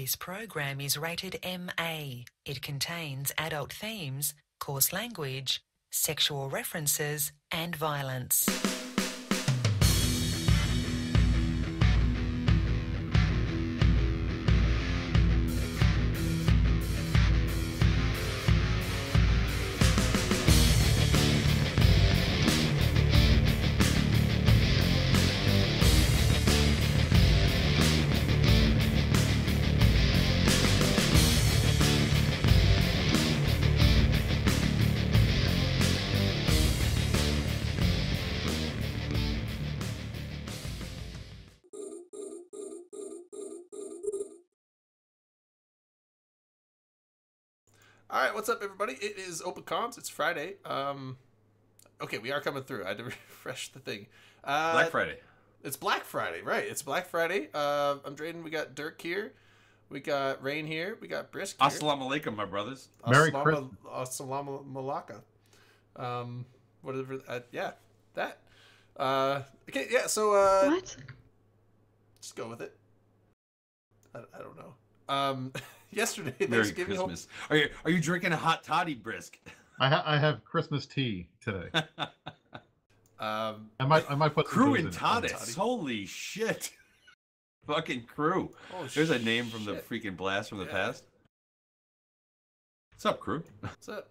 This program is rated MA. It contains adult themes, coarse language, sexual references, and violence. All right, what's up, everybody? It is Open Comms. It's Friday. Okay, we are coming through. I had to refresh the thing. Black Friday. It's Black Friday, right? It's Black Friday. I'm Drayden. We got Dirk here. We got Rain here. We got Brisk here. Assalamu alaikum, my brothers. Merry Christmas. Assalamu malaka. Whatever. Yeah, that. Okay, yeah. So. What? Just go with it. I don't know. Yesterday, Merry Thanksgiving. Christmas. Are you drinking a hot toddy, Brisk? I have Christmas tea today. I might put some Crew booze and in it. Toddy. Holy shit. Fucking Crew. Oh, There's a name from the shit. freaking blast from the past. What's up, Crew? What's up?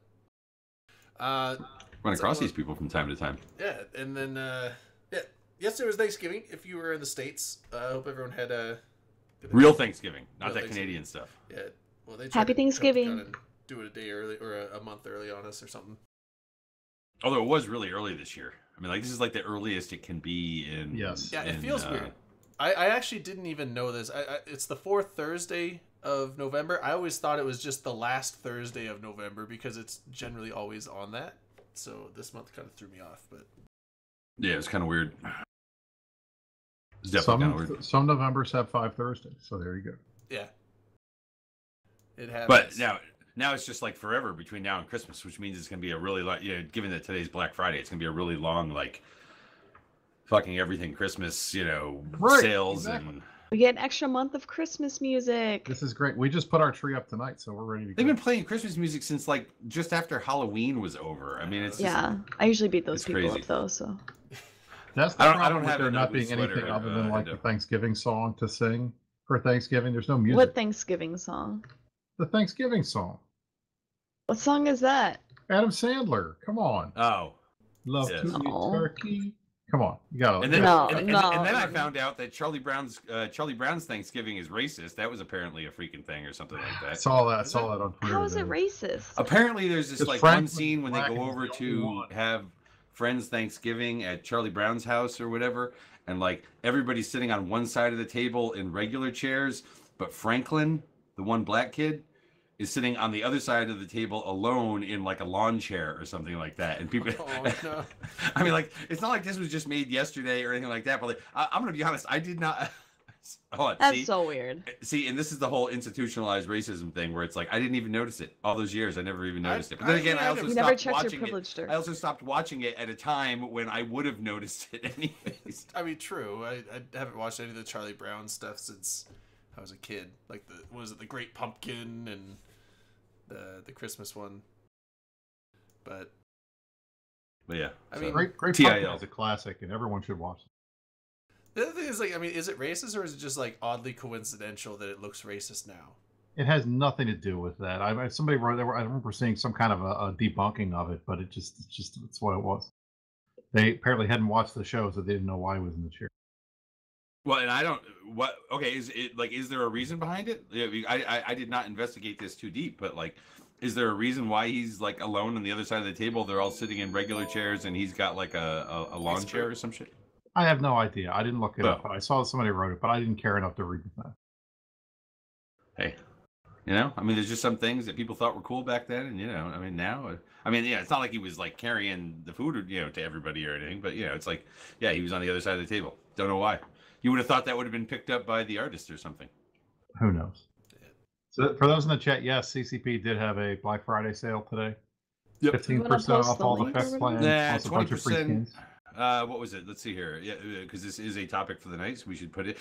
Run across these people from time to time. Yeah, and then yesterday was Thanksgiving. If you were in the States, I hope everyone had a Real Thanksgiving, not Real that Thanksgiving. Canadian stuff. Yeah, well, they Happy Thanksgiving. kind of do it a day early or a month early on us or something. Although it was really early this year. I mean, like, this is like the earliest it can be in. Yes. Yeah, it feels weird. I actually didn't even know this. It's the fourth Thursday of November. I always thought it was just the last Thursday of November because it's generally always on that. So this month kind of threw me off, but Yeah, it was kind of weird. It's definitely kind of weird. Some Novembers have 5 Thursdays, so there you go. yeah, it happens. But now it's just like forever between now and Christmas, which means it's going to be a really long, given that today's Black Friday, it's going to be a really long, like, fucking everything Christmas, Right, sales exactly. and... We get an extra month of Christmas music. This is great. We just put our tree up tonight, so we're ready to go. They've been playing Christmas music since, like, just after Halloween was over. I mean, it's Yeah, I usually beat those it's people crazy. up though. So That's the I don't problem with have there an not ugly being anything sweater, other than like I the do. Thanksgiving song to sing for Thanksgiving. There's no music. what Thanksgiving song? The Thanksgiving song. What song is that? Adam Sandler. Come on. Oh. Love yes. to eat No. turkey. Come on. You got And then, No, and no. then I found out that Charlie Brown's Thanksgiving is racist. That was apparently a freaking thing or something like I that. saw that on Twitter. How is it today. racist? Apparently, there's this Because like Franklin one scene when they Black go is over the only to one. have friends Thanksgiving at Charlie Brown's house or whatever, and like everybody's sitting on one side of the table in regular chairs, but Franklin, the one black kid, is sitting on the other side of the table alone in like a lawn chair or something like that. And people, Oh, no. I mean, like, it's not like this was just made yesterday or anything like that, but like, I'm going to be honest, I did not. Hold on, That's so weird. See, and this is the whole institutionalized racism thing where it's like, I didn't even notice it all those years. I never even noticed it. But then again, I also You never stopped checked your watching privilege, it. Dirk. I also stopped watching it at a time when I would have noticed it anyways. I mean, true. I haven't watched any of the Charlie Brown stuff since I was a kid. Like the Great Pumpkin and the Christmas one. But yeah, I mean, Great TIL. Pumpkin is a classic, and everyone should watch it. the other thing is, like, I mean, is it racist or is it just like oddly coincidental that it looks racist now? It has nothing to do with that. Somebody wrote there. I remember seeing some kind of a debunking of it, but it's what it was. They apparently hadn't watched the show, so they didn't know why he was in the chair. Well, and I don't. What? Okay, is there a reason behind it? Yeah, I did not investigate this too deep, but like, is there a reason why he's like alone on the other side of the table? They're all sitting in regular chairs, and he's got like a lawn chair or some shit. I have no idea. I didn't look it Oh. up. I saw somebody wrote it, but I didn't care enough to read that. Hey, I mean, there's just some things that people thought were cool back then, and I mean, now, it's not like he was like carrying the food, to everybody or anything, but it's like, yeah, he was on the other side of the table. Don't know why. You would have thought that would have been picked up by the artist or something. Who knows? So for those in the chat, yes, CCP did have a Black Friday sale today. Yep. 15% post off the all the link or fest whatever? plans, Nah, plus a bunch of free 20%. skins. What was it? Let's see here. Yeah, because this is a topic for the night, so we should put it.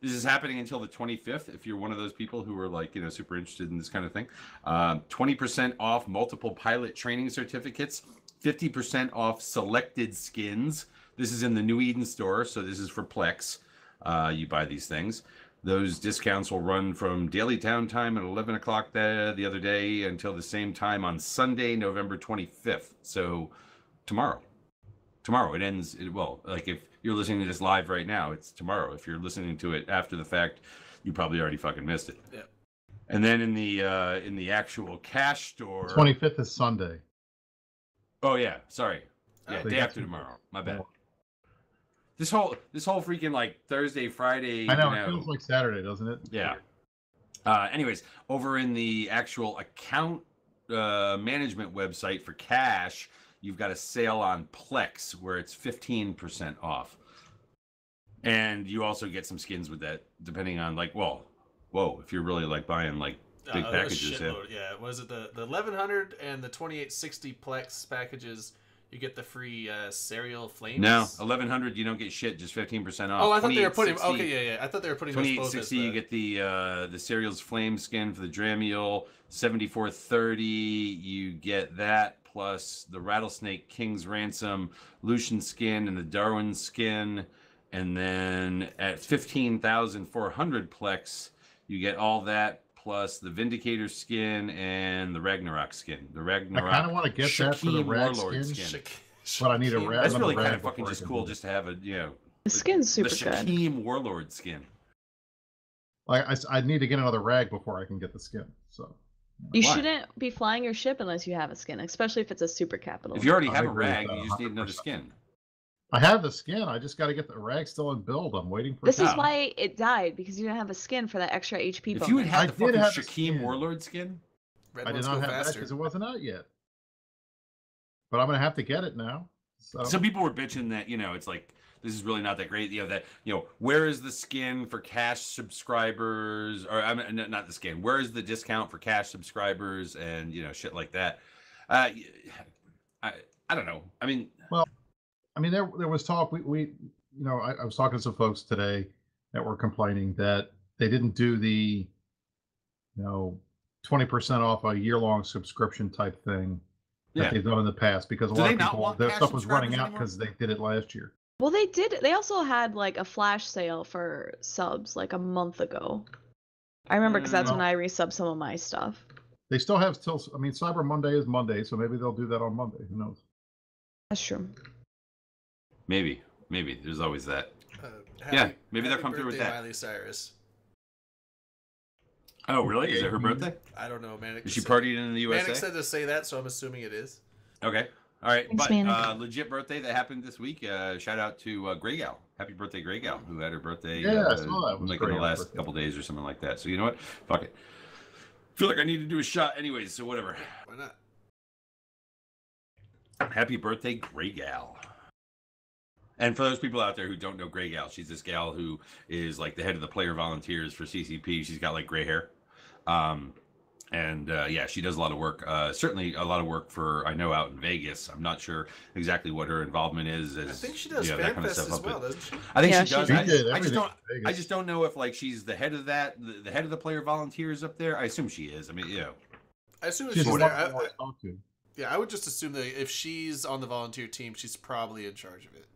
This is happening until the 25th. If you're one of those people who are like, super interested in this kind of thing, 20% off multiple pilot training certificates, 50% off selected skins. This is in the New Eden store, so this is for Plex. You buy these things. Those discounts will run from Daily Town time at 11 o'clock the other day until the same time on Sunday, November 25th. So tomorrow it ends. Well, like if you're listening to this live right now, it's tomorrow. If you're listening to it after the fact, you probably already fucking missed it. Yeah. And then in the actual cash store, 25th is Sunday. Oh yeah, sorry. Yeah, Oh, day got after some- tomorrow. My bad. This whole freaking like Thursday, Friday. I know, it feels like Saturday, doesn't it? Yeah. Anyways, over in the actual account management website for cash, you've got a sale on Plex where it's 15% off. And you also get some skins with that, depending on like, whoa, if you're really like buying like big a packages. shitload. Yeah, was it the 1100 and the 2860 Plex packages? You get the free Serial Flames. No, 1100 you don't get shit, just 15% off. Oh, I thought they were putting. 2860 Okay, yeah. I thought they were putting those both as 2860 the, you get the Serial's Flame skin for the Dramiel. 7430 you get that plus the Rattlesnake King's Ransom Lucian skin and the Darwin skin, and then at 15,400 Plex you get all that plus the Vindicator skin and the Ragnarok skin. The Ragnarok. I kind of want to get that for the Shaquem rag Warlord skin, but I need a rag. That's really another kind rag of fucking before I just can cool do it. just to have a The skin's super the good. Shaquem Warlord skin. Like I need to get another rag before I can get the skin. So You Why? shouldn't be flying your ship unless you have a skin, especially if it's a super capital. If you already I have a agree with rag, that you just need another 100%. skin. I have the skin. I just got to get the rag still in build. I'm waiting for. This is No. why it died, because you didn't have a skin for that extra HP If bonus. you had I had the did fucking have the Shaquem skin. Warlord skin, red I did ones not go have that faster. because it wasn't out yet. But I'm gonna have to get it now. So some people were bitching that it's like this is really not that great. Where is the skin for cash subscribers? Or I mean, not the skin. Where is the discount for cash subscribers and shit like that? I don't know. I mean, there was talk. I was talking to some folks today that were complaining that they didn't do the 20% off a year-long subscription type thing that Yeah. they've done in the past, because a Do lot they of not people, want their cash stuff was running subscribers out anymore? because they did it last year. Well, they did. They also had like a flash sale for subs like a month ago. I remember because that's when I resubbed some of my stuff. They still have Cyber Monday is Monday, so maybe they'll do that on Monday. Who knows? That's true. maybe there's always that. Happy- Yeah, maybe they'll happy come through with birthday, that. Miley Cyrus. Oh, really? Is it her birthday? I don't know, Manic. Is she said- partied in the USA? Manic said to say that, so I'm assuming it is. Okay. All right. Thanks, But Manic. legit birthday that happened this week. Shout out to Grey Gal. Happy birthday, Grey Gal, who had her birthday Yeah, I saw that. It was like in Grey the Gal's last birthday. couple days or something like that. So you know what? Fuck it. Feel like I need to do a shot anyways, so whatever. Why not? Happy birthday, Grey Gal. And for those people out there who don't know Grey Gal, she's this gal who is like the head of the player volunteers for CCP. She's got like gray hair. Yeah, she does a lot of work. Certainly a lot of work for, I know, out in Vegas. I'm not sure exactly what her involvement is. I think she does that kind of FanFest stuff as up well, at- doesn't she? I think Yeah, she does. she I, did I just everything don't. in I Vegas. just don't know if like she's the head of that, the head of the player volunteers up there. I assume she is. I mean, I assume if She's she's the there. one I want to talk to. Yeah, I would just assume that if she's on the volunteer team, she's probably in charge of it.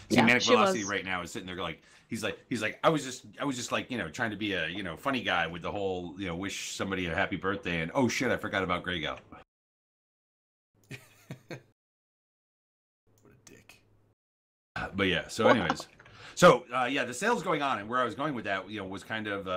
See, Yeah, Manic she Velocity was. right now is sitting there like he's like I was just like trying to be a funny guy with the whole wish somebody a happy birthday and oh shit I forgot about Grey Gal. What a dick. But yeah, so anyways. So yeah, the sale's going on, and where I was going with that, was kind of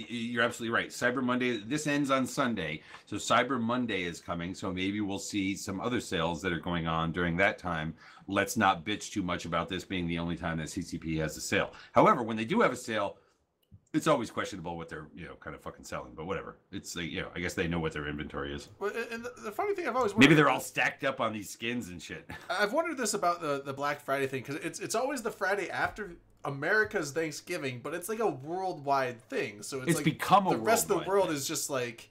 you're absolutely right. Cyber Monday, this ends on Sunday, so Cyber Monday is coming. So maybe we'll see some other sales that are going on during that time. Let's not bitch too much about this being the only time that CCP has a sale. However, when they do have a sale, it's always questionable what they're kind of fucking selling. But whatever, it's I guess they know what their inventory is. Well, and the funny thing I've always wondered, Maybe they're all stacked up on these skins and shit. I've wondered this about the Black Friday thing because it's always the Friday after America's Thanksgiving, but it's like a worldwide thing. So it's It's like become a the rest of the worldwide world thing. is just like,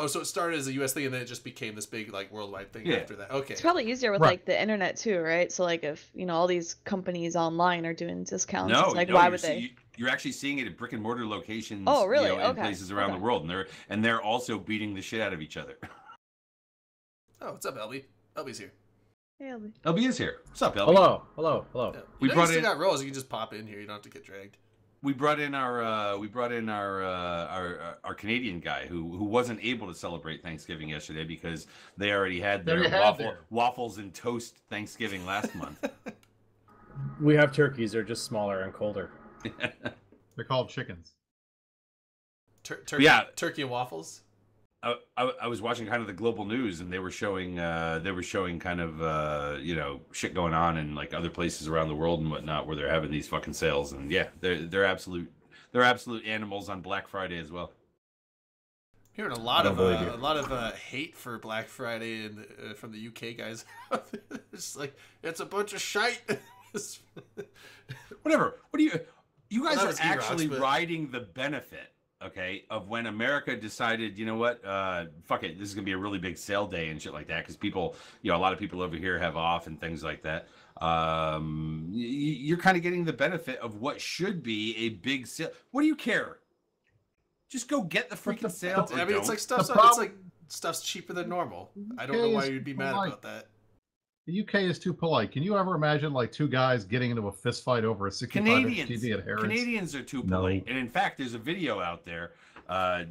Oh, so it started as a U.S. thing, and then it just became this big like worldwide thing after that. Okay. It's probably easier with Right. like the internet too, right? So like if all these companies online are doing discounts, No, it's like no, why you're would they? you're actually seeing it at brick and mortar locations. Oh, really? In Okay. places around the world, and they're also beating the shit out of each other. Oh, what's up, LB? LB's here. Hey, Elby. LB is here. What's up, LB? Hello. Yeah. We You brought still in- got roles. You can just pop in here. You don't have to get dragged. We brought in our Canadian guy who wasn't able to celebrate Thanksgiving yesterday because they already had They their already had their- waffles and toast Thanksgiving last month. We have turkeys. They're just smaller and colder. They're called chickens. Turkey, Yeah. turkey and waffles. I was watching kind of the global news, and they were showing kind of shit going on in like other places around the world and whatnot where they're having these fucking sales, and yeah, they're absolute animals on Black Friday as well. Hearing a lot I of don't believe hate for Black Friday and from the UK guys. It's like it's a bunch of shite. Whatever. What do you guys Well, that are was E-Rocks, actually but- riding the benefit, okay, of when America decided, you know what, fuck it, this is gonna be a really big sale day and shit like that, because people, a lot of people over here have off and things like that. You're kind of getting the benefit of what should be a big sale. What do you care? Just go get the freaking sale. I mean, it's like stuff's The problem- it's like stuff's cheaper than normal. I don't know UK why is you'd be mad polite. about that. The UK is too polite. Can you ever imagine like two guys getting into a fist fight over a 65-inch TV at Harrods? Canadians are too No. polite, and in fact, there's a video out there. I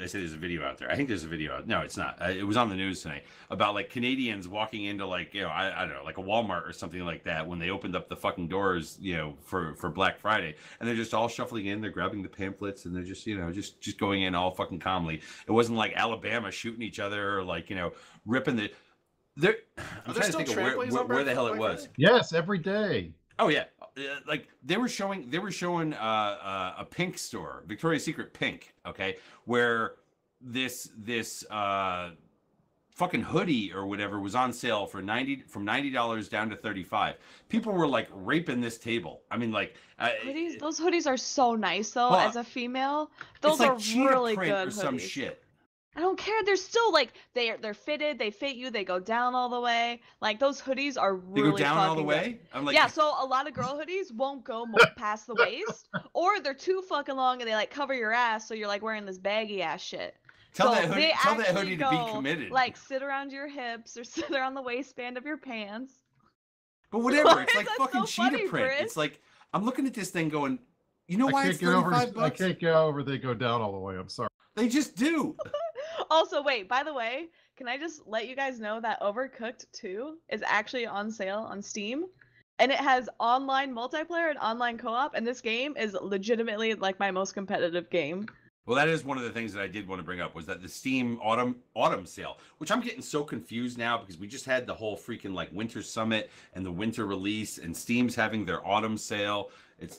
say there's a video out there. I think there's a video out. No, it's not. It was on the news tonight about like Canadians walking into like I don't know, like a Walmart or something like that when they opened up the fucking doors, for Black Friday, and they're just all shuffling in. They're grabbing the pamphlets and they're just just going in all fucking calmly. It wasn't like Alabama shooting each other or like ripping the. I'm there trying to still think of trampolines on where the hell it Black was. Friday? Yes, every day. Oh yeah, like they were showing a pink store, Victoria's Secret pink, okay, where this fucking hoodie or whatever was on sale for $90 down to $35. People were like raping this table. I mean, like Those hoodies are so nice though. Well, As a female, those it's like are cheetah really print good or some hoodies. shit. I don't care. They're still like they're fitted. They fit you. They go down all the way. Like those hoodies are They really go down all the fucking way. good. I'm like, Yeah, so a lot of girl hoodies won't go past the waist, or they're too fucking long and they like cover your ass, so you're like wearing this baggy ass shit. tell So that they hoodie actually to be go, committed. Like sit around your hips or sit around the waistband of your pants. But whatever, Why it's is like that fucking so cheetah funny, print. Chris? It's like I'm looking at this thing going, you know I why can't it's get over. $35 I bucks? can't get over. They go down all the way. I'm sorry. They just do. Also, wait, by the way, can I just let you guys know that Overcooked 2 is actually on sale on Steam? And it has online multiplayer and online co-op, and this game is legitimately like my most competitive game. Well, that is one of the things that I did want to bring up was that the Steam autumn sale, which I'm getting so confused now because we just had the whole freaking like winter summit and the winter release, and Steam's having their autumn sale. It's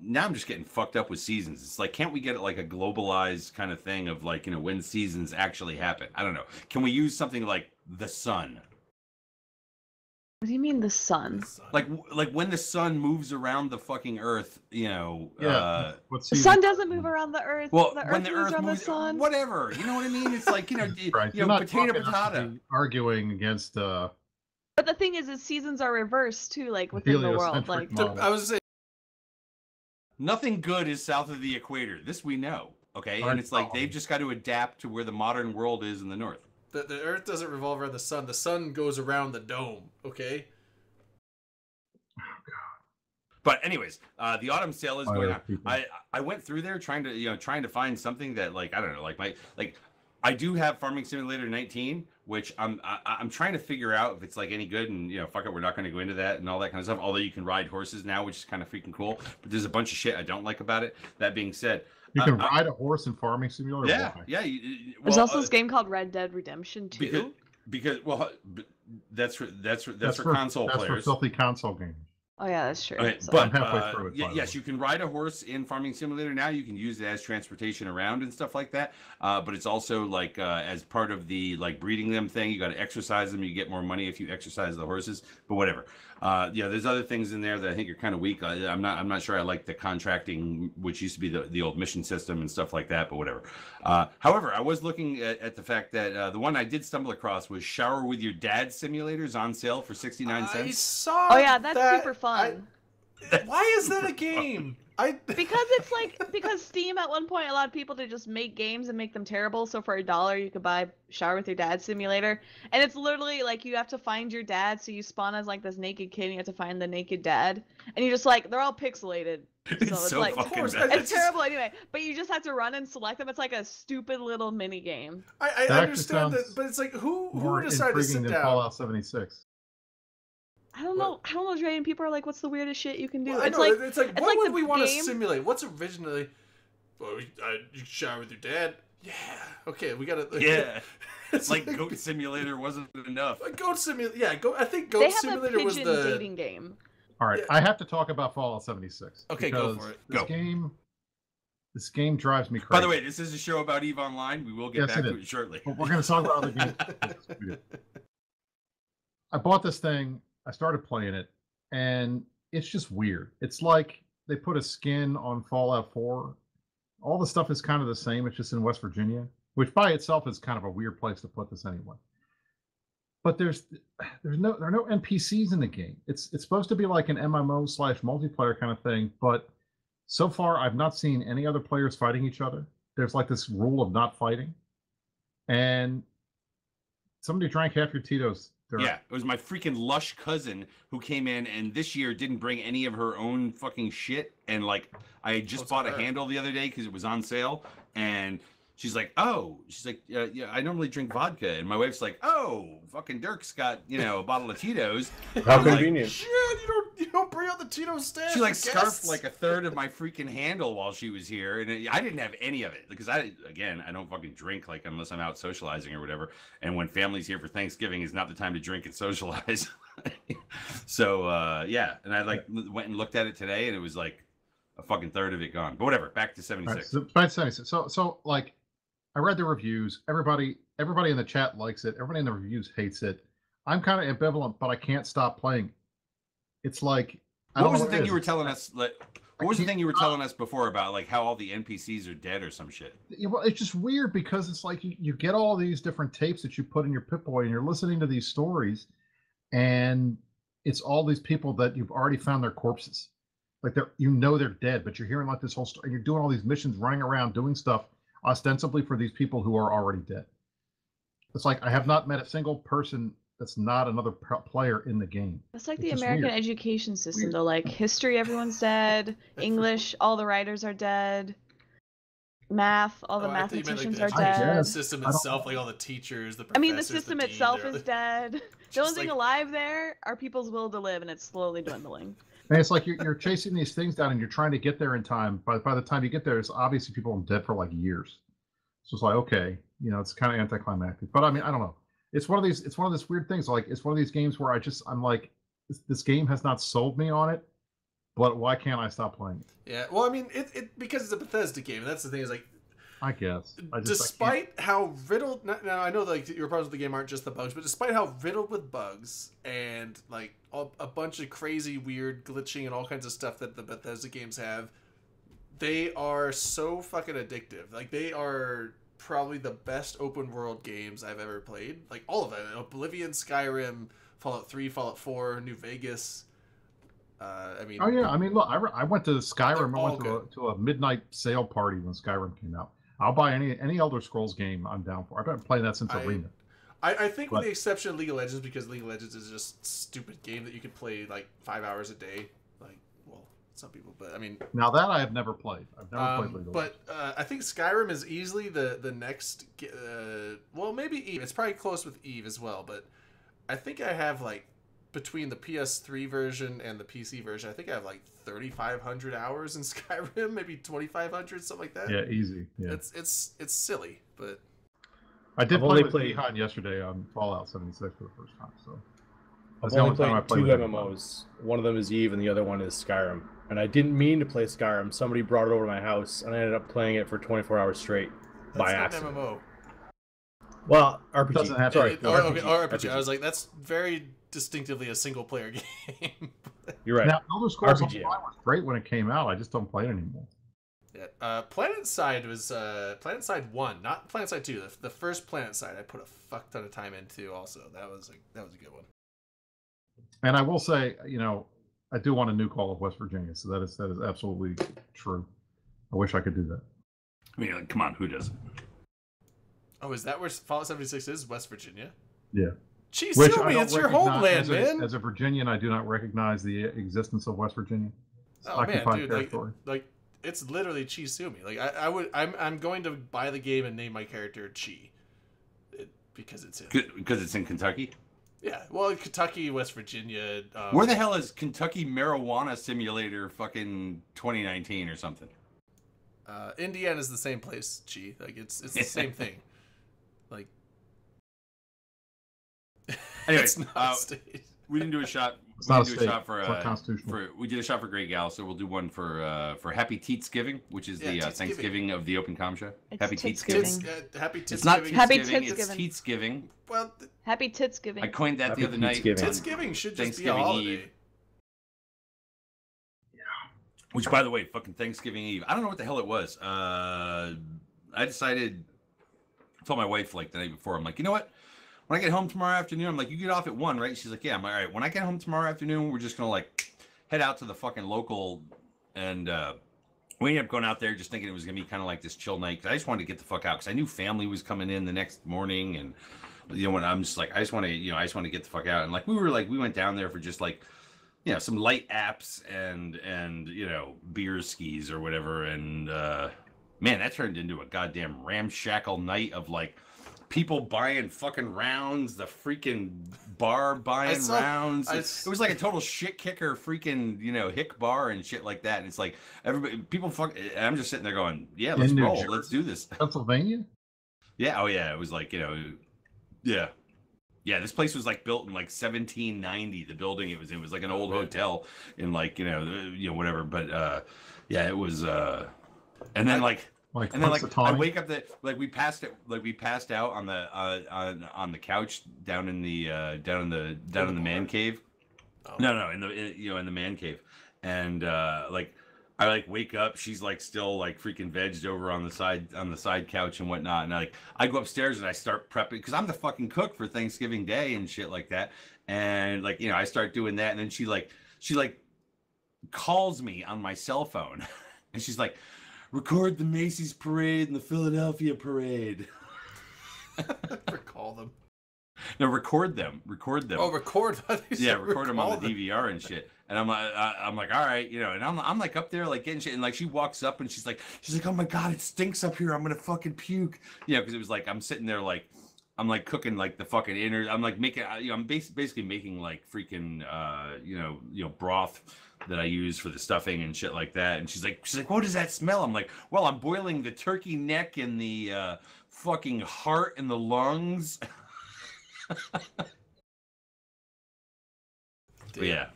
now I'm just getting fucked up with seasons. It's like, can't we get like a globalized kind of thing of like when seasons actually happen? I don't know. Can we use something like the sun? What do you mean the sun? Like when the sun moves around the fucking earth, What's The sun doesn't move around the earth. Well, the when earth the moves earth around moves, the sun. whatever, you know what I mean? It's like Right. You're not potato talking us to potato. be arguing against But the thing is seasons are reversed too, like within the world. Like heliocentric model. I was gonna say, Nothing good is south of the equator. This we know, okay? Hard And it's like problem. they've just got to adapt to where the modern world is in the north. the Earth doesn't revolve around the sun. The sun goes around the dome. Okay. But anyways, the autumn sale is Why going are on. people- I went through there trying to find something that like I don't know, like I do have Farming Simulator 19, which I'm trying to figure out if it's like any good, and fuck it, we're not going to go into that and all that kind of stuff. Although you can ride horses now, which is kind of freaking cool. But there's a bunch of shit I don't like about it. That being said, You can ride a horse in Farming Simulator. yeah, Why? yeah. there's also this game called Red Dead Redemption 2. because that's for console That's players. for filthy console games. Oh yeah, that's true. Okay, So- but I'm halfway through it, by the yes, way. you can ride a horse in Farming Simulator now. You can use it as transportation around and stuff like that. But it's also like as part of the like breeding them thing. You got to exercise them. You get more money if you exercise the horses. But whatever. Yeah, there's other things in there that I think are kind of weak. I'm not sure I like the contracting, which used to be the old mission system and stuff like that. But whatever. However, I was looking at the fact that the one I did stumble across was Shower with Your Dad simulators on sale for 69 I cents. saw. Oh yeah, that's that. super fun. Why is that a game? Because it's like because Steam at one point allowed people to just make games and make them terrible. So for $1 you could buy Shower with Your Dad simulator, and it's literally like you have to find your dad. So you spawn as like this naked kid, and you have to find the naked dad, and you just like they're all pixelated. So It's so like fucking course, bad. it's terrible anyway. But you just have to run and select them. It's like a stupid little mini game. I That actually understand that, sounds but it's like who More decided to intriguing sit than down? Fallout 76. I don't know. I don't know, Dre, and people are like, "What's the weirdest shit you can do?" Well, I it's know, like it's like it's what like would the we want to game- simulate? What's originally? Well, you shower with your dad. Yeah. Okay, we gotta. Yeah. It's Like Goat Simulator wasn't enough. Goat Simulator. Yeah, I think they Goat have Simulator a was pigeon the. dating game. All right, Yeah. I have to talk about Fallout 76. Okay, go because for it. This Go. this game drives me crazy. By the way, this is a show about EVE Online. We will get Yes, back it to is. it shortly. But we're going to talk about other games. I bought this thing. I started playing it, and it's just weird. It's like they put a skin on Fallout 4. All the stuff is kind of the same. It's just in West Virginia, which by itself is kind of a weird place to put this anyway. But there are no NPCs in the game. It's supposed to be like an MMO / multiplayer kind of thing, but so far I've not seen any other players fighting each other. There's like this rule of not fighting, and somebody drank half your Tito's. Yeah, it was my freaking lush cousin who came in and this year didn't bring any of her own fucking shit. And like, I had just What's bought a her? handle the other day because it was on sale. And she's like, oh, yeah, I normally drink vodka. And my wife's like, oh, fucking Dirk's got, a bottle of Tito's. How I'm like, convenient. Shit, you don't bring out the Tito stash. She like for scarfed guests? like a third of my freaking handle while she was here, and I didn't have any of it because I don't fucking drink like unless I'm out socializing or whatever. And when family's here for Thanksgiving is not the time to drink and socialize. So yeah, and I like went and looked at it today, and it was like a fucking third of it gone. But whatever, back to All right, 76. so by 76. So like, I read the reviews. Everybody in the chat likes it. Everybody in the reviews hates it. I'm kind of ambivalent, but I can't stop playing. It's like I What don't was know the what it thing you were is. telling us? Like, what was the thing you were telling us before about like how all the NPCs are dead or some shit? Yeah, well, it's just weird because it's like you get all these different tapes that you put in your Pip-Boy and you're listening to these stories, and it's all these people that you've already found their corpses. Like they're dead, but you're hearing like this whole story, and you're doing all these missions, running around doing stuff ostensibly for these people who are already dead. It's like I have not met a single person that's not another player in the game. That's like It's the just American weird. education system, Weird. though. Like history, everyone's dead. English, all the writers are dead. Math, all the Oh, I thought you meant, like, mathematicians the are education dead. guess. system I don't itself, know. like all the teachers, the I mean, the professors, system dean, itself they're- is dead. The just only thing like- alive there are people's will to live, and it's slowly dwindling. And it's like you're chasing these things down and you're trying to get there in time. But by the time you get there, it's obviously people dead for like years. So it's like, okay, it's kind of anticlimactic. But I mean, I don't know. It's one of these weird things. Like it's one of these games where I'm like, this game has not sold me on it, but why can't I stop playing it? Yeah, well, I mean, it because it's a Bethesda game, and that's the thing is like, I guess. I can't- despite how riddled, now I know like your problems with the game aren't just the bugs, but despite how riddled with bugs and like a bunch of crazy, weird glitching and all kinds of stuff that the Bethesda games have, they are so fucking addictive. Like they are probably the best open world games I've ever played. Like all of them: Oblivion, Skyrim, Fallout 3, Fallout 4, New Vegas. I mean, Oh yeah, I mean, look, I went to Skyrim. They're I went all to a midnight sale party when Skyrim came out. I'll buy any Elder Scrolls game. I'm down for. I've been playing that since Arena. I think with But- the exception of League of Legends, because League of Legends is just a stupid game that you could play like 5 hours a day. Like, well, some people, but I mean, Now that I have never played. I've never played League of but I think Skyrim is easily the next. Well, maybe Eve. It's probably close with Eve as well, but I think I have like between the PS3 version and the PC version, I think I have like 3,500 hours in Skyrim, maybe 2,500, something like that. Yeah, easy. Yeah, It's silly, but I did I've play only with played- Mihan yesterday on Fallout 76 for the first time. So I've the only only time I played played two with MMOs. One of them is Eve, and the other one is Skyrim. And I didn't mean to play Skyrim. Somebody brought it over to my house, and I ended up playing it for 24 hours straight by That's not accident. MMO. Well, RPG. Doesn't have to- Sorry, Okay, RPG. RPG. I was like, that's very distinctively a single player game. You're right. Now, Elder Scrolls RPG. Online was great when it came out. I just don't play it anymore. Yeah, PlanetSide was PlanetSide 1, not PlanetSide 2. The first PlanetSide I put a fuck ton of time into. Also, that was a good one. And I will say, I do want a nuke all of West Virginia. So that is absolutely true. I wish I could do that. I mean, like, come on, who doesn't? Oh, is that where Fallout 76 is? West Virginia? Yeah. Jeez, Which I Sumi, don't it's your recognize- homeland, man. As a Virginian, I do not recognize the existence of West Virginia. It's Oh man, occupied dude, territory. like it's literally Chisumi. Like I'm going to buy the game and name my character Chi, because it's in. Because it's in Kentucky. Yeah, well, Kentucky, West Virginia. Where the hell is Kentucky Marijuana Simulator fucking 2019 or something? Indiana's the same place, Chi. Like it's the same thing. Like. Anyway, it's not a state. we didn't do a shot. It's We not didn't a do a state. shot for It's not constitutional. we did a shot for Great Gal, so we'll do one for Happy Teatsgiving, which is Yeah, the Teatsgiving. Thanksgiving of the Open Com Show. It's Happy Titsgiving. Teatsgiving. Happy It's not Titsgiving. Happy Teatsgiving, it's Titsgiving. Teatsgiving. Well, Happy Titsgiving. I coined that Happy the other night. Teatsgiving. Titsgiving should just be a Thanksgiving holiday. Eve. Which, by the way, fucking Thanksgiving Eve. I don't know what the hell it was. I decided, I told my wife like the night before, I'm like, you know what? When I get home tomorrow afternoon, I'm like, you get off at 1, right? She's like, yeah. I'm like, all right. When I get home tomorrow afternoon, we're just gonna like head out to the fucking local, and we ended up going out there just thinking it was gonna be kind of like this chill night. Cause I just wanted to get the fuck out because I knew family was coming in the next morning, and when I'm just like, I just want to get the fuck out. And like we went down there for just like, some light apps and beer skis or whatever. And man, that turned into a goddamn ramshackle night of like people buying fucking rounds, the freaking bar buying rounds. It was like a total shit kicker freaking, hick bar and shit like that. And it's like everybody, people I'm just sitting there going, yeah, let's In New roll. Jersey? Let's do this. Pennsylvania? Yeah. Oh yeah. It was like, yeah. Yeah, this place was like built in like 1790. The building it was in was like an old hotel in like whatever. But yeah, it was. And then like I wake up we passed out on the couch down in the man cave. Oh. No, in the man cave, and I like wake up, she's like still like freaking vegged over on the side couch and whatnot, and I go upstairs and I start prepping because I'm the fucking cook for Thanksgiving Day and shit like that, and I start doing that, and then she calls me on my cell phone, and she's like, record the Macy's parade and the Philadelphia parade. Recall them. No, record them. Oh, record. Yeah, record them on the DVR and shit. And I'm like, all right, and I'm like up there like getting shit, and like she walks up and she's like, oh my god, it stinks up here. I'm gonna fucking puke. Because it was like I'm sitting there like I'm like cooking like the fucking inner. I'm like making, I'm basically making like freaking broth that I use for the stuffing and shit like that. And she's like, what does that smell? I'm like, well, I'm boiling the turkey neck and the fucking heart and the lungs. But yeah.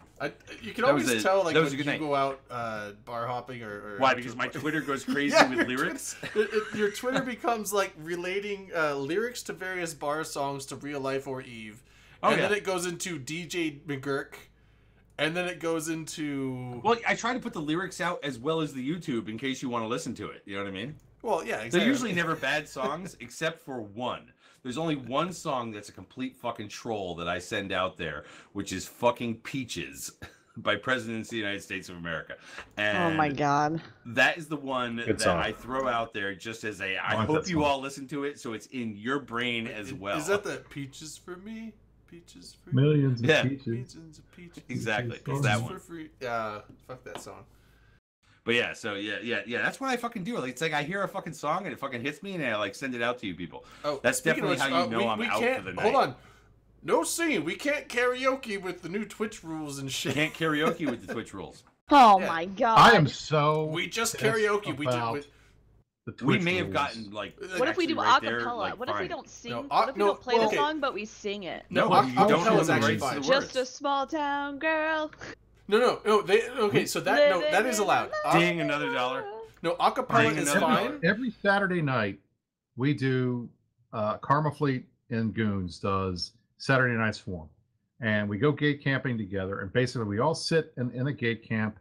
You can always tell like when you night. go out bar hopping or why? Because my Twitter goes crazy with lyrics. Your Twitter becomes like relating lyrics to various bar songs to Real Life or Eve, and then it goes into DJ McGurk, and then it goes into. Well, I try to put the lyrics out as well as the YouTube in case you want to listen to it. You know what I mean? Well, yeah, exactly. They're usually never bad songs except for one. There's only one song that's a complete fucking troll that I send out there, which is fucking Peaches by Presidents of the United States of America. And oh my god. That is the one that song. I throw out there just as I hope you all listen to it so it's in your brain as well. Is that the Peaches for me? Peaches for me? Millions of Yeah. peaches. Millions of peaches. Exactly. Peaches It's that For one. free. Fuck that song. But yeah, so yeah. That's what I fucking do. Like, it's like I hear a fucking song and it fucking hits me and I like send it out to you people. Oh, That's speaking of definitely which, how you know I'm out can't, for the night. Hold on. No singing. We can't karaoke with the new Twitch rules and shit. Can't karaoke with the Twitch rules. Oh Yeah. my god. I am so. We just pissed karaoke. We about did. The We Twitch may have rules. gotten like. What if we actually do right acapella? there, like, What if we fine. don't sing? No, What if we no, don't play well, the okay. song but we sing it? No, No, you acapella don't is know the actually rights to fine. the Just a words. small town girl. No. Okay, so that is allowed. Ding, another dollar. No, acapella Ding, is another fine. Every Saturday night, we do Karma Fleet and Goons does Saturday Night Swarm, and we go gate camping together. And basically, we all sit in a gate camp,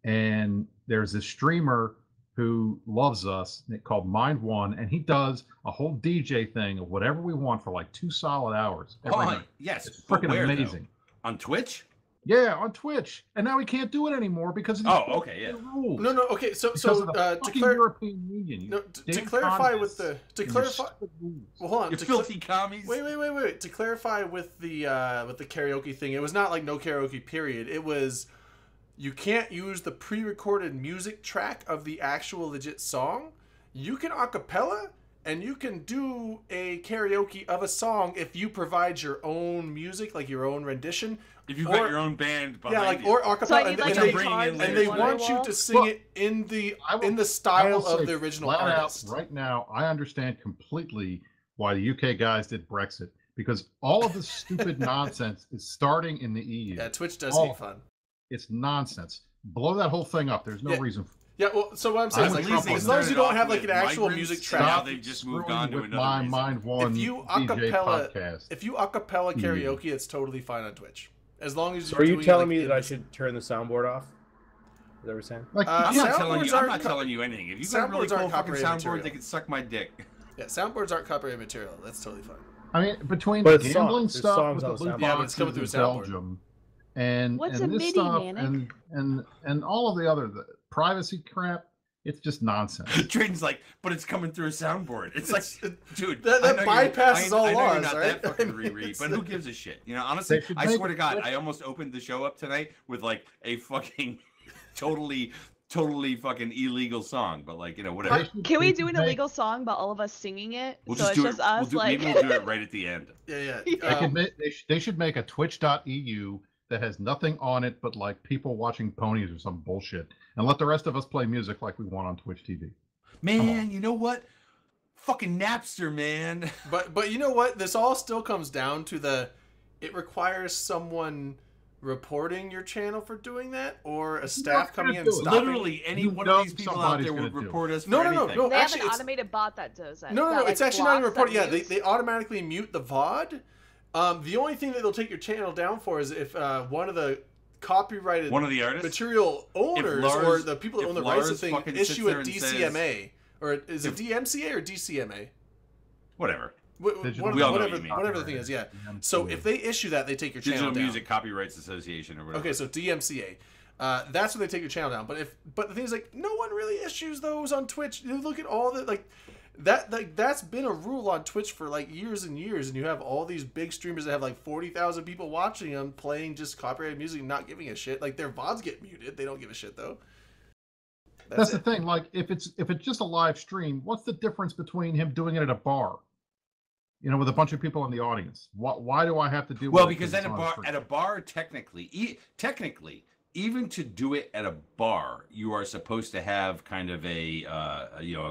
and there's this streamer who loves us called Mind One, and he does a whole DJ thing of whatever we want for like 2 solid hours every Oh, night. yes. It's but freaking where, though? amazing. On Twitch? Yeah, on Twitch, and now we can't do it anymore because of these Oh, okay, yeah. rules. No, okay. So Because of the to fucking clarify. European Union. you No, to damn clarify with communists the to and your clarify. stupid rules. Well, hold on. You to filthy commies. Wait. To clarify with the karaoke thing, it was not like no karaoke period. It was you can't use the pre-recorded music track of the actual legit song. You can acapella and you can do a karaoke of a song if you provide your own music, like your own rendition. If you've Or- got your own band behind Yeah, like you. or acapella, So I and, need like and I'm they, a bringing in card later. and they on want you wall. to sing Well, it in the I will- I style will of say the original flat out artist. right now, I understand completely why the UK guys did Brexit because all of this stupid nonsense is starting in the EU. Yeah, Twitch does Oh. hate fun. It's nonsense. Blow that whole thing up. There's no Yeah. reason. Yeah, well, so what I'm saying I is, would like, leave it as long as you started don't have off like an with actual migrants, music and track, now they've just moved on to with another my reason. Mind One If you DJ acapella- podcast. if you acapella Yeah. karaoke, it's totally fine on Twitch, as long as So you're are you doing, telling like, me in that I the- should turn the soundboard off? Is that what you're saying? Like, I'm Yeah, not telling soundboards you. I'm aren't not co- telling you anything. If you got a really soundboards cool aren't fucking copyrighted soundboard, material. they can suck my dick. Yeah, soundboards aren't copyrighted material. That's totally fine. I mean, between But the it's gambling songs. There's stuff songs with the on the loot soundboard. Yeah, but it's coming boxes through a in soundboard. Belgium, and What's and a this MIDI, stuff, Manic? and all of the other privacy crap. It's just nonsense. Drayden's like, but it's coming through a soundboard. It's like, dude, that I know you're- bypasses all I know laws, you're not right? that fucking I mean, Riri, it's but who like- gives a shit? You know, honestly, They should I make swear to God, Twitch- I almost opened the show up tonight with like a fucking totally fucking illegal song, but like, you know, whatever. Can we They do should an make- illegal song but all of us singing it? We'll so just it's do just it. us like Maybe we'll do it right at the end. Yeah. They, they should make a twitch.eu that has nothing on it but like people watching ponies or some bullshit, and let the rest of us play music like we want on Twitch TV. Man, you know what? Fucking Napster, man. But you know what? This all still comes down to it requires someone reporting your channel for doing that, or a staff gonna coming in do and it. stopping. Literally, any You one know of these people out somebody's there gonna would do it. report us No, for no, no, anything. no. they Actually, have an it's- automated bot that does that. No, that, it's like, actually not even blocks reported. Yeah, that they, mutes. they automatically mute the VOD. The only thing that they'll take your channel down for is if one of the copyrighted One of the artists. material owners or Lars- the people that if own the rights to Lars the thing fucking sits issue a there and says- DCMA. Or is it DMCA or DCMA? Whatever. Digital We all know what Whatever, you mean. whatever the thing is, yeah. So if they issue that, they take your channel Digital down. Music Copyrights Association or whatever. Okay, so DMCA. That's when they take your channel down. But the thing is, like, no one really issues those on Twitch. You look at all the that's been a rule on Twitch for like years and years, and you have all these big streamers that have like 40,000 people watching them playing just copyrighted music and not giving a shit. Like their VODs get muted, they don't give a shit though. That's the it. thing. Like, if it's just a live stream, what's the difference between him doing it at a bar? You know, with a bunch of people in the audience. Why do I have to do? Well, with it because it's at a on bar, stream? technically, even to do it at a bar, you are supposed to have kind of a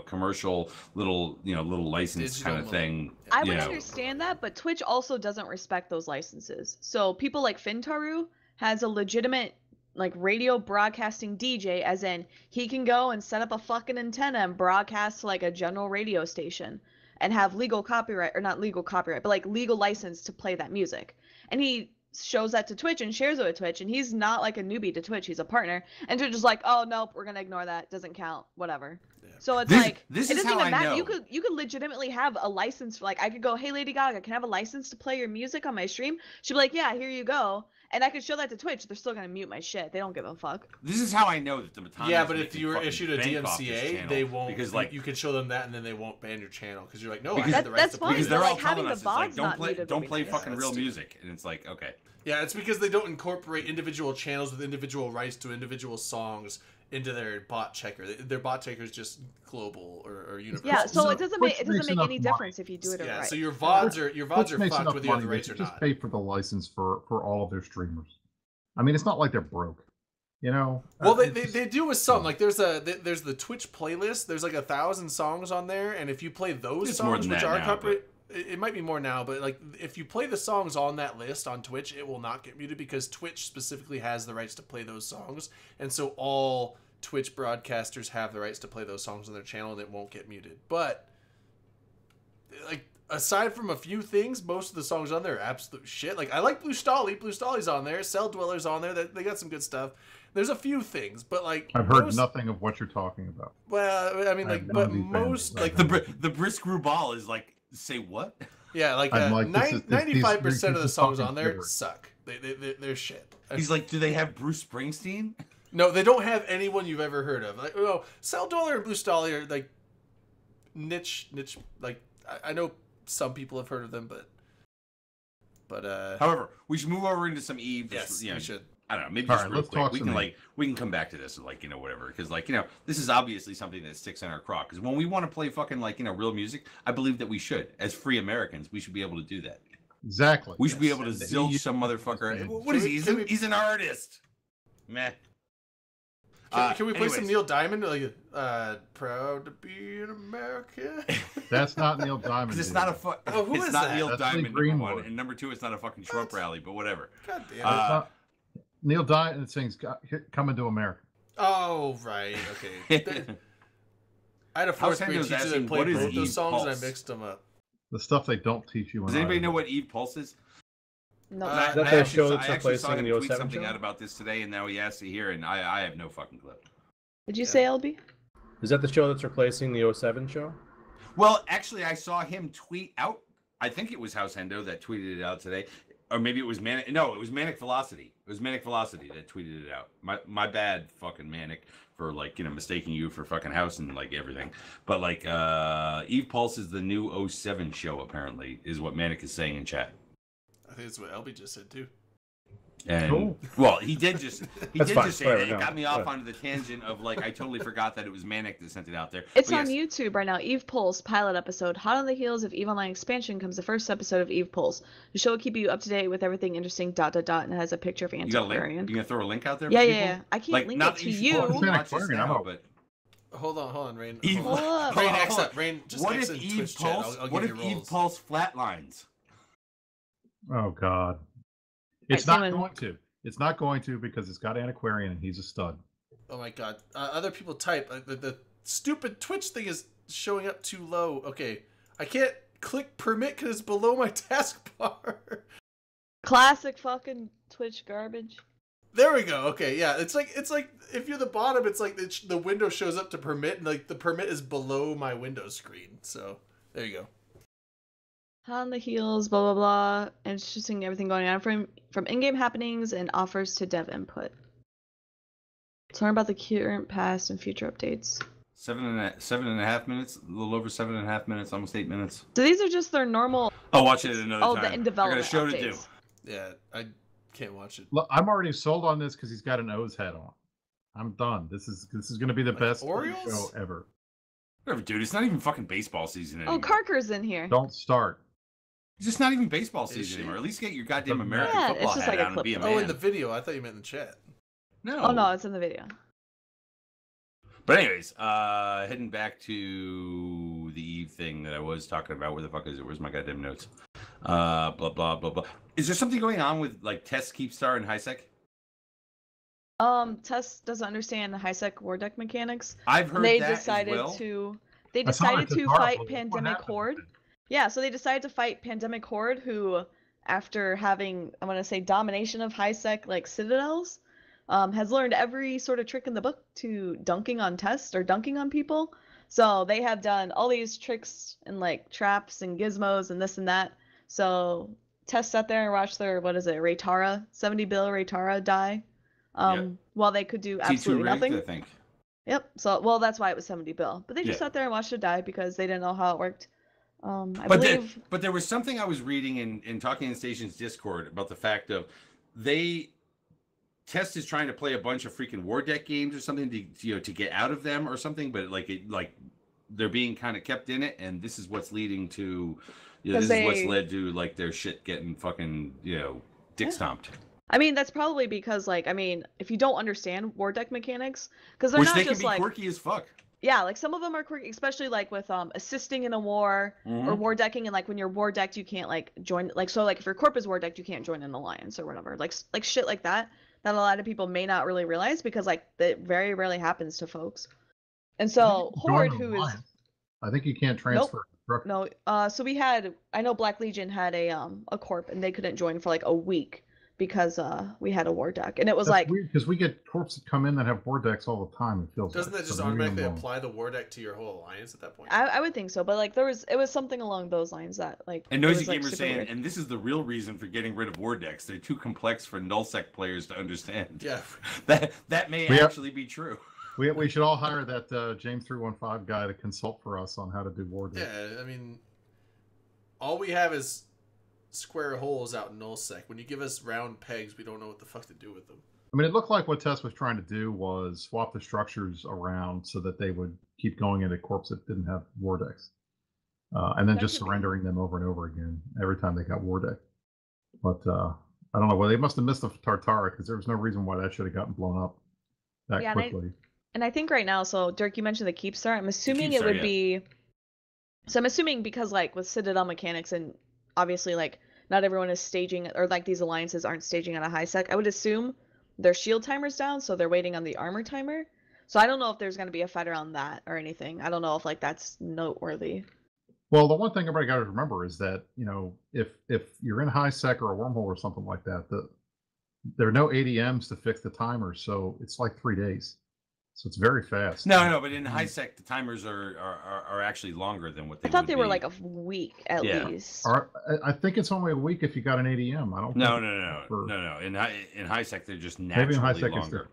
commercial little license Digital kind of little- thing. I you would know. understand that, but Twitch also doesn't respect those licenses. So people like Fintaru has a legitimate like radio broadcasting DJ, as in he can go and set up a fucking antenna and broadcast to like a general radio station and have legal copyright, or not legal copyright, but like legal license to play that music. And he shows that to Twitch and shares it with Twitch, and he's not like a newbie to Twitch, he's a partner. And Twitch is like, oh nope, we're gonna ignore that, doesn't count, whatever. So it's This it is doesn't how even I matter. know. You could legitimately have a license for, like, I could go, hey Lady Gaga, can I have a license to play your music on my stream? She'd be like, yeah, here you go. And I could show that to Twitch. They're still gonna mute my shit. They don't give a fuck. This is how I know that the Baton. Yeah, is but if making you were fucking issued a bank off this DMCA, channel, they won't. because like you can show them that, and then they won't ban your channel because you're like, no, Because- I had the rights That's to fine, play because this. they're but, all like, telling having us the it's like VODs don't not play muted would don't be play nice. fucking Yeah, real that's music, and it's like okay. Yeah, it's because they don't incorporate individual channels with individual rights to individual songs into their bot checker. Their bot checker is just global or universal. Yeah, so it Twitch doesn't makes make any enough money. difference if you do it yeah. right. So your VODs Twitch are makes fucked enough whether you have the money. They rights or should just not. pay for the license for all of their streamers. I mean, it's not like they're broke. You know. Well, It's they just- do with some. Like there's the Twitch playlist. There's like 1,000 songs on there, and if you play those It's more songs, than which that are now, copyright, it might be more now, but like if you play the songs on that list on Twitch, it will not get muted because Twitch specifically has the rights to play those songs, and so all Twitch broadcasters have the rights to play those songs on their channel, and it won't get muted. But like aside from a few things, most of the songs on there are absolute shit. Like I like Blue Stolly. Blue Stolly's on there. Cell Dweller's on there. They got some good stuff. There's a few things, but like I've heard most- nothing of what you're talking about. Well, I mean, I like, have but none of these most bands. like The Brisk Rubal is like, say what? yeah, like, I'm like, this is- this- these- 95% of this the is songs fucking on there gibberish. suck. They're shit. He's like, do they have Bruce Springsteen? No, they don't have anyone you've ever heard of. Like, no, Cell Dweller and Blue Stolly are like niche. Like, I know some people have heard of them, but However, we should move over into some Eve. yes, you know, we should. I don't know, maybe All just right, real let's quick. talk We some can Eve. like we can come back to this, like, you know, whatever, because like, you know, this is obviously something that sticks in our craw. Because when we want to play fucking like, you know, real music, I believe that we should, as free Americans, we should be able to do that. Exactly. We should be Yes, able to and zilch some motherfucker. Can What is he? can we- He's an artist. Meh. Can we play some anyways. Neil Diamond? Like, proud to be an American. That's not Neil Diamond. Because it's dude. not a Oh, who it's is not that? Neil That's Diamond, Lee number one, Greenwood. and number two, it's not a fucking Trump rally, but whatever. God damn it. It's not- Neil Diamond sings "Coming to America." Oh right, okay. I had a fourth grade Hendo's teacher asking, that played what is both those Eve songs, and I Pulse? mixed them up. The stuff they don't teach you. in Does anybody know Iowa. what Eve Pulse is? No. Uh, Is that I the actually show saw- that's I actually saw replacing him the tweet 07 something show? out about this today, and now he asked to hear, and I have no fucking clue. Did you say LB? Is that the show that's replacing the 07 show? Well, actually, I saw him tweet out. I think it was House Hendo that tweeted it out today, or maybe it was Manic. No, it was Manic Velocity. It was Manic Velocity that tweeted it out. My bad, fucking Manic, for like, you know, mistaking you for fucking House and like everything. But like, Eve Pulse is the new 07 show. Apparently, is what Manic is saying in chat. I think that's what Elby just said too. And Cool. well, he did just That's fine, say whatever, that. It no, got me off whatever. onto the tangent of like I totally forgot that it was Manic that sent it out there. It's But on yes, YouTube right now. Eve Pulse pilot episode. Hot on the heels of Eve Online expansion comes the first episode of Eve Pulse. The show will keep you up to date with everything interesting. ... And it has a picture of You got a link? Antiquarian. You gonna throw a link out there? Yeah, for yeah, people? yeah. I can't Like, link not it that to should you. fucking It's watch this Antiquarian, I'm now, out. but Hold on, Rain. Eve, Hold on. Hold up. Rain, hold X on. up. Rain, just What X if in Eve Twitch chat. Pulse? I'll What give if you Eve rolls. Pulse flatlines? Oh God. It's Right, not Simon. going to. It's not going to because it's got Antiquarian and he's a stud. Oh my god. Other people type. The stupid Twitch thing is showing up too low. Okay. I can't click permit because it's below my taskbar. Classic fucking Twitch garbage. There we go. Okay, yeah. It's like if you're the bottom, it's like the window shows up to permit, and like the permit is below my window screen. So there you go. Hot on the heels, blah blah blah. Interesting everything going on from in-game happenings and offers to dev input. Learn about the current, past, and future updates. 7.5 minutes, a little over 7.5 minutes, almost 8 minutes. So these are just their normal. I'll watch it at another Oh, time. the in I got a development show to updates. do. Yeah, I can't watch it. Look, I'm already sold on this because he's got an O's head on. I'm done. This is going to be the Like best Orioles? show ever. Whatever, dude. It's not even fucking baseball season anymore. Oh, Karker's in here. Don't start. It's just not even baseball Is season she? anymore. At least get your goddamn American Yeah, it's football just hat like a on and be a clip man. Oh, in the video. I thought you meant in the chat. No. Oh no, it's in the video. But anyways, heading back to the Eve thing that I was talking about. Where the fuck is it? Where's my goddamn notes? Blah blah blah blah. Is there something going on with like Test, Keepstar, and HiSec? Tess doesn't understand the HiSec war deck mechanics. I've heard They that decided as well. to. They I saw it decided at the to bar, fight but what Pandemic happened? Horde. Yeah, so they decided to fight Pandemic Horde, who, after having, I'm gonna say, domination of HiSec like citadels, has learned every sort of trick in the book to dunking on Test or dunking on people. So they have done all these tricks and like traps and gizmos and this and that. So Test sat there and watched their, what is it, Raytara, 70 bill Raytara die. While they could do absolutely T2 rigged, nothing. I think. Yep. So, well, that's why it was 70 bill. But they just Yeah. sat there and watched it die because they didn't know how it worked. I But believe. but there was something I was reading in Talking in Station's Discord about the fact of Test is trying to play a bunch of freaking war deck games or something to get out of them or something, but like they're being kind of kept in it, and this is what's leading to this is what's led to like their shit getting fucking dick stomped. I mean, that's probably because, like, I mean, if you don't understand war deck mechanics, because they're Which not they can just be like, quirky as fuck. yeah, like some of them are quirky, especially like with assisting in a war or Mhm. war decking, and like when you're war decked, you can't like join, like, so like if your corp is war decked, you can't join an alliance or whatever, like shit like that a lot of people may not really realize because like that very rarely happens to folks. And I think so you can join Horde, an who is alliance. I think you can't transfer. Nope. no, so we had, I know Black Legion had a corp and they couldn't join for like a week because we had a war deck, and it was That's like weird because we get corps that come in that have war decks all the time. It feels Doesn't like. that just So maybe I'm automatically wrong. apply the war deck to your whole alliance at that point? I would think so, but like it was something along those lines that like And it Noisy was, like, Gamer super saying, weird. and this is the real reason for getting rid of war decks. They're too complex for nullsec players to understand. Yeah. That may We are- actually be true. We should all hire that James 315 guy to consult for us on how to do war decks. Yeah, I mean, all we have is square holes out in nullsec. When you give us round pegs, we don't know what the fuck to do with them. I mean, it looked like what Tess was trying to do was swap the structures around so that they would keep going into corps that didn't have war decks, and then That just could be. surrendering them over and over again every time they got war deck. But I don't know. Well, they must have missed the Tartara because there was no reason why that should have gotten blown up that Yeah, and I- quickly. And I think right now, so Dirk, you mentioned the Keepstar. I'm assuming it Keepstar, would yeah. be. So I'm assuming because like with Citadel mechanics and obviously like not everyone is staging, or like these alliances aren't staging on a high sec. I would assume their shield timer's down, so they're waiting on the armor timer. So I don't know if there's going to be a fight around that or anything. I don't know if like that's noteworthy. Well, the one thing everybody got to remember is that if you're in high sec or a wormhole or something like that, there are no ADMs to fix the timers, so it's like 3 days. So it's very fast. No, but in high sec, the timers are actually longer than what they I thought would they were be. like a week at Yeah. least. I think it's only a week if you got an ADM. I don't. No. think for- No. In high sec, they're just Maybe in naturally high sec it's longer. different.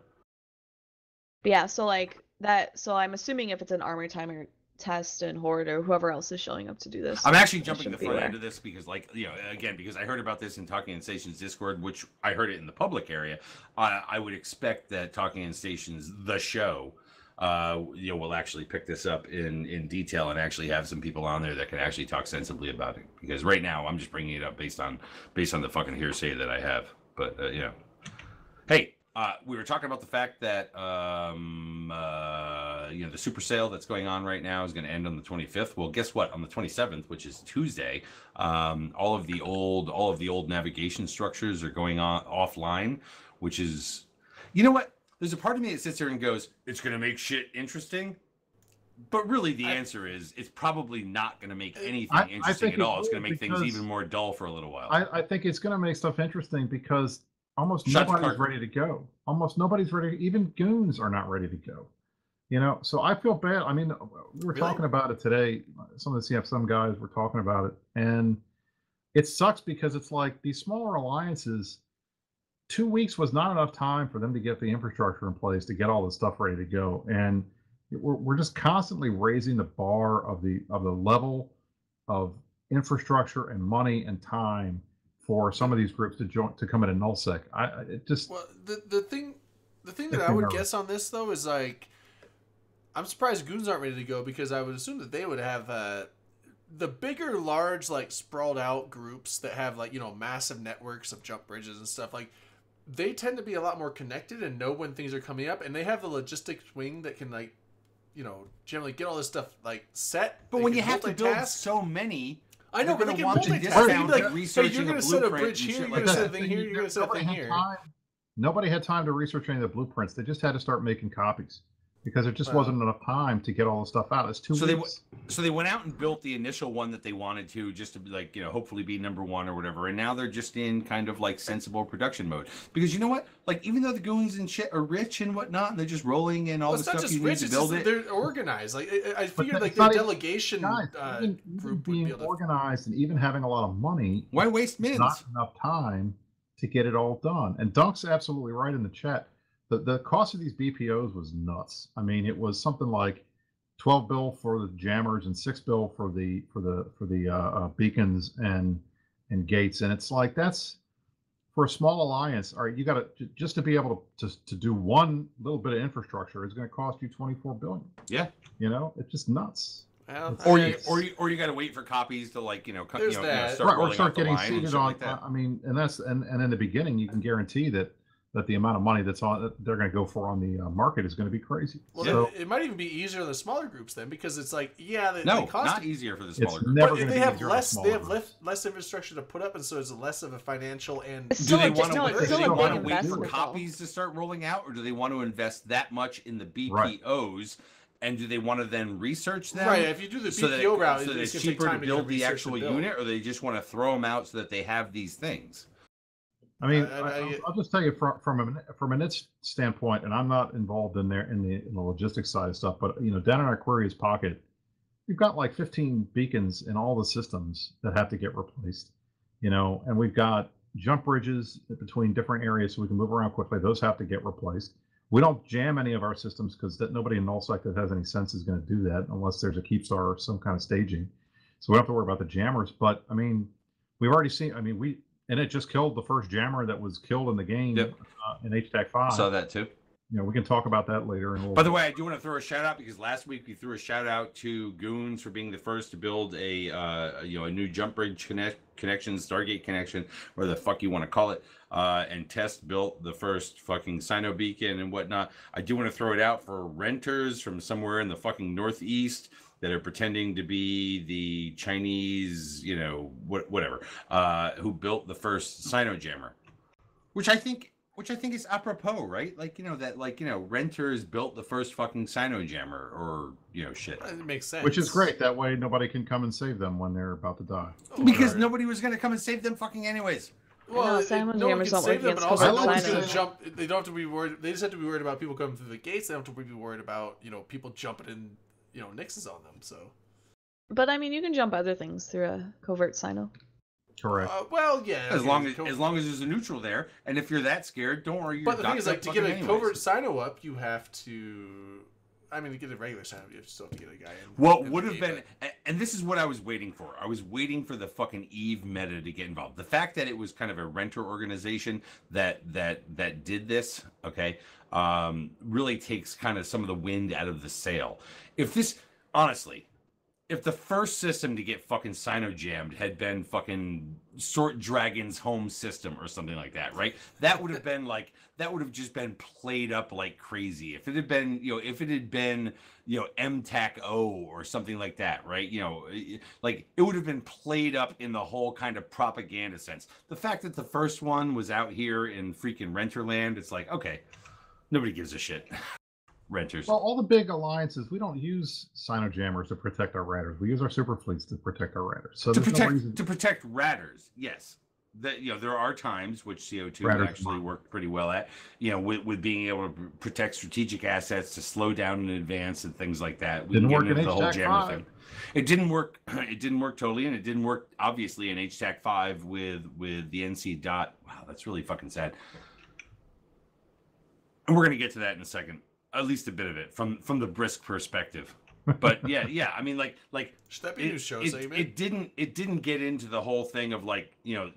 But yeah, so like that. So I'm assuming if it's an armor timer test and Horde or whoever else is showing up to do this. I'm actually it jumping should the be front aware. end of this because, like, again, because I heard about this in Talking in Stations Discord, which I heard it in the public area. I would expect that Talking in Stations, the show, will actually pick this up in detail and actually have some people on there that can actually talk sensibly about it. Because right now, I'm just bringing it up based on the fucking hearsay that I have. But hey. We were talking about the fact that the super sale that's going on right now is going to end on the 25th. Well, guess what? On the 27th, which is Tuesday, all of the old navigation structures are going on offline, which is, you know what? There's a part of me that sits there and goes, "It's going to make shit interesting." But really, the answer is it's probably not going to make anything I interesting think at it all. It's will going to make things because even more dull for a little while. I think it's going to make stuff interesting because almost Shut the nobody's car. ready to go. Almost nobody's ready. Even goons are not ready to go. So I feel bad. I mean, we were Really? talking about it today. Some of the CF guys were talking about it, and it sucks because it's like these smaller alliances. 2 weeks was not enough time for them to get the infrastructure in place to get all this stuff ready to go, and we're just constantly raising the bar of the level of infrastructure and money and time for some of these groups to come in nullsec. It just Well, the thing that If I they would know. guess on this though is like, I'm surprised goons aren't ready to go because I would assume that they would have the bigger, large, like sprawled out groups that have like massive networks of jump bridges and stuff. Like they tend to be a lot more connected and know when things are coming up, and they have the logistics wing that can like generally get all this stuff like set. But They when can you have to build multitask. so many, I know, They're but they gonna can want to multitask. discount They can be like, hey, researching you're a going to set a blueprint bridge and here, shit you're like going to that. set a thing here, you're going to set a Nobody thing had here. time. Nobody had time to research any of the blueprints. They just had to start making copies because there just Wow. wasn't enough time to get all the stuff out. It's 2 So weeks. So they went out and built the initial one that they wanted to, just to be like, hopefully be number one or whatever. And now they're just in kind of like sensible production mode. Because you know what? Like, even though the goons and shit are rich and whatnot, and they're just rolling in all Well, the it's not stuff just you rich, need it's to build just it. they're organized. Like I figured, that's like the not even- delegation Guys, even group would being be able to. organized and even having a lot of money, Why waste it's mins? not enough time to get it all done. And Dunk's absolutely right in the chat. The cost of these BPOs was nuts. I mean, it was something like 12 bill for the jammers and 6 bill for the beacons and gates, and it's like that's for a small alliance. All right, you got to just to be able to do one little bit of infrastructure is going to cost you 24 billion. Yeah. It's just nuts. Well, Or you got to wait for copies to like There's that. start Right, or rolling start out the getting line and seated shit on. like that. I mean, and in the beginning, you can guarantee that the amount of money that's on they're going to go for on the market is going to be crazy. Well, So it might even be easier in the smaller groups then, because it's like, they No, cost not easier for the smaller it's group. never But going to they be have easier on less. smaller They have groups. less infrastructure to put up, and so it's less of a financial and. It's Do still, they a, want to no, wait, it's do still they a want big to wait for investment. copies to start rolling out, or do they want to invest that much in the BPOs? Right. And do they want to then research them? Right, if you do the so BPO route, so that it's it's gonna take cheaper to time to build get the research actual and build. unit, or they just want to throw them out so that they have these things? I mean, I- I'll just tell you from a niche standpoint, and I'm not involved in the logistics side of stuff, but down in our Aquarius pocket, we've got like 15 beacons in all the systems that have to get replaced, and we've got jump bridges between different areas so we can move around quickly. Those have to get replaced. We don't jam any of our systems because nobody in nullsec that has any sense is going to do that unless there's a Keepstar or some kind of staging. So we don't have to worry about the jammers. But I mean, we've already seen. I mean, and it just killed the first jammer that was killed in the game in HTAC 5. Saw that too. We can talk about that later. By the way, I do want to throw a shout out because last week we threw a shout out to Goons for being the first to build a new jump bridge connection, Stargate connection, whatever the fuck you want to call it, and Test built the first fucking Sino beacon and whatnot. I do want to throw it out for renters from somewhere in the fucking Northeast that are pretending to be the Chinese, whatever, who built the first Sino jammer, which I think is apropos, right? Renters built the first fucking Sino jammer or, shit. It makes sense. Which is great. That way nobody can come and save them when they're about to die. Because nobody was going to come and save them fucking anyways. No, Sino no one jammers can don't save work them, but against also covert no one's Sino. going to jump. They don't have to be worried. They just have to be worried about people coming through the gates. They don't have to be worried about, people jumping in, Nixes on them, so. But I mean, you can jump other things through a covert Sino. Correct. Well, yeah. As long as there's a neutral there, and if you're that scared, don't worry. But the thing is, docked to up get a fucking covert anyways. Sino up, you have to. I mean, to get a regular Sino, you still have to get a guy in. What in would the have game, been, and this is what I was waiting for. I was waiting for the fucking Eve meta to get involved. The fact that it was kind of a renter organization that did this, okay, really takes kind of some of the wind out of the sail. If the first system to get fucking Sino jammed had been fucking Sort Dragon's home system or something like that, right? That would have been that would have just been played up like crazy. If it had been, MTAC-O or something like that, right? It would have been played up in the whole kind of propaganda sense. The fact that the first one was out here in freaking Renterland, it's like, okay, nobody gives a shit. Renters. Well, all the big alliances, we don't use Sino jammers to protect our raiders. We use our super fleets to protect our raiders. So to there's no reason... protect raiders, yes. There are times which CO2 Raiders actually worked pretty well at, with being able to protect strategic assets to slow down in advance and things like that. We Didn't can work get in into the whole HTAC jammer 5. thing. It didn't work. It didn't work totally, and it didn't work obviously in HTAC 5 with the NC dot. Wow, that's really fucking sad. And we're gonna get to that in a second. At least a bit of it from the Brisk perspective, but yeah. I mean, like should that be a new show segment? It didn't get into the whole thing of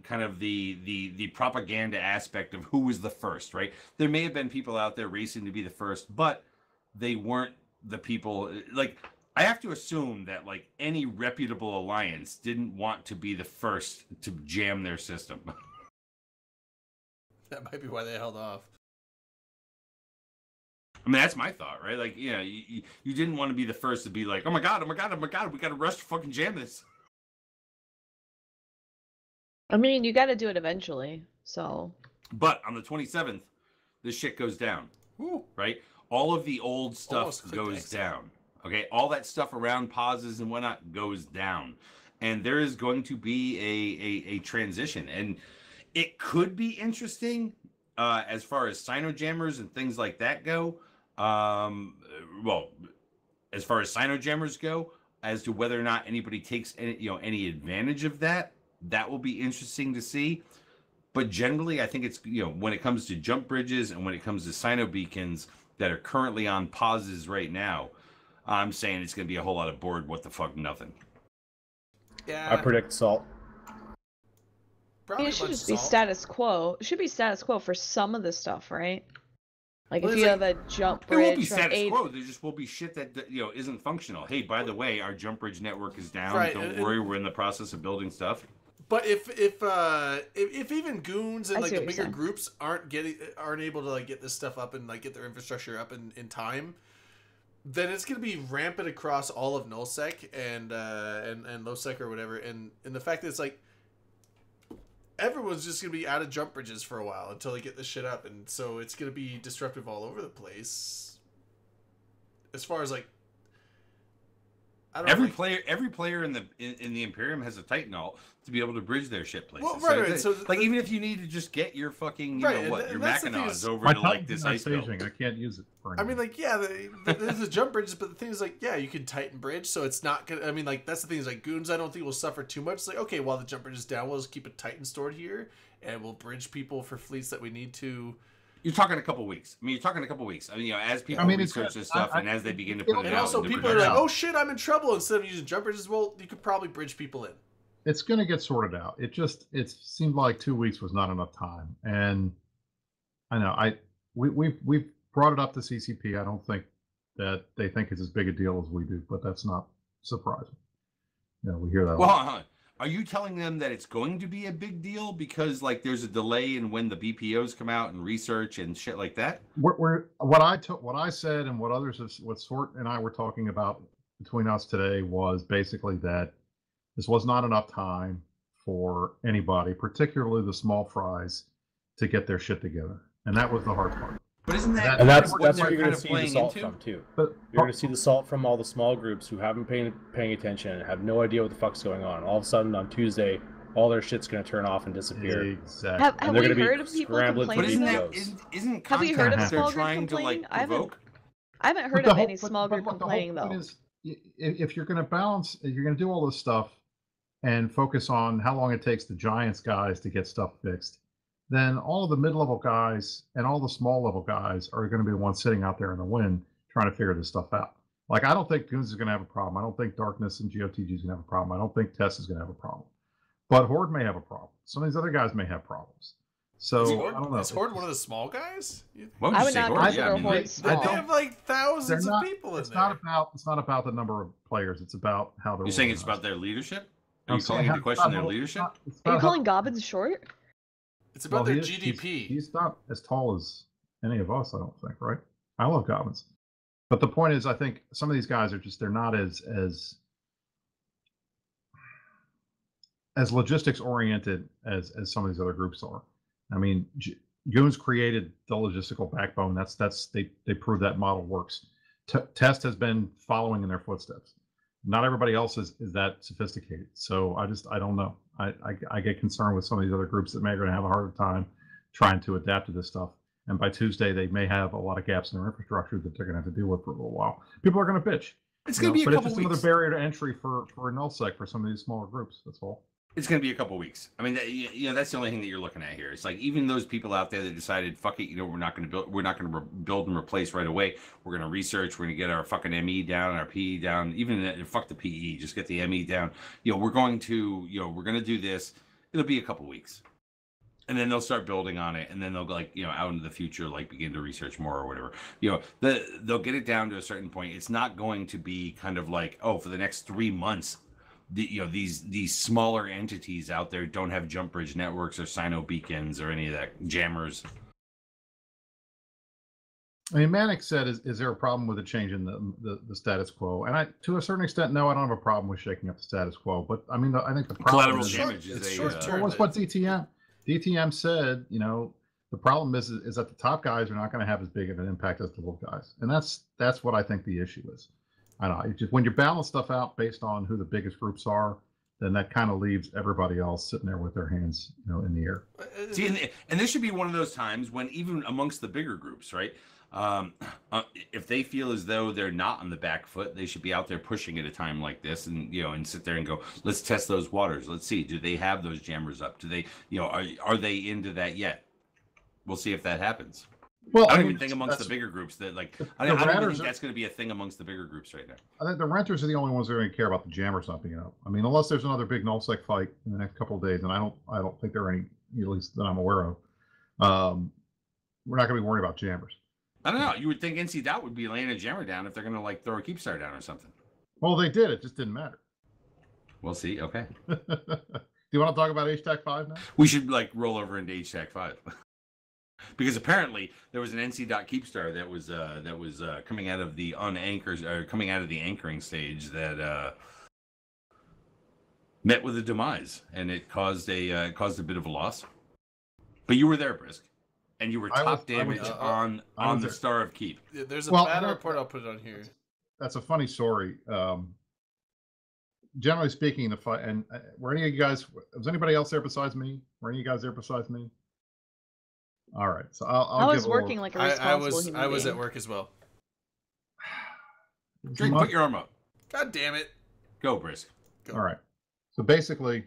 kind of the propaganda aspect of who was the first, right? There may have been people out there racing to be the first, but they weren't the people. I have to assume that any reputable alliance didn't want to be the first to jam their system. That might be why they held off. I mean, that's my thought, right? You didn't want to be the first to be like, oh my god, we got to rush to fucking jam this. I mean, you got to do it eventually, so. But on the 27th, this shit goes down. Ooh. Right? All of the old stuff goes down. Okay? All that stuff around pauses and whatnot goes down. And there is going to be a transition. And it could be interesting as far as Sino jammers and things like that go. Well, as far as Sino jammers go, as to whether or not anybody takes any advantage of that, that will be interesting to see. But generally, I think it's, when it comes to jump bridges and when it comes to Sino beacons that are currently on pauses right now, I'm saying it's going to be a whole lot of bored what the fuck nothing. Yeah. I predict salt. It should just be status quo. It should be status quo for some of the stuff, right? Like Well, if it's you like- have a jump There won't bridge be from status A. quo. There just will be shit that isn't functional. Hey, by the way, our jump bridge network is down. Right, Don't and- worry, we're in the process of building stuff. But if even goons and I like see the what you're bigger saying. groups aren't able to like get this stuff up and like get their infrastructure up in time, then it's gonna be rampant across all of nullsec and lowsec or whatever. And the fact that it's like everyone's just gonna be out of jump bridges for a while until they get this shit up, and so it's gonna be disruptive all over the place. As far as like, I don't know, Every player in the Imperium has a Titan alt to be able to bridge their shit places. Well, right. So like even if you need to just get your fucking Right, know what and your that's the thing Mackinaws is- over My to like Titan's this not ice belt. staging. I can't use it for I mean, anything. like, yeah, there's the jump bridges, but the thing is, like, yeah, you can tighten bridge, so it's not gonna. I mean, like, that's the thing is, like, goons, I don't think will suffer too much. It's like, okay, while the jump bridge is down, we'll just keep a titan stored here, and we'll bridge people for fleets that we need to. You're talking a couple weeks. I mean, you're talking a couple weeks. I mean, as people it's research good. this stuff and as they begin to put it And out, also, into people are like, production. oh shit, I'm in trouble. Instead of using jump bridges, well, you could probably bridge people in. It's going to get sorted out. It seemed like 2 weeks was not enough time, and I know we've brought it up to CCP. I don't think that they think it's as big a deal as we do, but that's not surprising. We hear that. a Well, lot. are you telling them that it's going to be a big deal because like there's a delay in when the BPOs come out and research and shit like that? What I said and what Sort and I were talking about between us today was basically that this was not enough time for anybody, particularly the small fries, to get their shit together, and that was the hard part. But isn't that And that's what where they're you're going kind to of see the playing salt into? from too. But You're going to see the salt from all the small groups who haven't been paying attention and have no idea what the fuck's going on. All of a sudden on Tuesday, all their shit's going to turn off and disappear. Exactly. Have And we they're gonna be heard of people scrambling for But complaining? isn't though? that isn't Have we heard of content small they're groups trying to like complaining? I haven't- provoke? I haven't heard But of the any small group look, the whole complaining point though. is, if you're going to balance, if you're going to do all this stuff and focus on how long it takes the Giants guys to get stuff fixed, then all of the mid-level guys and all the small-level guys are going to be the ones sitting out there in the wind trying to figure this stuff out. Like, I don't think Goons is going to have a problem. I don't think Darkness and GOTG is going to have a problem. I don't think Tess is going to have a problem. But Horde may have a problem. Some of these other guys may have problems. So, I don't know. Is Horde one of the small guys? What I you would say, not Horde? consider I mean, Horde They small. have like thousands They're not- of people in it's there. not about the number of players. It's about how they're You're saying it's organized. about their leadership? Are I'm you calling saying into how- question it's their about- leadership? it's Are you about how- calling Gobbins short? It's about Well, their he is- GDP. He's not as tall as any of us, I don't think, right? I love Goblins. But the point is, I think some of these guys are just, they're not as logistics oriented as some of these other groups are. I mean, Goons created the logistical backbone. They proved that model works. Test has been following in their footsteps. Not everybody else is that sophisticated. So I don't know. I get concerned with some of these other groups that may are going to have a harder time trying to adapt to this stuff. And by Tuesday, they may have a lot of gaps in their infrastructure that they're going to have to deal with for a little while. People are going to bitch. It's going to be a but couple it's just weeks. another barrier to entry for nullsec for some of these smaller groups. That's all. It's going to be a couple weeks. I mean, that's the only thing that you're looking at here. It's like even those people out there that decided, fuck it, we're not going to build and replace right away. We're going to research. We're going to get our fucking ME down, our PE down. Even fuck the PE, just get the ME down. We're going to do this. It'll be a couple weeks, and then they'll start building on it, and then they'll out into the future, like begin to research more or whatever. They'll get it down to a certain point. It's not going to be kind of like, oh, for the next 3 months. These smaller entities out there don't have jump bridge networks or Sino beacons or any of that jammers. I mean, Manic said, "Is there a problem with a change in the status quo?" And to a certain extent, no, I don't have a problem with shaking up the status quo. But I mean, I think the problem Collateral is damage it's is short a term. what's what DTM said. The problem is that the top guys are not going to have as big of an impact as the little guys, and that's what I think the issue is. I don't know. It's just when you balance stuff out based on who the biggest groups are, then that kind of leaves everybody else sitting there with their hands, in the air. See, and this should be one of those times when even amongst the bigger groups, right? If they feel as though they're not on the back foot, they should be out there pushing at a time like this, and and sit there and go, let's test those waters. Let's see, do they have those jammers up? Do they, are they into that yet? We'll see if that happens. Well, I don't even think amongst the bigger groups that I don't even Ratters think are- that's going to be a thing amongst the bigger groups right now. I think the renters are the only ones that are going to care about the jammers not being up. I mean, unless there's another big nullsec fight in the next couple of days, and I don't think there are any, at least that I'm aware of. We're not going to be worried about jammers. I don't know. You would think NC Dot would be laying a jammer down if they're going to like throw a keep star down or something. Well, they did. It just didn't matter. We'll see. Okay. Do you want to talk about HTAC 5 now? We should like roll over into HTAC 5. Because apparently there was an NC Dot keep star that was coming out of the coming out of the anchoring stage that met with a demise, and it caused a bit of a loss. But you were there, Brisk, and you were top damage on the Star of Keep. There's a battle report. I'll put it on here. That's a funny story. Generally speaking, the fight, and were any of you guys? Was anybody else there besides me? Were any of you guys there besides me? All right, so I'll I was working like a responsible human I was being. at work as well. Drake, put your arm up. God damn it! Go, Brisk. Go. All right. So basically,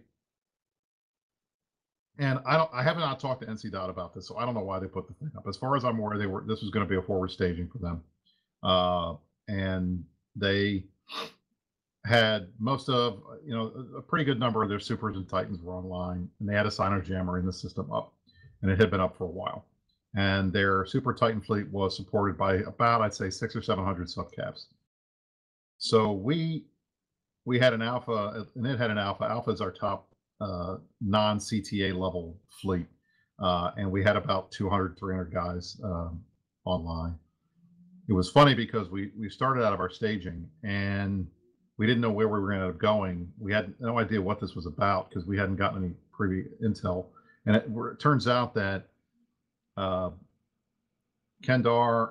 and I have not talked to NC Dot about this, so I don't know why they put the thing up. As far as I'm aware, this was going to be a forward staging for them, and they had most of a pretty good number of their supers and titans were online, and they had a Sino jammer in the system up, and it had been up for a while, and their super titan fleet was supported by about, I'd say, 600 or 700 subcaps. So we had an alpha, and it had an alpha. Alpha is our top non-CTA level fleet, and we had about 200, 300 guys online. It was funny because we started out of our staging, and we didn't know where we were going to end up going. We had no idea what this was about because we hadn't gotten any previous intel. And it turns out that Kendar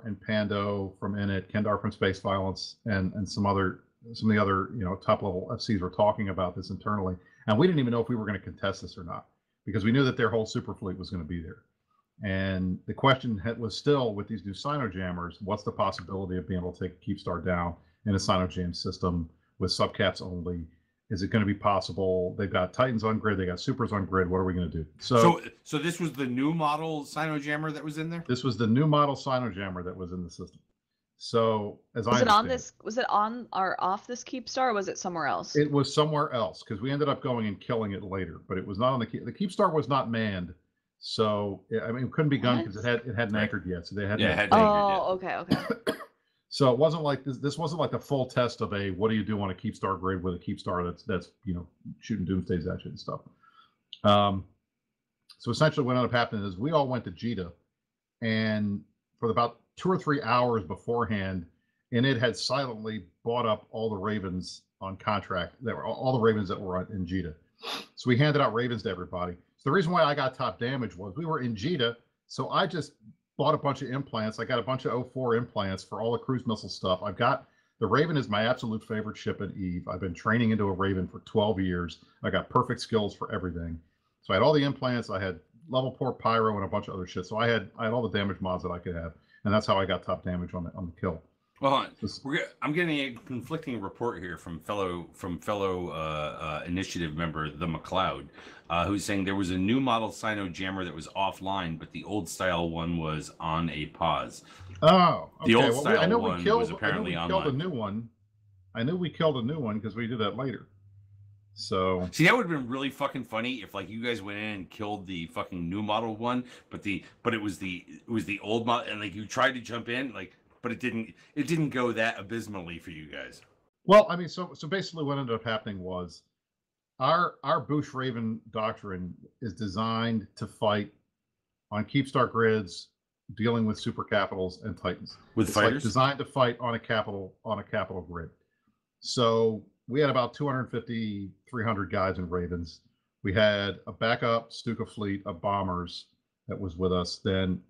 and Pando from Init, Kendar from Space Violence, and some of the other top level FCs were talking about this internally, and we didn't even know if we were going to contest this or not because we knew that their whole super fleet was going to be there. And the question was still, with these new Sino jammers, what's the possibility of being able to take a Keep Star down in a Sino jam system with subcaps only? Is it going to be possible? They've got Titans on grid, they got Supers on grid. What are we going to do? So this was the new model Sino jammer that was in there? This was the new model Sino jammer that was in the system. So as was it on this? Was it on or off this Keep Star, or was it somewhere else? It was somewhere else because we ended up going and killing it later. But it was not on the Keep Star was not manned, so I mean it couldn't be gunned because it hadn't anchored yet. So they hadn't. Yeah, it hadn't anchored yet. Okay. So it wasn't like this. This wasn't like the full test of a what do you do on a Keep Star grid with a Keep Star that's shooting doomsdays at you and stuff. So essentially, what ended up happening is we all went to JITA, and for about 2 or 3 hours beforehand, and it had silently bought up all the Ravens on contract. That were all the Ravens that were in JITA. So we handed out Ravens to everybody. So the reason why I got top damage was we were in JITA, so I just bought a bunch of implants. I got a bunch of 04 implants for all the cruise missile stuff. I've got the Raven is my absolute favorite ship in EVE. I've been training into a Raven for 12 years. I got perfect skills for everything. So I had all the implants. I had level 4 pyro and a bunch of other shit. So I had all the damage mods that I could have, and that's how I got top damage on the kill. Well, I'm getting a conflicting report here from fellow initiative member the McLeod, who's saying there was a new model Sino jammer that was offline, but the old style one was on a pause. Oh, okay. The old style one was I apparently know we killed a new one. I knew we killed a new one because we did that later. So see, that would have been really fucking funny if like you guys went in and killed the fucking new model one, but it was the old model, and like you tried to jump in like. But it didn't go that abysmally for you guys. Well, I mean, so basically what ended up happening was our Bush Raven doctrine is designed to fight on Keep Star grids, dealing with super capitals and titans. With it's fighters? like designed to fight on a capital grid. So we had about 250, 300 guys in Ravens. We had a backup Stuka fleet of bombers that was with us. Then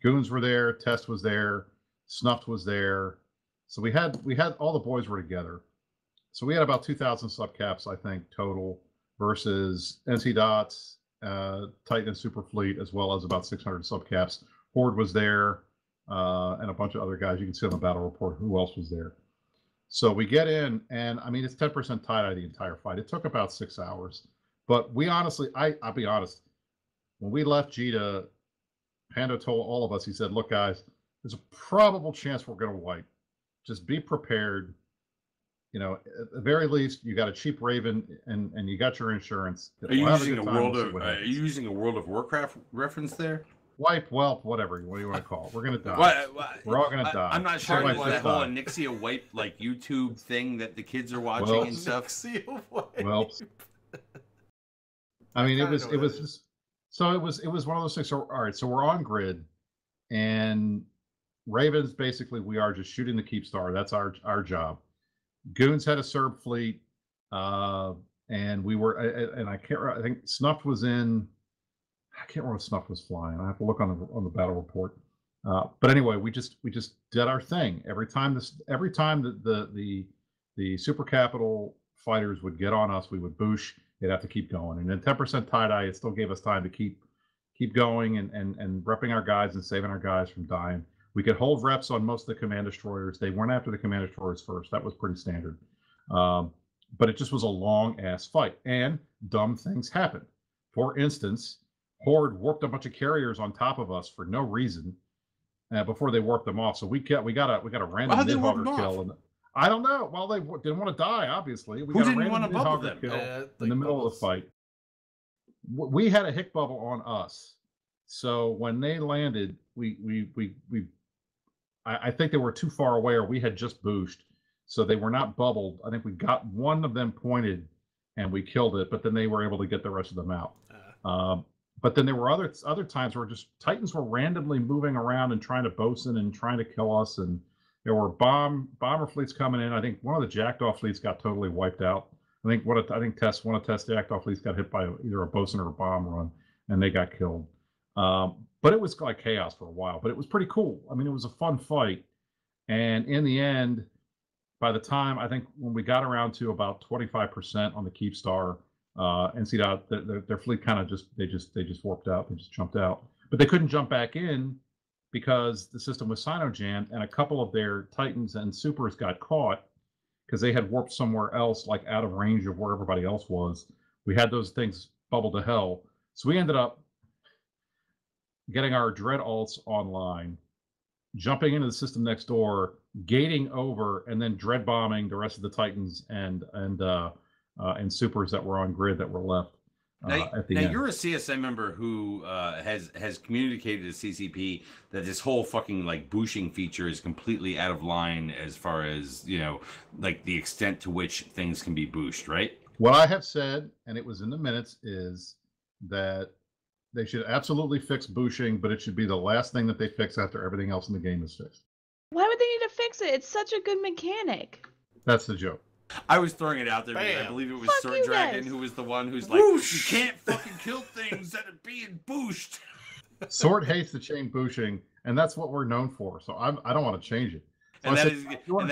Goons were there, Test was there, Snuffed was there. So we had all the boys were together. So we had about 2,000 subcaps, I think, total versus NC Dots, Titan and Super Fleet, as well as about 600 subcaps. Horde was there, and a bunch of other guys. You can see on the battle report who else was there. So we get in, and I mean, it's 10% tie-dye the entire fight. It took about 6 hours. But we honestly, I'll be honest, when we left JITA, Pando told all of us, he said, look, guys, there's a probable chance we're going to wipe. Just be prepared. At the very least, you got a cheap Raven and you got your insurance. Are you using a World of Warcraft reference there? wipe, whelp, whatever. What do you want to call it? We're gonna die. We're all gonna die. I'm not sure Somebody's what that gonna whole die. Anixia wipe like YouTube thing that the kids are watching Well, and stuff. Whelps. I mean, it was kinda know what it just so it was one of those things. So all right, so we're on grid, and Ravens basically we are just shooting the keep star. That's our job. Goons had a Serb fleet, and we were and I can't. I think Snuff was in. I can't remember what Snuff was flying. I have to look on the battle report. But anyway, we just did our thing every time the super capital fighters would get on us, we would boosh. They'd have to keep going, and then 10% tie dye. It still gave us time to keep going and repping our guys and saving our guys from dying. We could hold reps on most of the command destroyers. They weren't after the command destroyers first. That was pretty standard. But it just was a long ass fight, and dumb things happened. For instance, Horde warped a bunch of carriers on top of us for no reason before they warped them off. So we got a random Nidhogger kill. And I don't know. Well, they didn't want to die, obviously. Who didn't want to bubble them? Kill in the middle of the fight. We had a hick bubble on us. So when they landed, I think they were too far away, or we had just booshed. So they were not bubbled. I think we got one of them pointed and we killed it, but then they were able to get the rest of them out. But then there were other times where just Titans were randomly moving around and trying to bosun and trying to kill us, and there were bomber fleets coming in. I think one of the Jackdaw fleets got totally wiped out. I think one of Test Jackdaw fleets got hit by either a bosun or a bomb run, and they got killed. But it was like chaos for a while. But it was pretty cool. I mean, it was a fun fight, and in the end, by the time I think when we got around to about 25% on the Keep Star. NC their fleet kind of just warped out. They just jumped out, but they couldn't jump back in because the system was Sino-jammed, and a couple of their Titans and Supers got caught because they had warped somewhere else, like out of range of where everybody else was. We had those things bubbled to hell, so we ended up getting our Dread alts online, jumping into the system next door, gating over, and then dread bombing the rest of the Titans and Supers that were on grid that were left at the end. You're a CSM member who has communicated to CCP that this whole fucking like booshing feature is completely out of line as far as, you know, like the extent to which things can be booshed, right? What I have said, and it was in the minutes, is that they should absolutely fix booshing, but it should be the last thing that they fix after everything else in the game is fixed. Why would they need to fix it? It's such a good mechanic. That's the joke. I was throwing it out there because I believe it was Sword Dragon who was the one who's like, you can't fucking kill things that are being booshed. Sword hates the chain booshing, and that's what we're known for. So I don't want to change it. So and that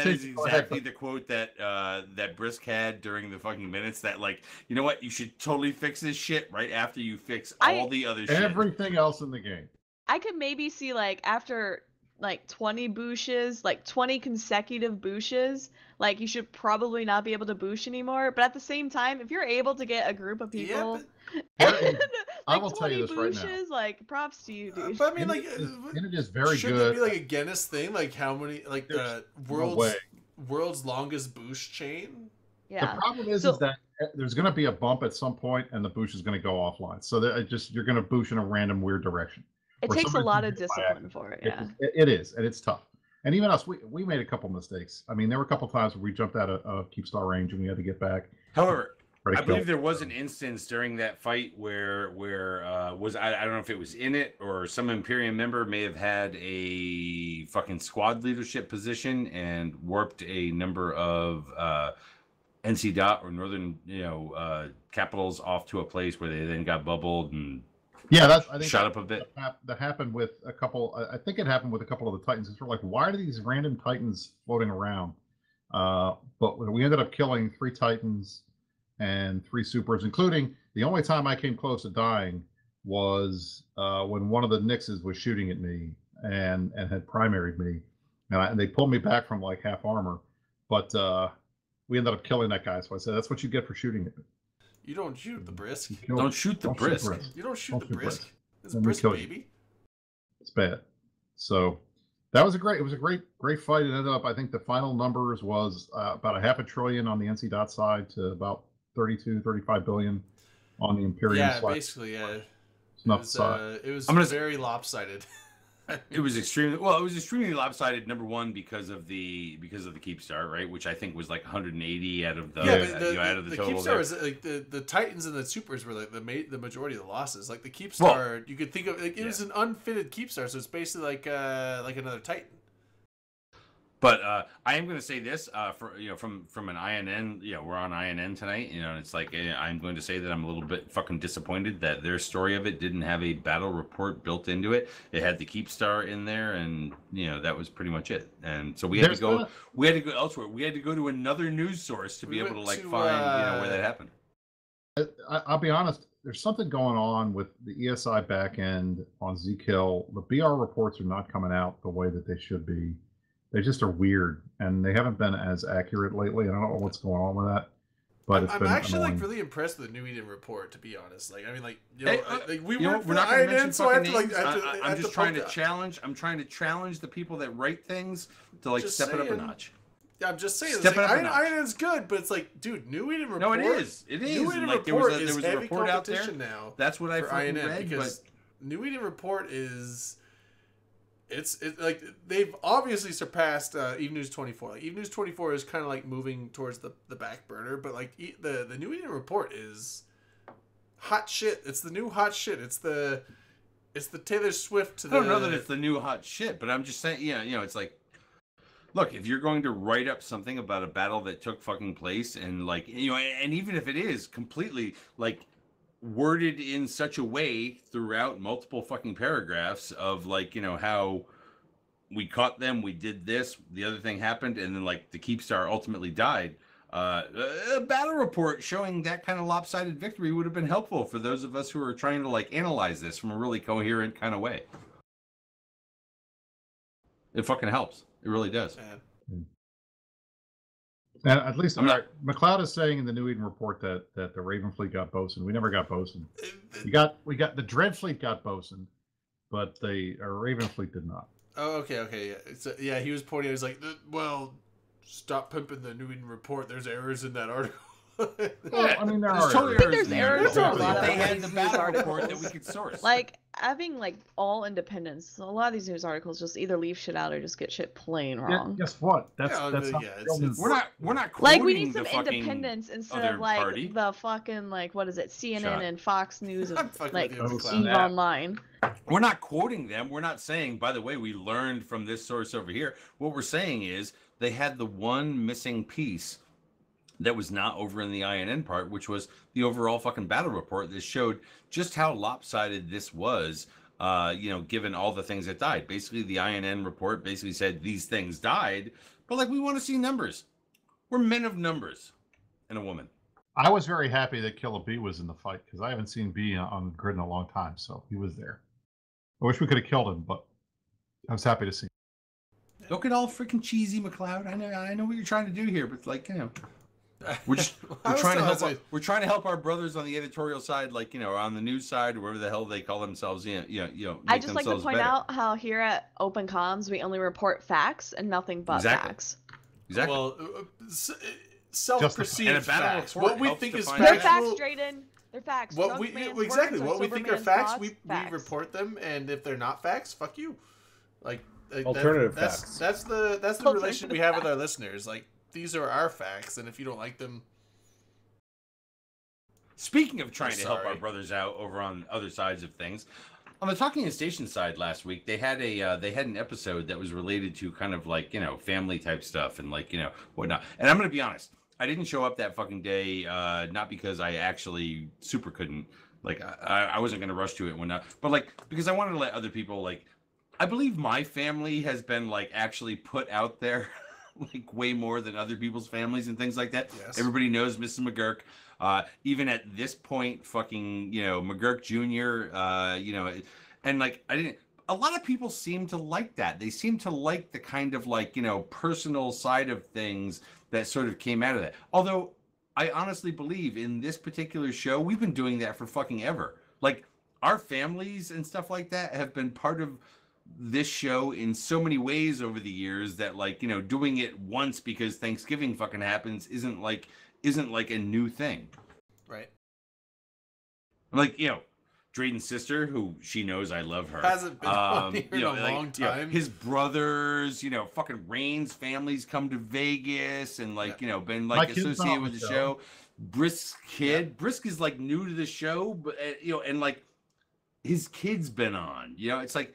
is exactly the quote that that Brisk had during the fucking minutes. That like, you know what? You should totally fix this shit right after you fix all the other shit. Everything else in the game. I could maybe see like after like 20 booshes, like 20 consecutive booshes, like you should probably not be able to boosh anymore. But at the same time, if you're able to get a group of people, I like will tell you this right now. Like props to you, dude. But I mean, like, and it is very should good. Should there be like a Guinness thing, like how many, like the world's longest boosh chain? Yeah. The problem is that there's going to be a bump at some point, and the boosh is going to go offline. So that you're going to boosh in a random weird direction. It takes a lot of discipline for it, yeah. It is, and it's tough. And even us, we made a couple mistakes. I mean, there were a couple times where we jumped out of Keep Star range and we had to get back. However, I believe there was an instance during that fight where was I don't know if it was in it or some Imperium member may have had a fucking squad leadership position and warped a number of NC Dot or Northern capitals off to a place where they then got bubbled and. Yeah, I think shut up a bit. That happened with a couple. I think it happened with a couple of the Titans. It's sort of like, why are these random Titans floating around? But we ended up killing 3 Titans and 3 Supers, including the only time I came close to dying was when one of the Nixes was shooting at me and had primaried me, and they pulled me back from like half armor. But we ended up killing that guy. So I said, that's what you get for shooting at me. You don't shoot the Brisk. Don't shoot the Brisk. You don't shoot the Brisk. It's a Brisk baby. It's bad. So that was a great fight. It ended up, I think the final numbers was about $500 billion on the NC Dot side to about 35 billion on the Imperium side. Basically, yeah. Enough side. It was I'm gonna very lopsided. It was extremely lopsided. Number one, because of the keep star, right? Which I think was like 180 out of the out of the total. Keep star was like the Titans and the Supers were like the majority of the losses. Like the keep star, you could think of like it was an unfitted keep star, so it's basically like another Titan. But I am going to say this from an INN, we're on INN tonight, and it's like I'm going to say that I'm a little bit fucking disappointed that their story of it didn't have a battle report built into it. It had the keep star in there, and that was pretty much it. And so we had to go elsewhere. We had to go to another news source to be able to find where that happened. I'll be honest. There's something going on with the ESI backend on Zkill. The BR reports are not coming out the way that they should be. They just are weird, and they haven't been as accurate lately. I don't know what's going on with that, but I'm actually really impressed with the New Eden report, to be honest. Like, I mean, we're not going to mention so I have to I'm just trying to challenge. I'm trying to challenge the people that write things to step it up a notch. I'm just saying, INN's good, but it's like, dude, New Eden report. No, it is. It is. New Eden report there was a report out there now. That's what I fucking read. Because New Eden report is. It's like they've obviously surpassed Eve News 24. Like Eve News 24 is kind of like moving towards the back burner, but like the New Eden report is hot shit. It's the new hot shit. It's the Taylor Swift to the. I don't know that it's the new hot shit, but I'm just saying, it's like, look, if you're going to write up something about a battle that took fucking place, and and even if it is completely worded in such a way throughout multiple fucking paragraphs of how we caught them, we did this, the other thing happened, and then the keep star ultimately died. A battle report showing that kind of lopsided victory would have been helpful for those of us who are trying to analyze this from a really coherent kind of way. It fucking helps. It really does. And at least McLeod is saying in the New Eden report that the Raven fleet got bosun. We never got bosun. We got the Dread fleet got bosun, but the Raven fleet did not. Oh, okay, yeah. So, yeah, he was pointing. He was like, "Well, stop pimping the New Eden report. There's errors in that article." Well, I mean, there's errors in a lot of they had the battle report that we could source. Having all independence. A lot of these news articles just either leave shit out or just get shit plain wrong. Guess what? That's we're not quoting we need some independence instead of the fucking what is it, CNN and Fox News of Eve Online. We're not quoting them. We're not saying, by the way, we learned from this source over here. What we're saying is they had the one missing piece that was not over in the INN part, which was the overall fucking battle report that showed just how lopsided this was, given all the things that died. Basically, the INN report basically said these things died, but we want to see numbers. We're men of numbers and a woman. I was very happy that Killer B was in the fight because I haven't seen B on the grid in a long time, so he was there. I wish we could have killed him, but I was happy to see him. Don't get all freaking cheesy, McLeod. I know what you're trying to do here, but we're trying to help our brothers on the editorial side, on the news side, or whatever the hell they call themselves. I just like to point out how here at Open Comms we only report facts and nothing but facts. Exactly. Well, self-perceived facts. What we think is factual. They're facts, Drayden. They're facts. What we think are facts, we report them, and if they're not facts, fuck you. Alternative facts. That's the relation we have with our listeners. These are our facts, and if you don't like them... Speaking of trying to help our brothers out over on other sides of things, on the Talking Station side last week, they had an episode that was related to kind of family type stuff and whatnot. And I'm going to be honest, I didn't show up that fucking day, not because I actually super couldn't, I wasn't going to rush to it and whatnot, but because I wanted to let other people, I believe my family has been actually put out there way more than other people's families and things like that. Yes. Everybody knows Mrs. McGurk. Even at this point, fucking, McGurk Jr., and I didn't, a lot of people seem to like that. They seem to like the kind of personal side of things that sort of came out of that. Although I honestly believe in this particular show, we've been doing that for fucking ever. Our families and stuff like that have been part of this show in so many ways over the years that doing it once because Thanksgiving fucking happens isn't a new thing. Right. Drayden's sister, who she knows I love her, Hasn't been on here in a like, long time. his brothers, fucking Rain's families come to Vegas and been My like kid's associated on with the the show. show. Brisk's kid, Brisk is like new to the show, but and like his kid's been on. It's like.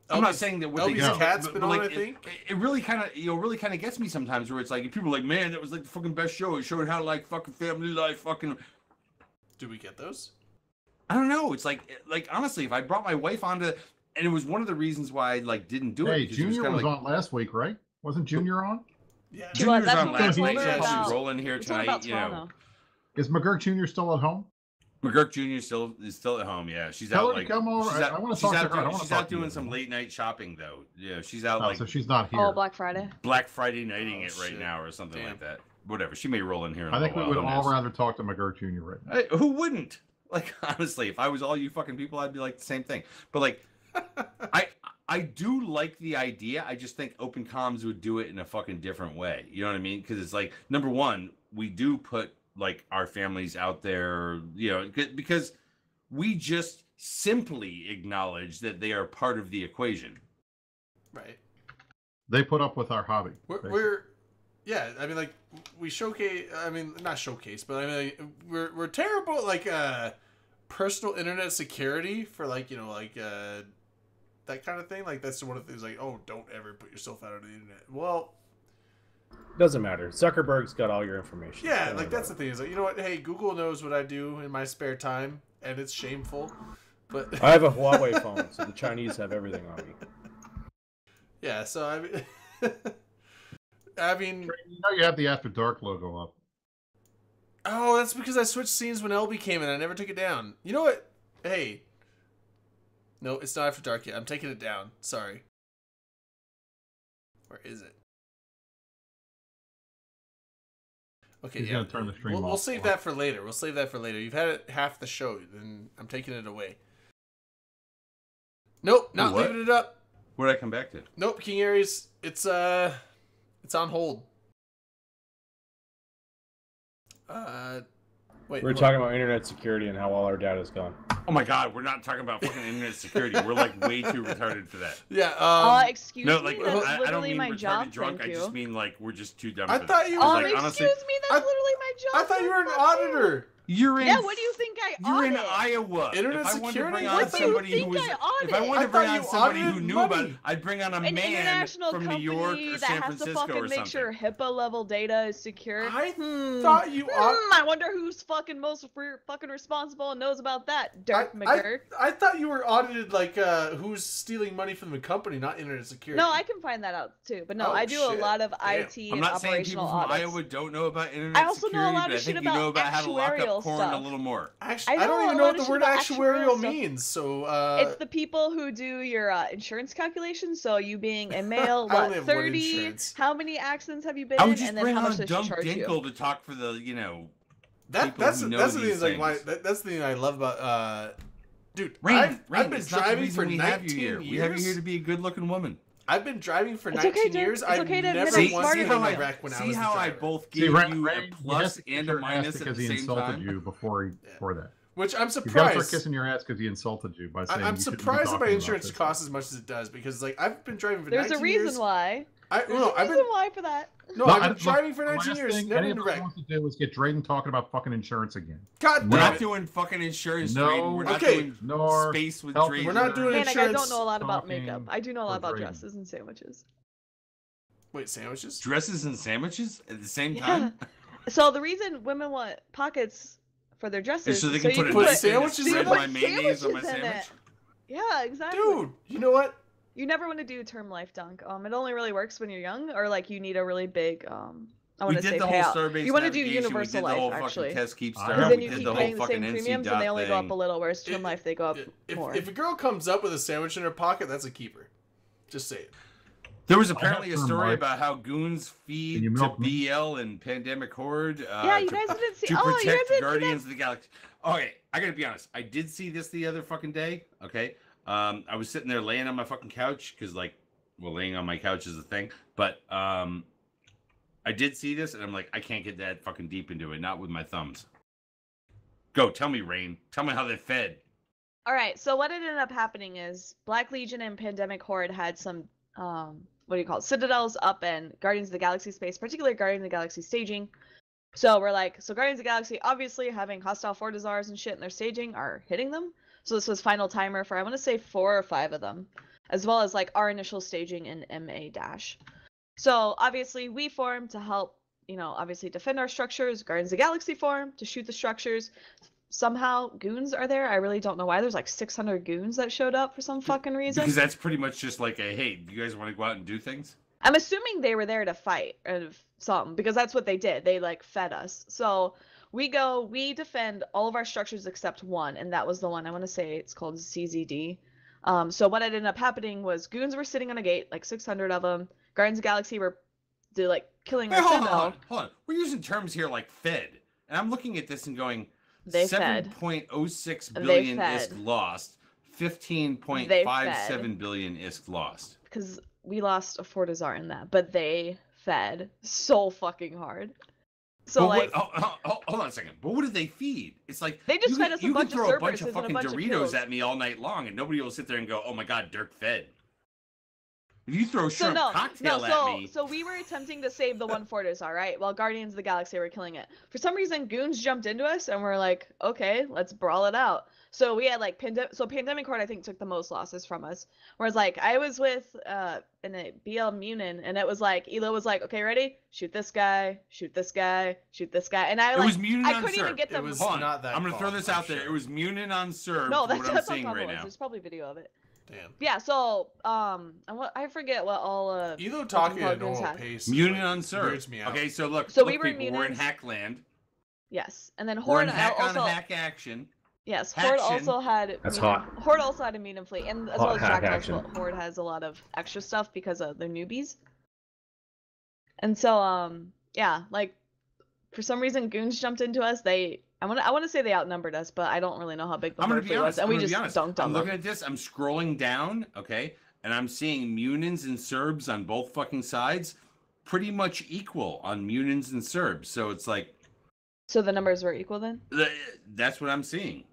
I'm not saying that what they Elby's do, cat's but been on, like, I think. it really kind of, really kind of gets me sometimes where it's like, people are like, man, that was like the fucking best show. It showed how like fucking family life, fucking. Do we get those? I don't know. It's like honestly, if I brought my wife onto, and it was one of the reasons why I like didn't do it. Hey, because it was Junior kinda was like, on last week, right? Wasn't Junior on? Yeah. She was. Junior's That's on what we last told night. her She'll about. probably rolling here We told her about tonight. Toronto. Is McGurk Jr. still at home? McGurk Jr. is still at home. Yeah, she's Tell out her to like come over. she's I out, wanna she's talk to out her. I doing, wanna she's talk out to you. doing some late night shopping though. Yeah, she's out Oh, like so she's not here. Oh, Black Friday. Black Friday nighting Oh, it right shit. now or something Damn. like that. Whatever. She may roll in here. In I a think we while, would who all knows? rather talk to McGurk Jr. right now. Hey, who wouldn't? Like, honestly, if I was all you fucking people, I'd be like the same thing. But like, I do like the idea. I just think open comms would do it in a fucking different way. You know what I mean? Because it's like, number one, we do put like our families out there, because we just simply acknowledge that they are part of the equation. Right. They put up with our hobby. Yeah, I mean, like, we showcase, I mean, not showcase, but I mean, like, we're terrible at, like, personal internet security for, like, that kind of thing. Like, that's one of the things, like, oh, don't ever put yourself out on the internet. Well, Doesn't matter. Zuckerberg's got all your information. yeah, Don't like, worry that's the about thing. Is like, you know what? Hey, Google knows what I do in my spare time, and it's shameful. But it. I have a Huawei phone, so the Chinese have everything on me. yeah, so I mean, I mean, You know you have the After Dark logo up. oh, that's because I switched scenes when LB came in. I never took it down. You know what? Hey, no, it's not After Dark yet. I'm taking it down. Sorry. Where is it? Okay, He's yeah. gonna turn the stream We'll off. save that for later. We'll save that for later. You've had it half the show, then I'm taking it away. Nope, not what? leaving it up. What did I come back to? Nope, King Aries, it's on hold. Wait. We're talking about internet security and how all our data's gone. Oh my God, we're not talking about fucking internet security. We're like way too retarded for that. Yeah. Excuse No, me, like that's I don't literally mean my retarded job. drunk. Thank I you. just mean like we're just too dumb. I for thought that. you I were- was like, Excuse honestly, me, that's I- literally my job. I thought you were an Fuck you. auditor. you're in. Yeah, what do you think I You're in audit? Iowa. Internet if I wanted to security? bring What on do you somebody who think was, I audit? if I wanted I to bring thought on you somebody who audited knew about money. it, I'd bring on a An man international from New company York or that San has to Francisco fucking or make something. sure HIPAA level data is secure. I thought you I wonder who's fucking most fucking responsible and knows about that. Dirk McGurk. I thought you were audited, like, who's stealing money from the company, not internet security. No, I can find that out too. But no, Oh, I do shit. a lot of Damn. IT I'm and not saying people operational from audits. Iowa don't know about internet I also know a security, lot of but I shit think you know about about how to lock actuarial up porn a stuff. little more. Actually, I I don't know even a know lot what of the shit word about actuarial actuarial stuff. means, so, It's the people who do your insurance calculations. So you being a male, I only what, have one 30? insurance. How many accidents have you been I in? would just And then bring how much on does she Dump charge you? Dinkle to talk for the, people that's who know the thing. these Is like why things. that's the thing I love about dude. Rain, I've been it's not the driving reason for we 19 have you here. years. We have you here to be a good-looking woman. I've been driving for It's 19 okay to- years. it's I've okay to admit never I'm once smarter been than in a you. wreck when I See was how the I driver. both See, gave Ray, you Ray, a you have plus to and kiss a your ass minus at because the he same insulted time? you before that. Which I'm You gotta start surprised. kissing your ass because he insulted you by saying I'm you shouldn't be surprised that talking my about insurance this. costs as much as it does because like I've been driving for There's 19 a reason years. why. There's No, a I've reason been why for that. no, No, I've been look, driving for the 19 last years. thing Never any been of in a us wreck. wants to do is get Drayden talking about fucking insurance again. God We're damn not it. doing fucking insurance No. trading. We're not Okay. doing Nor space with health Drayden. We're not doing Man, I insurance. don't know a lot about talking makeup. I do know a lot for about Drayden. dresses and sandwiches. Wait, sandwiches? dresses and sandwiches at the same Yeah. time. So the reason women want pockets for their dresses So they is can so put you a put knife in sandwiches and in spread it? my mayonnaise on my Sandwiches in sandwich. it. Yeah, exactly. Dude, you know what? You never want to do term life dunk. It only really works when you're young or like you need a really big I We want to did say the whole payout. Starbase You want to do navigation, universal we did the whole life actually. fucking test keep Because star. Because then We you did keep the whole paying the fucking same NC premiums and they only go up a thing. little, whereas term life they go up more. If a girl comes up with a sandwich in her pocket, that's a keeper. Just say it. There was apparently a term story life. about how goons feed Can you to milk me? BL and Pandemic Horde. Yeah, you to, guys didn't see. to Oh, you guys protect didn't see Guardians of the Galaxy. Okay, I gotta be honest. I did see this the other fucking day. Okay, I was sitting there laying on my fucking couch because, laying on my couch is a thing. But I did see this, and I'm like, I can't get that fucking deep into it, not with my thumbs. Go, tell me, Rain. Tell me how they fed. All right, so what ended up happening is Black Legion and Pandemic Horde had some, what do you call it, citadels up in Guardians of the Galaxy space, particularly Guardians of the Galaxy staging. So we're like, so Guardians of the Galaxy obviously having hostile Fortizars and shit in their staging are hitting them. So this was final timer for, I want to say 4 or 5 of them, as well as like our initial staging in MA dash. So obviously we formed to help, you know, obviously defend our structures. Guardians of the Galaxy formed to shoot the structures. Somehow goons are there. I really don't know why. There's like 600 goons that showed up for some fucking reason. Because that's pretty much just like a, hey, do you guys want to go out and do things? I'm assuming they were there to fight or something, because that's what they did. They like fed us. So we defend all of our structures except one, and that was the one, I want to say it's called CZD. So what ended up happening was goons were sitting on a gate, like 600 of them. Guardians of the Galaxy were like killing Hey, our hold citadel. on. We're using terms here like fed. And I'm looking at this and going, They fed. 7.06 They billion fed. ISK lost. They 15.57 billion ISK lost. Because we lost a Fortizar in that, but they fed so fucking hard. So But like, hold on a second. But what did they feed? It's like They just you fed can- us a you bunch can of throw a bunch Cerberuses of and a fucking bunch of Doritos kills. at me all night long, and nobody will sit there and go, "Oh my God, Dirk fed." If you throw so shrimp no, cocktail no, at me, so we were attempting to save the one Fortizar, right? While Guardians of the Galaxy were killing it. For some reason, goons jumped into us, and we're like, okay, let's brawl it out. So we had like Pandemic Horde, I think, took the most losses from us. Whereas like I was with in a BL Munin, and it was like Elo was like, okay, ready? Shoot this guy, shoot this guy, shoot this guy, and I it like was Munin I on couldn't even Serb. get them. It was Hold on. not that I'm gonna throw far, this I'm out there. sure. It was Munin on Serb. No, from that's what I'm how seeing tough right it was. now. There's probably video of it. Damn. Yeah, so I forget what all Elo talking at a Goons normal had. pace. Munin like, on Serb. weirds me out. Okay, so look, So look, we were in people, we're in Munin's- Hackland. Yes, and then We're in Horde hack also on hack action. yes, Horde Action. also had That's Munin- hot. Horde also had a Munin fleet, and as Hot well as hack Jackdaws, action. but Horde has a lot of extra stuff because of their newbies. And so yeah, like for some reason goons jumped into us. I want to say they outnumbered us, but I don't really know how big the I'm gonna Horde be fleet honest. was, and I'm we gonna just be honest. dunked on I'm them. looking at this. I'm scrolling down. Okay, and I'm seeing Munins and Serbs on both fucking sides, pretty much equal on Munins and Serbs. So it's like So the numbers were equal then. that's what I'm seeing.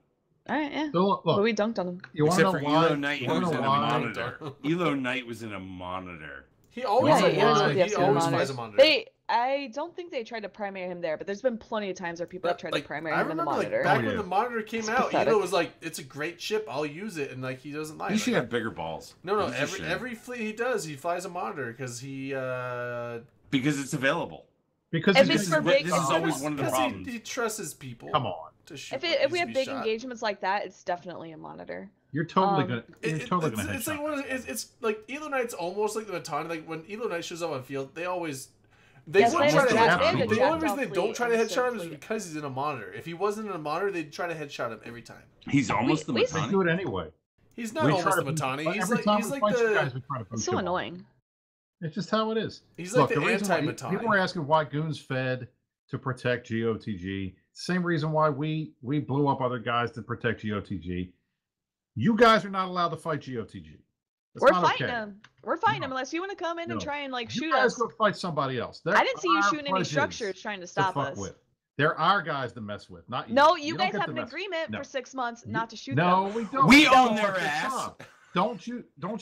All right, yeah. So look, But we dunked on them. you want to Except know for why? Elo Knight, You who wanna was know in a why? monitor. Elo Knight was in a monitor. He always, Yeah, has he a is monitor. with the He FCO always monitor. flies a monitor. I don't think they tried to primary him there, but there's been plenty of times where people have tried Like, to primary I him in the remember, like, monitor. back Oh, when yeah. the monitor came It's out, pathetic. Elo was like, "It's a great ship. I'll use it," and like he doesn't lie. He should about have bigger balls. it. No. He's a shame. Every fleet he does, he flies a monitor because he because it's available. Because If it's it's just- for big- This is always one of the because problems. he trusts his people. come on. To shoot If we to have be big shot. engagements like that, it's definitely a monitor. You're totally Um, gonna. You're totally gonna it's headshot. like one of the, it's like Elo Knight's almost like the Matani. Like when Elo Knight shows up on field, they always Yes, wouldn't they have try to the head. Jack- they have the The Jack only reason they Dog don't fleet try to and the headshot him Surf is fleet. because he's in a monitor. If he wasn't in a monitor, they'd try to headshot him every time. He's almost we- the They Matani. do it anyway. He's not We almost try the to- Matani. He's every like time he's we like fight you guys, the we try to It's boost so them all. annoying. It's just how it is. he's like the reason why- anti People were Matani. asking why goons fed to protect GOTG. Same reason why we blew up other guys to protect GOTG. You guys are not allowed to fight GOTG. That's We're not fighting okay. them. We're fighting No. them unless you want to come in and No. try and like You shoot guys us. go fight somebody else. I didn't see you They're shooting any our structures pledges trying to to stop fuck us. with. They're our guys to mess with, not you. No, you don't guys get have to an mess with- agreement No. for 6 months not to shoot No, them. we don't. We Don't own their fucking ass. stop. Don't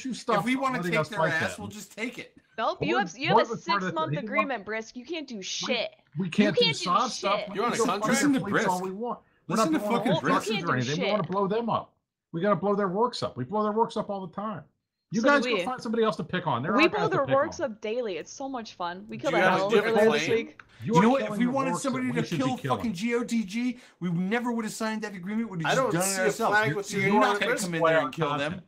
you stop. If we want to letting take us their fight ass, that. we'll just take it. Nope, you Horde- have a Horde was part of 6-month he didn't agreement, Brisk. You can't do shit. We can't can't do do soft stuff. shit. We You're on can a go fight contract? their Listen to fleets all Brisk. we want. We're Listen not to blowing fucking all Brisk. structures You or can't anything. do We want to shit. blow them up. We got to blow their works up. We blow their works up all the time. You So guys do go we. find somebody else to pick on. They're We our blow guys to their pick works on. up daily. It's so much fun. We Do killed you a have a hell different earlier this claim? week. You are know what? If killing we the wanted works somebody that to we should be kill killing. fucking GOTG, we never would have signed that agreement. We'd I have don't just done see it a ourselves. flag with your You're name not on it. going to Let's come in play there our and kill them. content.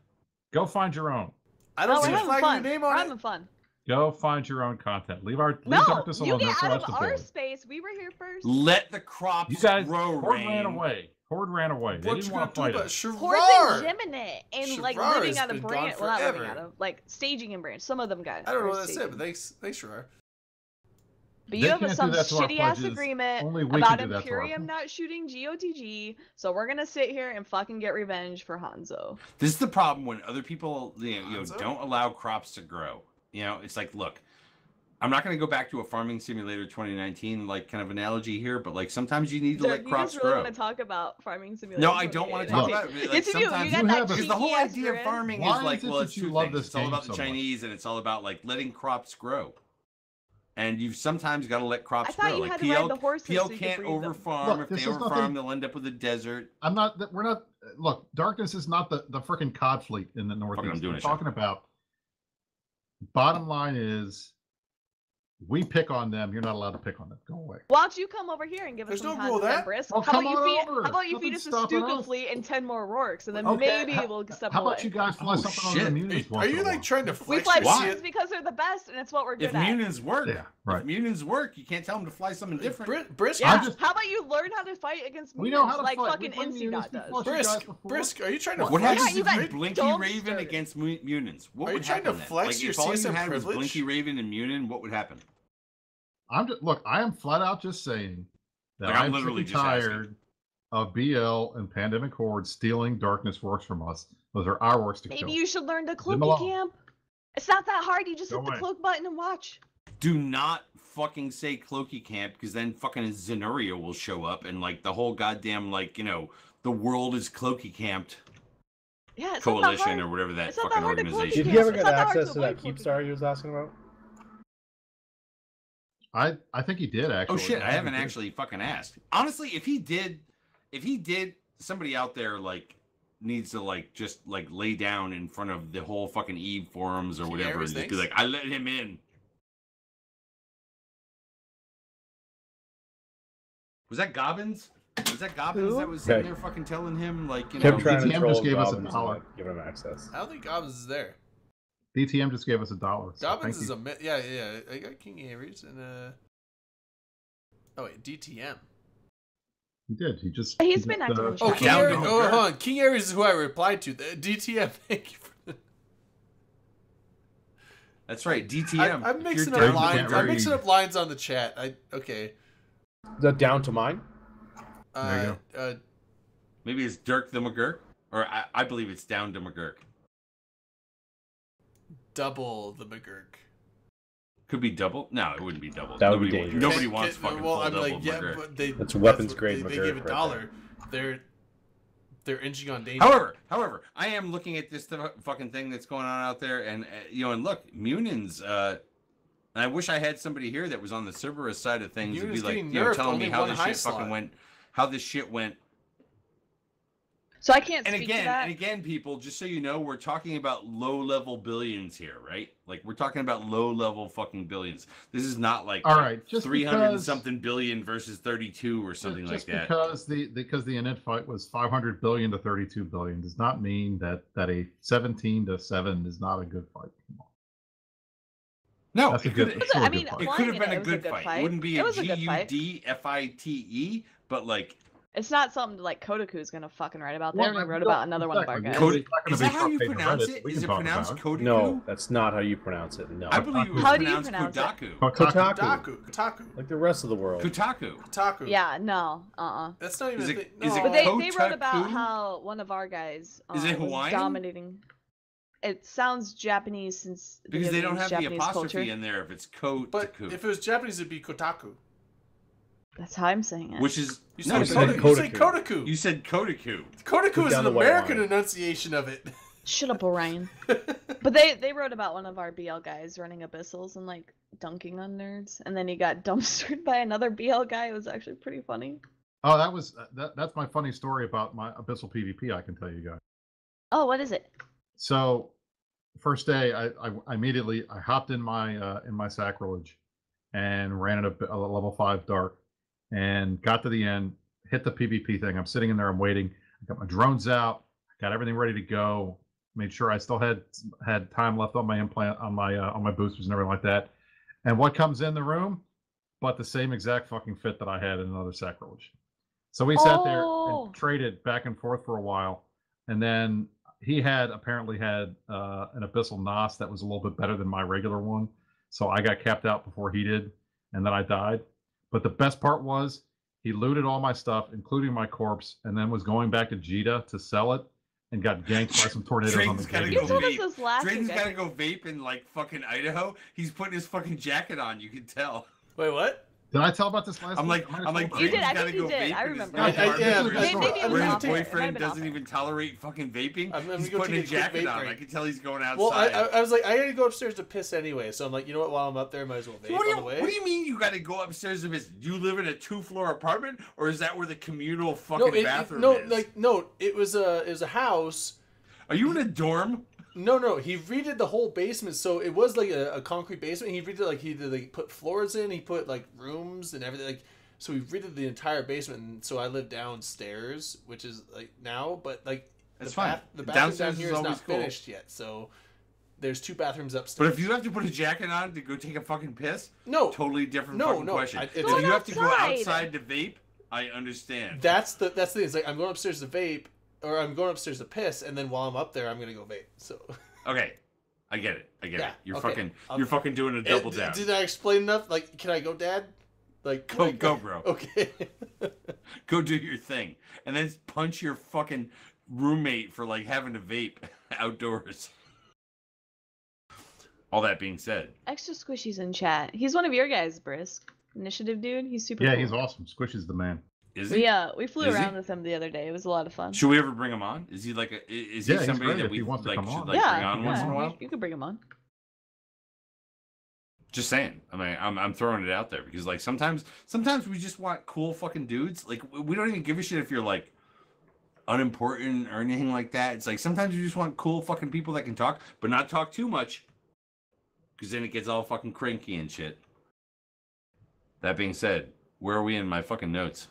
Go find your own. I No, don't we're see a having flag with fun. your name We're on having it. fun. Go find your own content. Leave No, Darkness you alone. get That's out the of rest our of it. space. We were here first. Let the crops You guys, grow, Horde Rain. ran away. Horde ran away. They What didn't you want gonna to do fight about us. Hordes Sherrar? and Gemini and like Sherrar living has out of been gone branch. Well, not living forever. out of like staging in branch. Some of them got. I don't know are what that said, staging. but thanks, Sherrar. But They you have can't do some that to our shitty ass pledges. agreement Only we about can do that to our Imperium not shooting GOTG, so we're gonna sit here and fucking get revenge for Hanzo. This is the problem when other people Hanzo? don't allow crops to grow. You know, it's like, look, I'm not going to go back to a Farming Simulator 2019 like kind of analogy here, but like sometimes you need to let crops you just really grow. want to talk about Farming Simulator? No, I don't want to talk about it. Like, Yes, you do. You sometimes got that because the whole cheeky-ass idea of grin. farming Why is like, is it well, that it's you two love things. this It's all game about the so much? Chinese, and it's all about like letting crops grow. And you've sometimes got to let crops I thought grow. you like had to ride the horses so PL you could can't breed them. overfarm. Look, If this they is overfarm, nothing- they'll end up with a desert. I'm not. We're not. Look, Darkness is not the freaking cod fleet in the Northeast. I'm doing We're it, talking about. Bottom line is, we pick on them. You're not allowed to pick on them. Go away. Why don't you come over here and give us There's some no rule content, that. Brisk? Well, how come about you on feed? over. How about you feed Nothing's us a stopping Stuka us. fleet and 10 more Rorks, and then Okay, maybe we'll step How away. about you guys fly Oh, something on shit. the Muni's Are once in you a like while? trying to We flex fly your Why? Muni's because they're the best, and it's what we're good If at. Munins work, Yeah, right. if Munins work, you can't tell them to fly something different. Brisk, Yeah. I'm just- How about you learn how to fight against We know Muni's how to like fight. fucking We play NC Muni's does? before. You guys before. Brisk, are you trying to What flex happens you if got you Blinky dumpstered. Raven against Munins? What Are you would trying to happen then? flex Like, your if all you CSM had was privilege? Blinky Raven and Munin, what would happen? I'm just look. I am flat out just saying that Like, I'm I'm literally sick and just asking. tired of BL and Pandemic Horde stealing Darkness works from us. Those are our works to kill. Maybe you should learn to them cloaky alone. camp. It's not that hard. You just Go hit the away. cloak button and watch. Do not fucking say Cloaky Camp, because then fucking Zenuria will show up and like the whole goddamn like, you know, the world is Cloaky Camped Yeah, it's not that coalition hard. or whatever that It's not fucking that hard to cloaky organization. Did camp. you ever It's get not that hard access to to that avoid Keepstar he was asking about? I think he did actually. Oh shit, I haven't actually fucking asked. Honestly, if he did, somebody out there like needs to like just like lay down in front of the whole fucking Eve forums or whatever and just be like, I let him in. Was that Gobbins? Was that Gobbins Who? that was sitting Okay. there fucking telling him like, you Kept know, trying to DTM troll just gave us Dobbins $1. and not giving him access. I don't think Dobbins is there. DTM just gave us $1. So Dobbins thank is you. yeah. I got King Aries and oh wait, DTM. He did. He just. He's he been just, active in Oh, chat. King Down Aries. to Oh, her. hold on. King Aries is who I replied to. DTM. Thank you for. That's right, DTM. I'm If mixing you're up down lines. to I'm very- mixing up lines on the chat. Okay. Is that down to mine? There you Maybe it's Dirk the McGurk, or I believe it's down to McGurk. Double the McGurk. Could be double. No, it wouldn't be double. That would be Nobody dangerous. Nobody wants Can- fucking well, full I'm double like, yeah, McGurk. but they. That's weapons what grade They McGurk gave right $1. They're inching on danger. However, I am looking at this fucking thing that's going on out there, and you know, and look, Munins. And I wish I had somebody here that was on the Cerberus side of things to be Munins like, getting you know, nerfed, telling me only how one this high shit fucking slot. went, how this shit went. So I can't And speak to again, that. people, just so you know, we're talking about low-level billions here, right? Like we're talking about low-level fucking billions. This is not like All right, just 300 and because- something billion versus 32 or something like just that. because the init fight was 500 billion to 32 billion does not mean that a 17 to 7 is not a good fight. Come on. No, That's a it good. could- that's still a I good mean, fight. It Flying could have in been it a was a good good fight. fight. It wouldn't be It a was a good fight. GUDFITE, but like, It's not something like Kotaku's gonna fucking write about. They Well, already I- wrote about another one of our exactly. guys. Cody- It's not gonna is be that how you front page of pronounce Reddit. it? We Is can it talk pronounced about it. Kotaku? No, that's not how you pronounce it. No. I believe it was How do you pronounced pronounce it? Kodaku. Kotaku. Kotaku. Like the rest of the world. Kotaku. Kotaku. Yeah, no, That's not even. Is a it- thing. is it No. But they wrote about Kotaku? how one of our guys Is it was Hawaiian? dominating. It sounds Japanese since Because they don't it's have the Japanese apostrophe culture. in there if it's Kotaku. But if it was Japanese, it'd be Kotaku. That's how I'm saying it. Which is You no, said, you said You said Kotaku. Kotaku. you said Kotaku. Kotaku Put is down an the white American line. enunciation of it. Shut up, Orion. But they wrote about one of our BL guys running abyssals and like dunking on nerds, and then he got dumpstered by another BL guy. It was actually pretty funny. Oh, that was that's my funny story about my Abyssal PvP. I can tell you guys. Oh, what is it? So, first day, I immediately I hopped in my sacrilege, and ran at a level 5 dark, and got to the end, hit the PvP thing. I'm sitting in there, I'm waiting. I got my drones out, got everything ready to go. Made sure I still had time left on my implant, on my boosters and everything like that. And what comes in the room, but the same exact fucking fit that I had in another sacrilege. So we sat there Oh. and traded back and forth for a while, and then he apparently had an Abyssal Nos that was a little bit better than my regular one. So I got capped out before he did, and then I died. But the best part was he looted all my stuff, including my corpse, and then was going back to Jita to sell it. and got ganked by some tornadoes on the Drayton's gotta game. You go told us vape. this last Drayton's week. gotta go vape in like fucking Idaho. He's putting his fucking jacket on. You can tell. Wait, what? Did I tell about this last I'm week? like, I might have I'm like, told You about did, it. I Drayton's think you gotta go did, I vape in his remember. backyard Yeah, where his- maybe it was where his off air. It might have boyfriend been off doesn't air. even tolerate fucking vaping. I'm gonna He's go putting a take a quick jacket vape on. break. I can tell he's going outside. Well, I was like, I gotta go upstairs to piss anyway, so I'm like, you know what? While I'm up there, I might as well vape What on the way. do you mean you got to go upstairs to miss? Do you live in a 2-floor apartment, or is that where the communal No, fucking bathroom is? it was a house. Are you in a dorm? No, he redid the whole basement, so it was like a concrete basement. He redid like he did like put floors in, he put like rooms and everything. Like, so he redid the entire basement, and so I live downstairs, which is like now, but like That's fine. The bathroom Downstairs down here is is always not cool. finished yet, so there's 2 bathrooms But upstairs. if you have to put a jacket on to go take a fucking piss, no, totally different No, fucking no, question. I- If it's- you Going have to go outside. outside to vape, I understand. that's the thing. It's like I'm going upstairs to vape, or I'm going upstairs to piss, and then while I'm up there, I'm gonna go vape. So Okay, I get it. Yeah, it. You're okay. fucking doing a double down. Did I explain enough? Like, can I go, Dad? Like, can I Go, bro. Okay. Go do your thing, and then punch your fucking roommate for like having to vape outdoors. All that being said, Extra Squishy's in chat. He's one of your guys, Brisk. Initiative dude. He's super Yeah, cool. he's awesome. Squishy's the man. is he? We flew Is he? around with him the other day. It was a lot of fun. Should we ever bring him on? Is he like a? Is he Yeah, he's somebody great that if we he wants to like come should on. like yeah, bring on once in a while? You could bring him on. Just saying. I mean, I'm throwing it out there because like sometimes we just want cool fucking dudes. Like we don't even give a shit if you're like unimportant or anything like that. It's like sometimes you just want cool fucking people that can talk, but not talk too much, because then it gets all fucking cranky and shit. That being said, where are we in my fucking notes?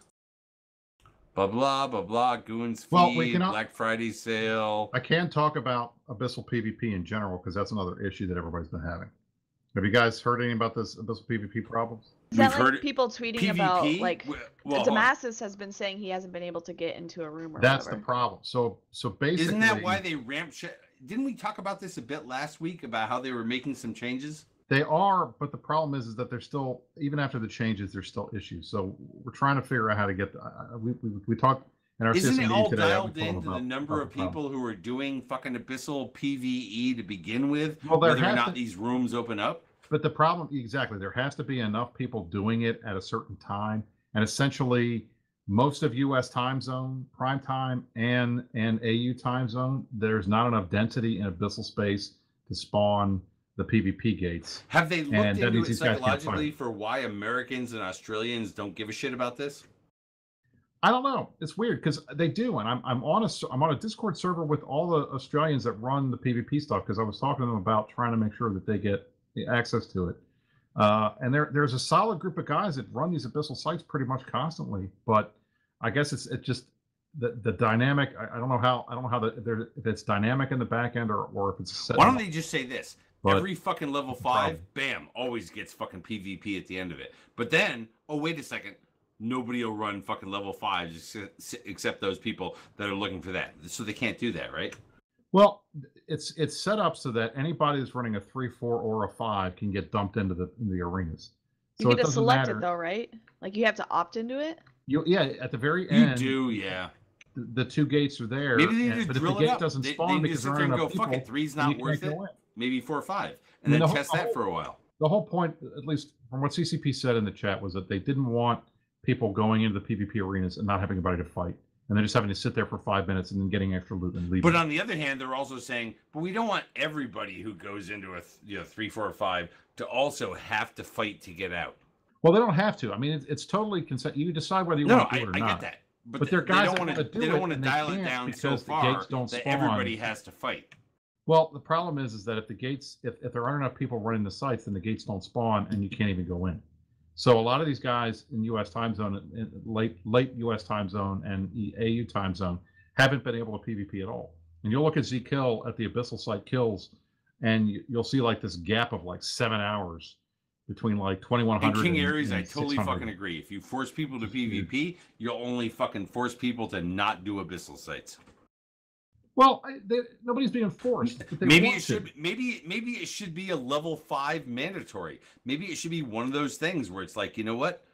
Blah blah blah blah. Goons feed. Well, we cannot- Black Friday sale. I can talk about Abyssal PvP in general because that's another issue that everybody's been having. Have you guys heard anything about this Abyssal PvP problems? Is that We've like heard it- people tweeting PvP. about like Well, hold on. Damascus has been saying he hasn't been able to get into a room or That's whatever. the problem. So basically, Isn't that why they ramped shit? Didn't we talk about this a bit last week about how they were making some changes? they are? But the problem is that they're still, even after the changes, there's still issues. So we're trying to figure out how to get. We talked in our Isn't CSM it meeting all today. dialed we told into the about- number about of the problem. people who are doing fucking Abyssal PvE to begin with, Well, there whether or has not to- these rooms open up? But the problem, exactly, there has to be enough people doing it at a certain time, and essentially, most of U.S. time zone, prime time, and AU time zone, there's not enough density in Abyssal space to spawn the PvP gates. Have they looked And that into means it these guys can't fight. psychologically for why Americans and Australians don't give a shit about this? I don't know. It's weird because they do, and I'm on a Discord server with all the Australians that run the PvP stuff because I was talking to them about trying to make sure that they get access to it. And there's a solid group of guys that run these Abyssal sites pretty much constantly, but I guess it's just the dynamic. I don't know how if it's dynamic in the back end or if it's set. Why don't they just say this? But- Every fucking level 5, bam, always gets fucking PvP at the end of it. But then, oh, wait a second. Nobody will run fucking level 5s except those people that are looking for that. So they can't do that, right? Well, it's set up so that anybody that's running a 3, 4, or a 5 can get dumped into the arenas. You So get it to doesn't select matter. it though, right? Like you have to opt into it. Yeah, at the very You end, do, yeah. the 2 gates are there. Maybe they and- just but if drill the it gate up. doesn't They spawn just because sit there there aren't and go, enough fuck people, it, 3's then you not worth can't it. go in. Maybe 4 or 5. I And mean, then the test whole- that for a while. The whole point, at least from what CCP said in the chat, was that they didn't want people going into the PvP arenas and not having anybody to fight, and they're just having to sit there for 5 minutes and then getting extra loot and leaving. But on the other hand, they're also saying, but we don't want everybody who goes into a 3, 4, or 5 to also have to fight to get out. Well, they don't have to. I mean, it's totally consent. You decide whether you No, want to I do it or get not. that. But there are guys that wanna do they don't it, want to and they dial it can't down so because the far gates don't that spawn. everybody has to fight. Well, the problem is that if the gates, if there aren't enough people running the sites, then the gates don't spawn and you can't even go in. So a lot of these guys in U.S. time zone, in late U.S. time zone and AU time zone, haven't been able to PvP at all. And you'll look at Zkill at the Abyssal site kills, and you'll see like this gap of like 7 hours between like 2100. In King and- Ares, and I totally 600. fucking agree. If you force people to PvP, you'll only fucking force people to not do Abyssal sites. Well, nobody's being forced. But they Maybe want it to. should maybe it should be a level 5 mandatory. Maybe it should be one of those things where it's like, you know what?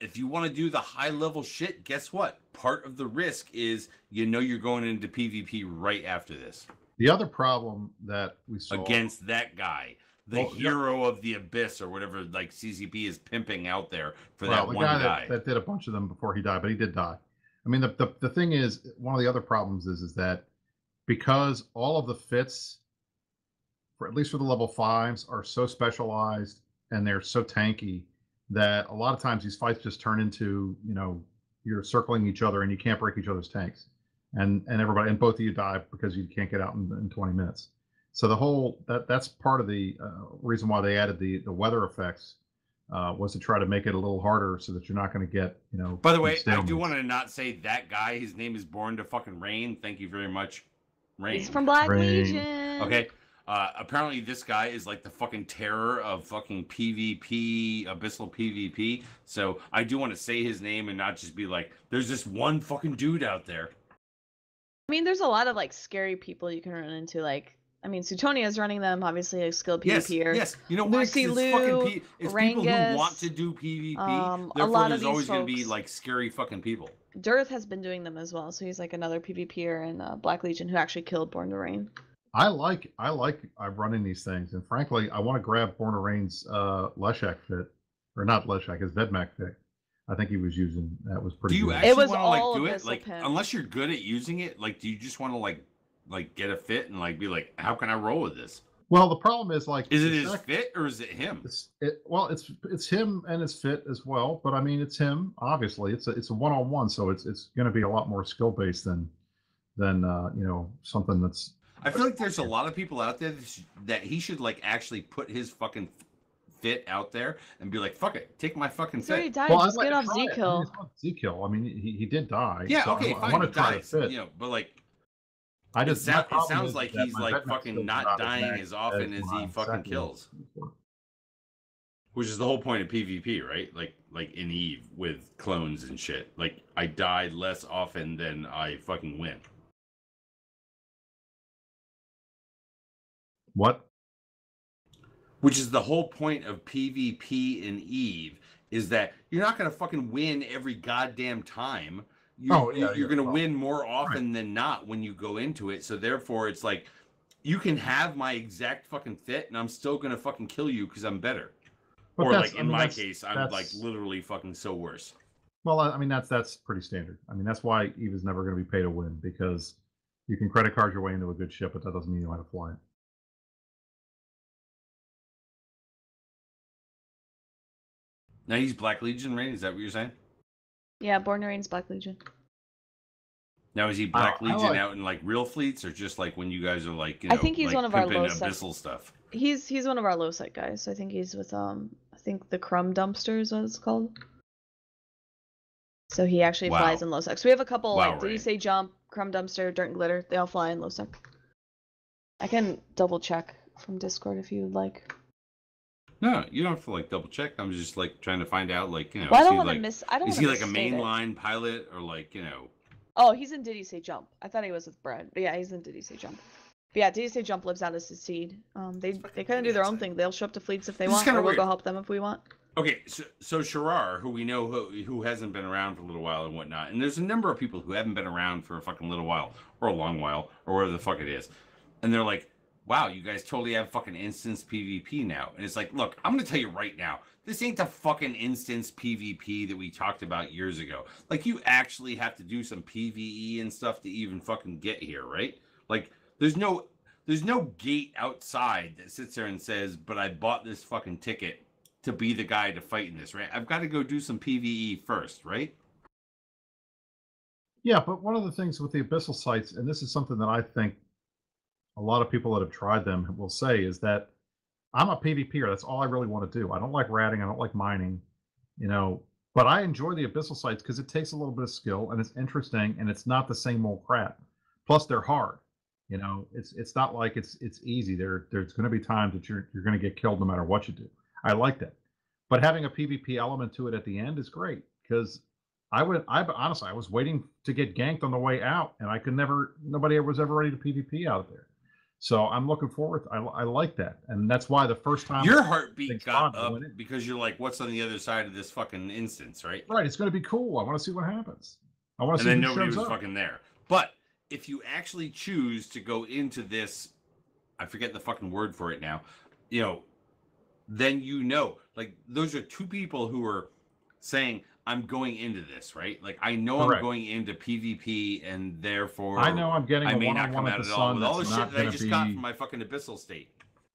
If you want to do the high level shit, guess what? Part of the risk is you're going into PvP right after this The other problem that we saw against that guy, the Well, hero of the abyss or whatever, like CCP is pimping out there for well, that the one guy guy. that did a bunch of them before he died, but he did die. I mean, the thing is, one of the other problems is that because all of the fits, for at least for the level 5s, are so specialized and they're so tanky that a lot of times these fights just turn into, you're circling each other and you can't break each other's tanks. And everybody, and both of you die because you can't get out in 20 minutes. So the whole, that's part of the reason why they added the weather effects, was to try to make it a little harder so that you're not going to get, By the way, I do stalemates. want to not say that guy. His name is Born to fucking Rain. Thank you very much, Rain. He's from Black Rain. Legion. Okay. Apparently this guy is like the fucking terror of fucking PvP, abyssal PvP. So I do want to say his name and not just be like, there's this one fucking dude out there. I mean, there's a lot of like scary people you can run into. Like, I mean, Sutonia is running them, obviously a skilled Yes, PvPer. yes. You know why? 'Cause Lucy it's Liu, fucking it's people who Rangus, want to do PvP. a Therefore, lot of there's these always going to be folks- like scary fucking people. Dearth has been doing them as well, so he's like another PvPer in Black Legion who actually killed Born to Rain. I'm running these things, and frankly, I want to grab Born to Rain's Leshak fit, or not Leshak, his Vedmak fit. I think he was using that was Do pretty you good. actually It was want to like all do it? Abyssal Like, Pimp. unless you're good at using it, like, do you just want to like get a fit and like be like, how can I roll with this? Well, the problem is like, Is it the his sec- fit or is it him? it's him and his fit as well, but I mean it's him. Obviously, it's a one-on-one, so it's going to be a lot more skill based than something that's. I feel like there's a lot of people out there that he should like actually put his fucking fit out there and be like, fuck it, take my fucking He's already fit. died. Well, Just I'd like get to off try it. I mean, Z-Kill. it's not Z-Kill. I mean, he did die. Yeah, so okay, I fine. want He to try dies, to fit. but like, I it, just my it problem sounds is like that he's my like Vedmak fucking skills not are as dying max as often as he my fucking second kills, one. which is the whole point of PvP, right? Like in Eve with clones and shit. Like I die less often than I fucking win. What? Which is the whole point of PvP in Eve, is that you're not going to fucking win every goddamn time. You're going to win more often than not when you go into it. So therefore, it's like, you can have my exact fucking fit and I'm still going to fucking kill you because I'm better. But Or that's- like I in mean, my that's- case, I'm that's- like literally fucking so worse. Well, I mean that's pretty standard. I mean that's why Eve is never going to be pay to win, because you can credit card your way into a good ship, but that doesn't mean you know how to fly it. Now he's Black Legion, right? Is that what you're saying? Yeah, Born to Rain's Black Legion. Now is he Black I Legion like- out in like real fleets, or just like when you guys are like, I think he's like one of our pimping low sec- abyssal stuff? He's one of our low sec guys. I think he's with I think the Crumb Dumpster is what it's called. So he actually Wow. flies in low sec. So we have a couple Wow, like Did He Ray. Say Jump, Crumb Dumpster, Dirt and Glitter. They all fly in low sec. I can double check from Discord if you would like. No, you don't have to like double check. I'm just like trying to find out, like, Well, I is don't he want to like, miss. I don't is want he to like a misstate it. mainline pilot, or like, Oh, he's in Did He Say Jump. I thought he was with Brad. But yeah, he's in Did He Say Jump. But yeah, Did He Say Jump lives out as his seed. They kind of do their own thing. They'll show up to fleets if they This is want, kinda or we'll weird. go help them if we want. Okay, so Shirar, who we know who hasn't been around for a little while and whatnot, and there's a number of people who haven't been around for a fucking little while, or a long while, or whatever the fuck it is, and they're like, wow, you guys totally have fucking instance PvP now. And it's like, look, I'm gonna tell you right now, this ain't the fucking instance PvP that we talked about years ago. Like, you actually have to do some PvE and stuff to even fucking get here, right? Like, there's no gate outside that sits there and says, but I bought this fucking ticket to be the guy to fight in this, right? I've got to go do some PvE first, right? Yeah, but one of the things with the abyssal sites, and this is something that I think a lot of people that have tried them will say, is that I'm a PvPer. That's all I really want to do. I don't like ratting. I don't like mining, but I enjoy the abyssal sites because it takes a little bit of skill and it's interesting and it's not the same old crap. Plus, they're hard. It's not like it's easy. There's going to be times that you're going to get killed no matter what you do. I like that, but having a PvP element to it at the end is great, because honestly, I was waiting to get ganked on the way out, and nobody was ever ready to PvP out there. So I'm looking forward. I like that, and that's why the first time Your heartbeat things got fun, I up went in. because you're like, what's on the other side of this fucking instance, right? Right, it's going to be cool. I want to see what happens. I want to And see then who nobody shows was up. fucking there. But if you actually choose to go into this, I forget the fucking word for it now, you know, then you know, like those are two people who are saying, I'm going into this, right? Like I know Correct. I'm going into PvP and therefore I know I'm getting I a may not come one-on-one out at the at all Sun with all the that's shit not that I going just to got be from my fucking Abyssal state.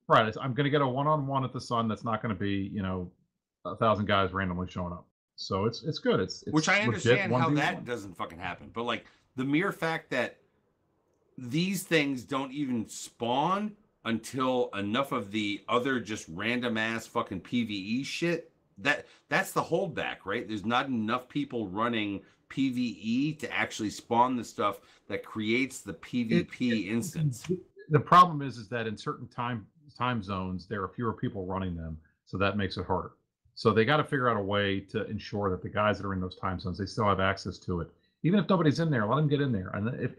right. I'm going to get a one-on-one at the Sun that's not going to be 1,000 guys randomly showing up. So it's good. It's Which I legit understand how 1v1. that doesn't fucking happen. But like the mere fact that these things don't even spawn until enough of the other just random ass fucking PvE shit, that's the holdback, right? There's not enough people running PvE to actually spawn the stuff that creates the PvP instance. The problem is that in certain time zones there are fewer people running them, so that makes it harder. So they got to figure out a way to ensure that the guys that are in those time zones, they still have access to it. Even if nobody's in there, let them get in there. And if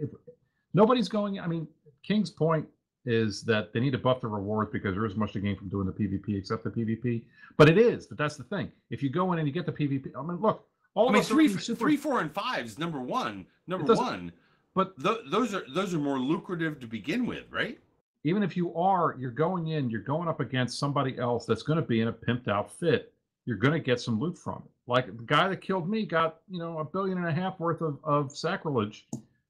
nobody's going, I mean, King's point is that they need to buff the rewards because there isn't much to gain from doing the PvP except the PvP. But it is. But that's the thing. If you go in and you get the PvP, I mean, look, all I mean, of us 3, 4, and 5's number one. But those are more lucrative to begin with, right? even if you're going in, you're going up against somebody else that's going to be in a pimped out fit. You're going to get some loot from it. Like the guy that killed me got, $1.5 billion worth of sacrilege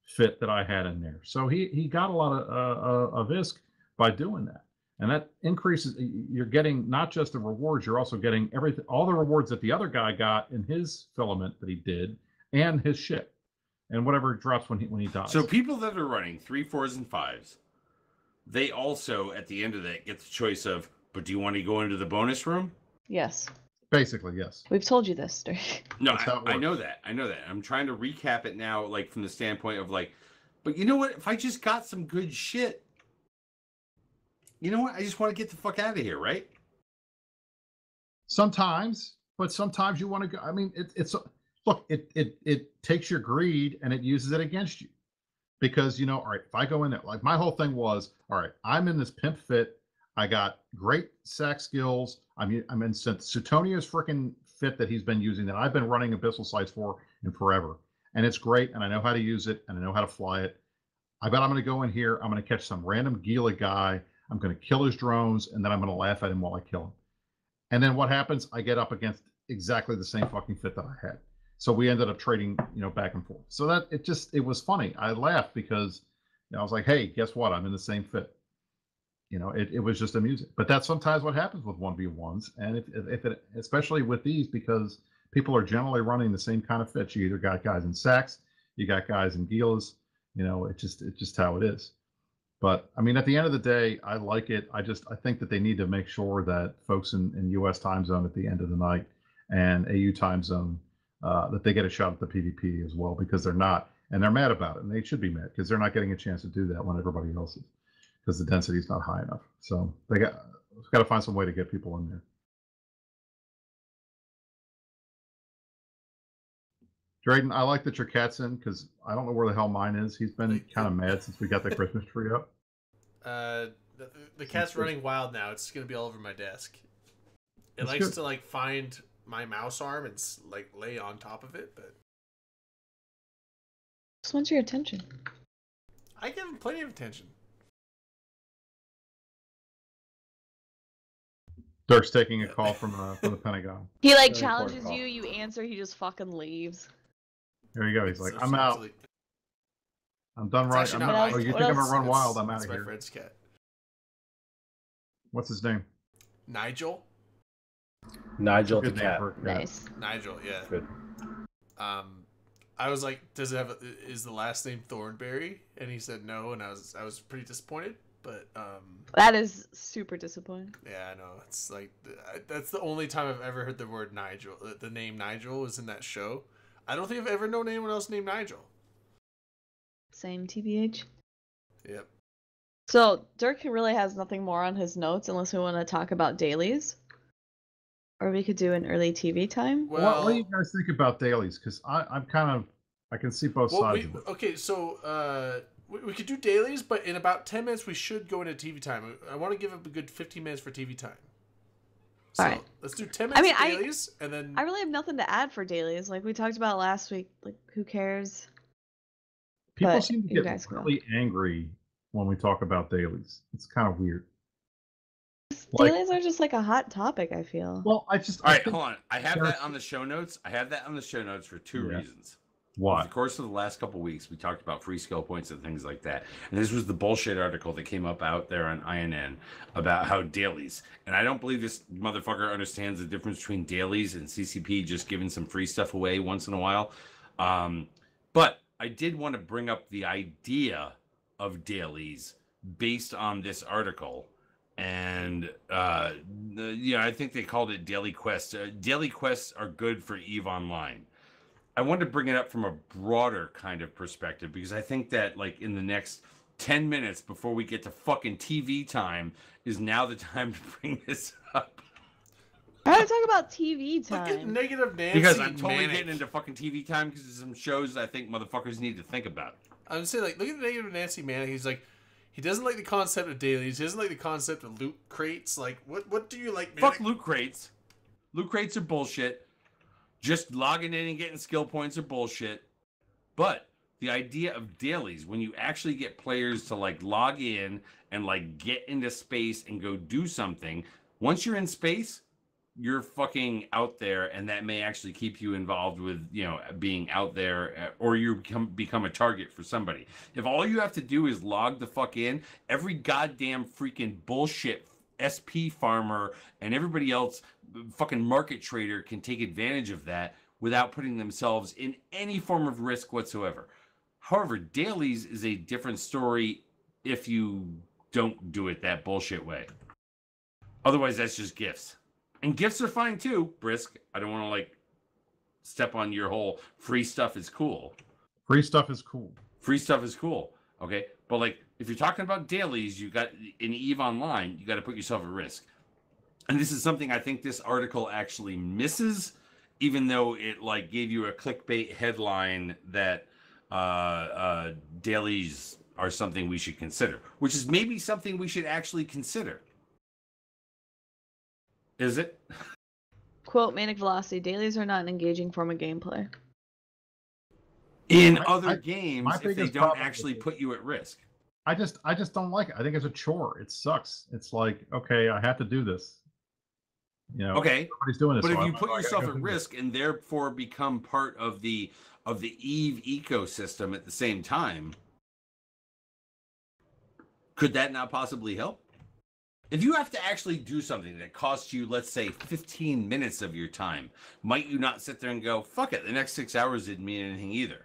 fit that I had in there. So he got a lot of ISK by doing that. And that increases, you're getting not just the rewards, you're also getting everything, all the rewards that the other guy got in his filament that he did, and his shit, and whatever drops when he dies. So people that are running 3, 4s, and 5s, they also at the end of that get the choice of, but do you want to go into the bonus room? Yes. Basically, yes. We've told you this, Dirk. No, That's how it I know works. that. I know that. I'm trying to recap it now, like from the standpoint of like, but you know what? If I just got some good shit, you know what? I just want to get the fuck out of here, right? Sometimes, but sometimes you want to go. I mean, it takes your greed and it uses it against you, because all right, if I go in there, like my whole thing was, all right, I'm in this pimp fit. I got great sack skills. I'm in Suetonia's freaking fit that he's been using, that I've been running Abyssal Sights for in forever, and it's great, and I know how to use it, and I know how to fly it. I bet I'm going to go in here. I'm going to catch some random Gila guy. I'm going to kill his drones, and then I'm going to laugh at him while I kill him. And then what happens? I get up against exactly the same fucking fit that I had. So we ended up trading, back and forth. So that it was funny. I laughed because I was like, hey, guess what? I'm in the same fit. It was just amusing. But that's sometimes what happens with 1v1s, and if it, especially with these, because people are generally running the same kind of fits. You either got guys in sacks, you got guys in Gilas. It's just how it is. But I mean, at the end of the day, I like it. I think that they need to make sure that folks in U.S. time zone at the end of the night and AU time zone, that they get a shot at the PvP as well, because they're not, and they're mad about it, and they should be mad because they're not getting a chance to do that when everybody else is, because the density is not high enough. So they got to find some way to get people in there. Drayden, I like that your cat's in, because I don't know where the hell mine is. He's been kind of mad since we got the Christmas tree up. The cat's running wild now. It's gonna be all over my desk. It That's likes good. to find my mouse arm and lay on top of it, but Just wants your attention. I give him plenty of attention. Dirk's taking a call from the Pentagon. He Very important challenges call. you, you answer, he just fucking leaves. There you go. He's It's like, so I'm out. silly. I'm done It's right. actually I'm not out. mine. Oh, you What think I'm else? gonna run wild? I'm out It's of my here. friend's cat, What's his name? Nigel. Nigel the Good name cat. for a cat. Nice. Nigel, yeah. Good. I was like, is the last name Thornberry? And he said no, and I was pretty disappointed. But That is super disappointing. yeah, I know. It's like that's the only time I've ever heard the word Nigel. The name Nigel was in that show. I don't think I've ever known anyone else named Nigel. Same TBH. Yep. So Dirk really has nothing more on his notes unless we want to talk about dailies. Or we could do an early TV time. Well, What do you guys think about dailies? Because I can see both sides of it. okay, so We could do dailies, but in about 10 minutes we should go into TV time. I want to give up a good 15 minutes for TV time. So Alright. let's do 10 minutes I of mean, dailies, and then I really have nothing to add for dailies. Like we talked about last week. Like who cares? People But seem to you get guys go. really angry when we talk about dailies. It's kind of weird. Like, Dailies are just like a hot topic, I feel. well, All right, think- hold on. I have there that are- on the show notes. I have that on the show notes for two Yeah. reasons. Why? Over the course of the last couple of weeks, we talked about free skill points and things like that. And this was the bullshit article that came up out there on INN about how dailies. And I don't believe this motherfucker understands the difference between dailies and CCP just giving some free stuff away once in a while. But I did want to bring up the idea of dailies based on this article. And I think they called it daily quests. Daily quests are good for EVE Online. I wanted to bring it up from a broader kind of perspective because I think that like in the next 10 minutes before we get to fucking TV time is now the time to bring this up. I want to talk about TV look at time. Negative Nancy. Because I'm totally Manic. getting into fucking TV time because there's some shows I think motherfuckers need to think about. I would say, like, look at Negative Nancy Manic. He's like, he doesn't like the concept of dailies. He doesn't like the concept of loot crates. Like, what do you like, Fuck Manic? loot crates. Loot crates are bullshit. Just logging in and getting skill points are bullshit. But the idea of dailies, when you actually get players to like log in and like get into space and go do something, once you're in space, you're fucking out there, and that may actually keep you involved with, being out there, or you become a target for somebody. If all you have to do is log the fuck in, every goddamn freaking bullshit SP farmer and everybody else fucking market trader can take advantage of that without putting themselves in any form of risk whatsoever. However, dailies is a different story if you don't do it that bullshit way. Otherwise, that's just gifts. And gifts are fine too, Brisk. I don't want to like step on your whole free stuff is cool. Free stuff is cool. Free stuff is cool. Okay. But like if you're talking about dailies, you got in EVE Online, you got to put yourself at risk. And this is something I think this article actually misses, even though it like gave you a clickbait headline that dailies are something we should consider, which is maybe something we should actually consider. Is it? Quote Manic Velocity: dailies are not an engaging form of gameplay. In I- other I- games, my if they biggest don't problem actually is- put you at risk. I just don't like it. I think it's a chore. It sucks. It's like, okay, I have to do this. Okay. Everybody's doing this. But so if you I put gotta yourself go at do this. risk and therefore become part of the EVE ecosystem at the same time, could that not possibly help? If you have to actually do something that costs you, let's say, 15 minutes of your time, might you not sit there and go, fuck it, the next 6 hours didn't mean anything either?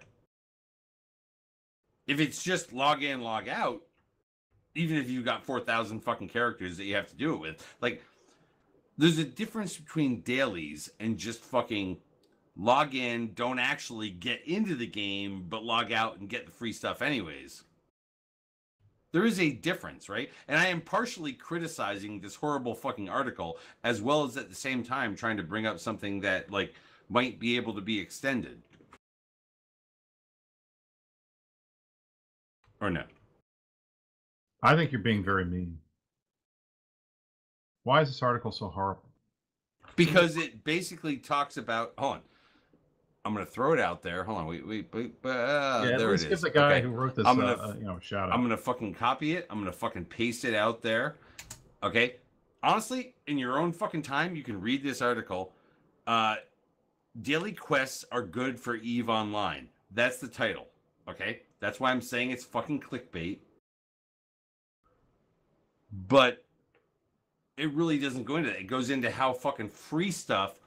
If it's just log in, log out, even if you've got 4,000 fucking characters that you have to do it with, like, there's a difference between dailies and just fucking log in, don't actually get into the game, but log out and get the free stuff anyways. There is a difference, right? And I am partially criticizing this horrible fucking article, as well as at the same time trying to bring up something that like might be able to be extended. Or no? I think you're being very mean. Why is this article so horrible? Because it basically talks about. Hold on, I'm gonna throw it out there. Hold on, wait. At There least it give is. the guy Okay. who wrote this, I'm gonna shout out. I'm gonna fucking copy it. I'm gonna fucking paste it out there. Okay. Honestly, in your own fucking time, you can read this article. Daily quests are good for EVE Online. That's the title. Okay. That's why I'm saying it's fucking clickbait. But it really doesn't go into that. It goes into how fucking free stuff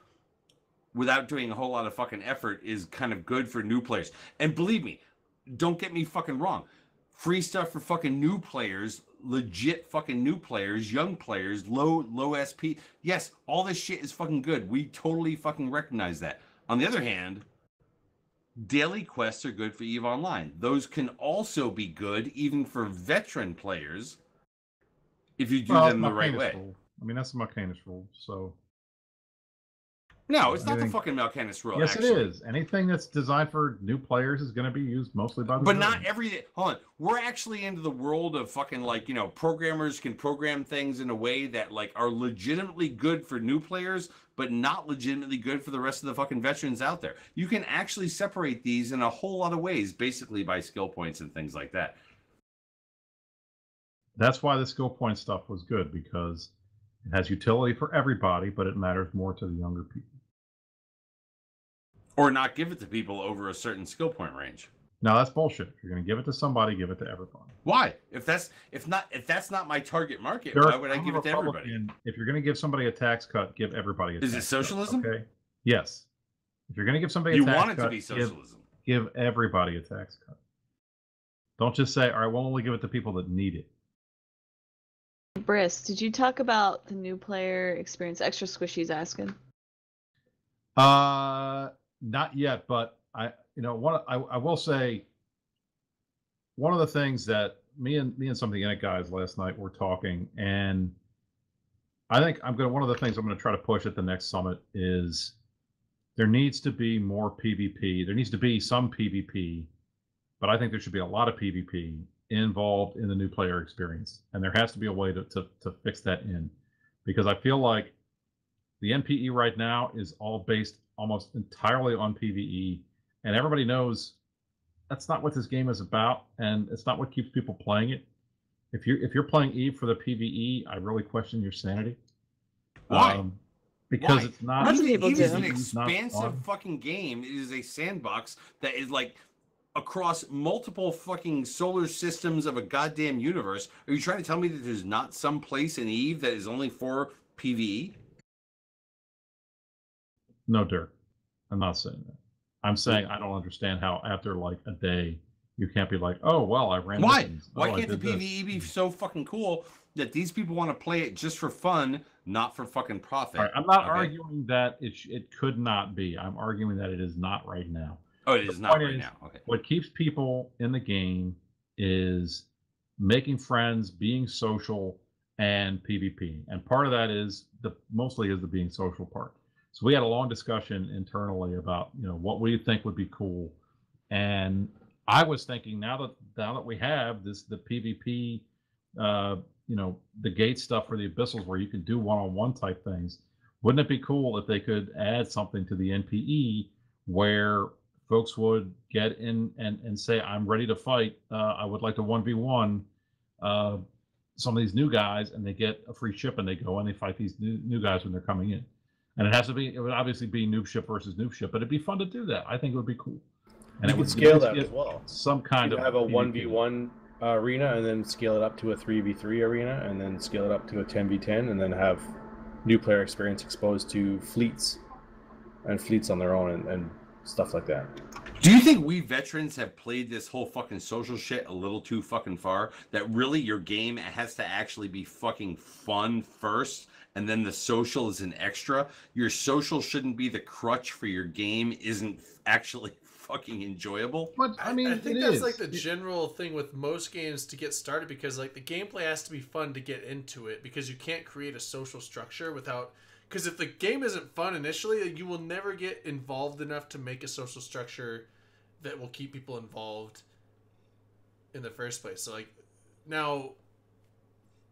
without doing a whole lot of fucking effort is kind of good for new players. And believe me, don't get me fucking wrong. Free stuff for fucking new players, legit fucking new players, young players, low SP. Yes, all this shit is fucking good. We totally fucking recognize that. On the other hand, daily quests are good for EVE Online. Those can also be good even for veteran players if you do them the right way. Rule. I mean, that's the Marcanus rule. So No, it's not the Anything- fucking Mal'Canis rule. Yes, actually. it is. Anything that's designed for new players is going to be used mostly by the But veterans. not every. Hold on, we're actually into the world of fucking like programmers can program things in a way that like are legitimately good for new players, but not legitimately good for the rest of the fucking veterans out there. You can actually separate these in a whole lot of ways, basically by skill points and things like that. That's why the skill point stuff was good, because it has utility for everybody, but it matters more to the younger people. Or not give it to people over a certain skill point range. Now that's bullshit. If you're going to give it to somebody, give it to everybody. Why? If that's not my target market, Derek, why would I I'm give a it to everybody? Republican. If you're going to give somebody a tax cut, give everybody a Is tax it socialism? cut, okay? Yes. If you're going to give somebody You a tax want it cut, to be socialism. give everybody a tax cut. Don't just say, all right, we'll only give it to people that need it. Briss, did you talk about the new player experience? Extra Squishy's asking. Not yet, but I will say one of the things that me and some of the Int guys last night were talking, and I think one of the things I'm going to try to push at the next summit is there needs to be more PvP. There needs to be some PvP, but I think there should be a lot of PvP involved in the new player experience, and there has to be a way to fix that in, because I feel like the NPE right now is all based almost entirely on PvE, and everybody knows that's not what this game is about, and it's not what keeps people playing it. If you're playing Eve for the PvE, I really question your sanity. Why? Because Why? it's not. Lots of people Eve is do. an It's not expansive fun. fucking game. It is a sandbox that is like across multiple fucking solar systems of a goddamn universe. Are you trying to tell me that there's not some place in Eve that is only for PvE? No, Dirk. I'm not saying that. I'm saying I don't understand how after like a day you can't be like, oh well, I ran. Why? missions. Why Oh, I can't the did this." PvE be so fucking cool that these people want to play it just for fun, not for fucking profit? All right, I'm not Okay? arguing that it could not be. I'm arguing that it is not right now. Oh, it The is not point right is, now. Okay. What keeps people in the game is making friends, being social, and PvP. And part of that is mostly is the being social part. So we had a long discussion internally about what we think would be cool, and I was thinking now that we have the PvP, the gate stuff for the abyssals where you can do one-on-one type things. Wouldn't it be cool if they could add something to the NPE where folks would get in and say, I'm ready to fight. I would like to 1v1 some of these new guys, and they get a free ship and they go and they fight these new guys when they're coming in. And it would obviously be noob ship versus noob ship, but it'd be fun to do that. I think it would be cool. And You it would could scale at least that get as well. some kind You of have a PvP. 1v1 arena and then scale it up to a 3v3 arena and then scale it up to a 10v10 and then have new player experience exposed to fleets and fleets on their own and stuff like that. Do you think we veterans have played this whole fucking social shit a little too fucking far? That really your game has to actually be fucking fun first, and then the social is an extra? Your social shouldn't be the crutch for your game isn't actually fucking enjoyable? But I mean, I think it that's is. like the general thing with most games to get started, because like the gameplay has to be fun to get into it, because you can't create a social structure without. Because if the game isn't fun initially, you will never get involved enough to make a social structure that will keep people involved in the first place. So like now,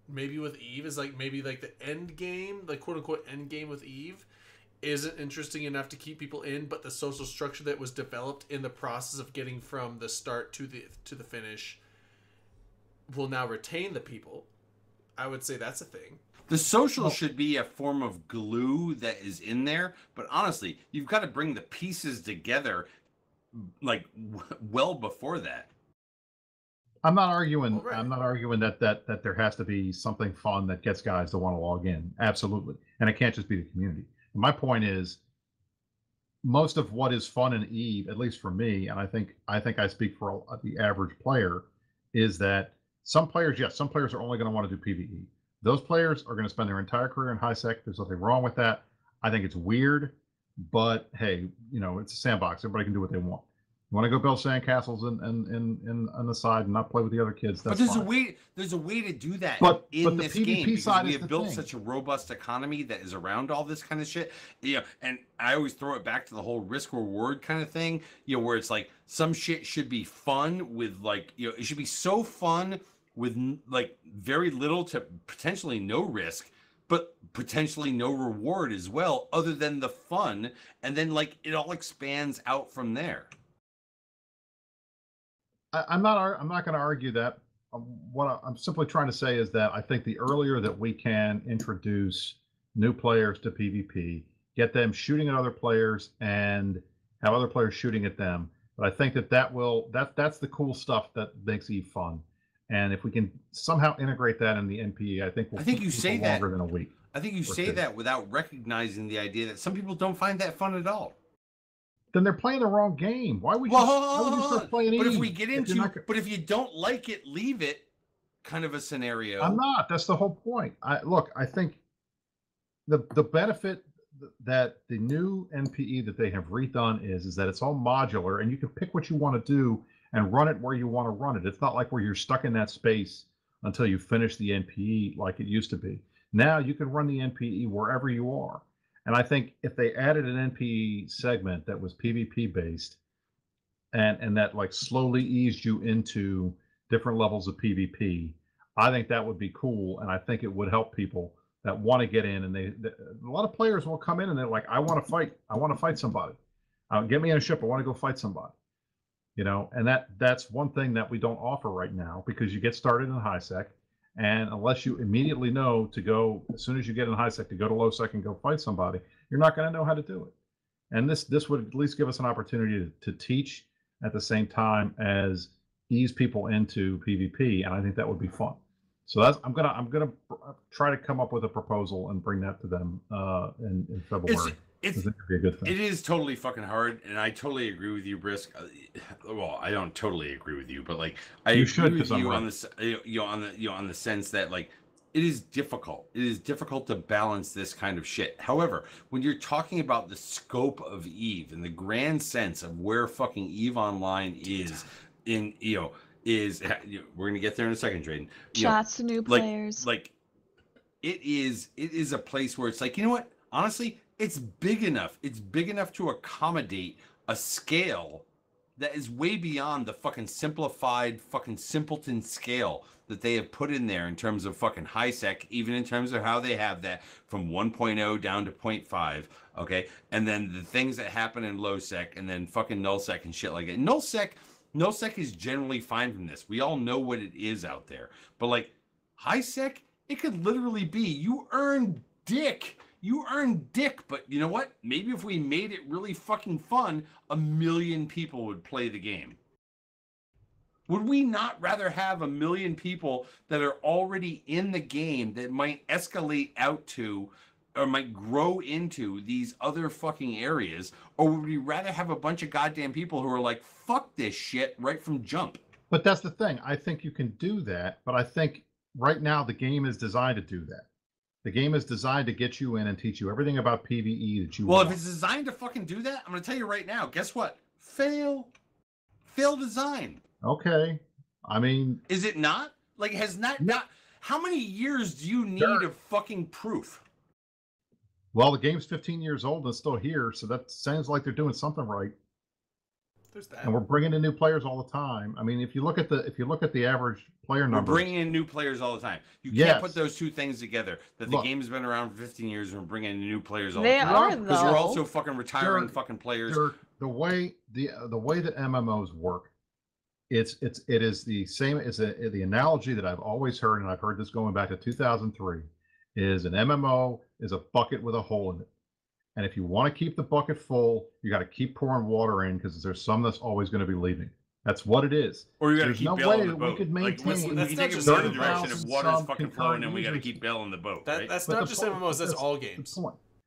maybe with Eve is like maybe like the end game, like quote unquote end game with Eve, isn't interesting enough to keep people in, but the social structure that was developed in the process of getting from the start to the finish will now retain the people. I would say that's a thing. The social should be a form of glue that is in there, but honestly, you've got to bring the pieces together like well before that. I'm not arguing. Well, right. I'm not arguing that there has to be something fun that gets guys to want to log in. Absolutely, and it can't just be the community. My point is, most of what is fun in Eve, at least for me, and I think I speak for the average player, is that some players are only going to want to do PvE. Those players are going to spend their entire career in high sec. There's nothing wrong with that. I think it's weird, but hey, it's a sandbox. Everybody can do what they want. You want to go build sandcastles in on the side and not play with the other kids? That's But there's fine. a way to do that But in the this PvP game because side we is have the built thing. such a robust economy that is around all this kind of shit. And I always throw it back to the whole risk reward kind of thing. Where it's like some shit should be fun with it should be so fun with like very little to potentially no risk, but potentially no reward as well, other than the fun, and then like it all expands out from there. I'm not going to argue that. What I'm simply trying to say is that I think the earlier that we can introduce new players to PvP, get them shooting at other players, and have other players shooting at them, but I think that's the cool stuff that makes EVE fun. And if we can somehow integrate that in the NPE, I think we'll keep you people say that longer than a week. I think you say two. that without recognizing the idea that some people don't find that fun at all. Then they're playing the wrong game. Why would you start playing But EVE if we get into, but if you don't like it, leave it. Kind of a scenario. I'm not. That's the whole point. I think the benefit that the new NPE that they have redone is that it's all modular and you can pick what you want to do and run it where you want to run it. It's not like where you're stuck in that space until you finish the NPE like it used to be. Now you can run the NPE wherever you are. And I think if they added an NPE segment that was PvP based and that like slowly eased you into different levels of PvP, I think that would be cool. And I think it would help people that want to get in. And a lot of players will come in and they're like, I want to fight. I want to fight somebody. Get me in a ship. I want to go fight somebody. And that's one thing that we don't offer right now because you get started in high sec. And unless you immediately know to go, as soon as you get in high sec, to go to low sec and go fight somebody, you're not going to know how to do it. And this would at least give us an opportunity to teach at the same time as ease people into PvP, and I think that would be fun. So I'm gonna try to come up with a proposal and bring that to them in February. It'd be a good thing. It is totally fucking hard, and I totally agree with you, Brisk. Well, I don't totally agree with you, but like I agree with you on this, on the sense that like it is difficult. It is difficult to balance this kind of shit. However, when you're talking about the scope of EVE and the grand sense of where fucking EVE Online is in, we're gonna get there in a second, Drayden. Shots to new players. Like it is a place where it's like, you know what? Honestly, it's big enough. It's big enough to accommodate a scale that is way beyond the fucking simplified fucking simpleton scale that they have put in there in terms of fucking high sec, even in terms of how they have that from 1.0 down to 0.5, okay? And then the things that happen in low sec and then fucking null sec and shit like that. Null sec is generally fine from this. We all know what it is out there. But like high sec, it could literally be you earn dick. You earn dick, but you know what? Maybe if we made it really fucking fun, 1 million people would play the game. Would we not rather have 1 million people that are already in the game that might escalate out to or might grow into these other fucking areas? Or would we rather have a bunch of goddamn people who are like, fuck this shit right from jump? But that's the thing. I think you can do that, but I think right now the game is designed to do that. The game is designed to get you in and teach you everything about PvE that you want. Well, if it's designed to fucking do that, I'm going to tell you right now, guess what? Fail design. Okay. I mean... Is it not? Like, has not... How many years do you need of fucking proof? Well, the game's 15 years old and it's still here, so that sounds like they're doing something right. There's that. And we're bringing in new players all the time. I mean, if you look at the average player numbers, we're bringing in new players all the time. You can't put those two things together. That the game has been around for 15 years and we're bringing in new players all the time. They are, though. Because we're also fucking retiring fucking players. The way that MMOs work, it is the same. It's the analogy that I've always heard, and I've heard this going back to 2003. Is an MMO is a bucket with a hole in it. And if you want to keep the bucket full, you got to keep pouring water in because there's some that's always going to be leaving. That's what it is. Or you got to keep bailing the boat. We could maintain. We can take it the direction of water is fucking flowing, and we got to keep bailing the boat. That's not just MMOs. That's all games.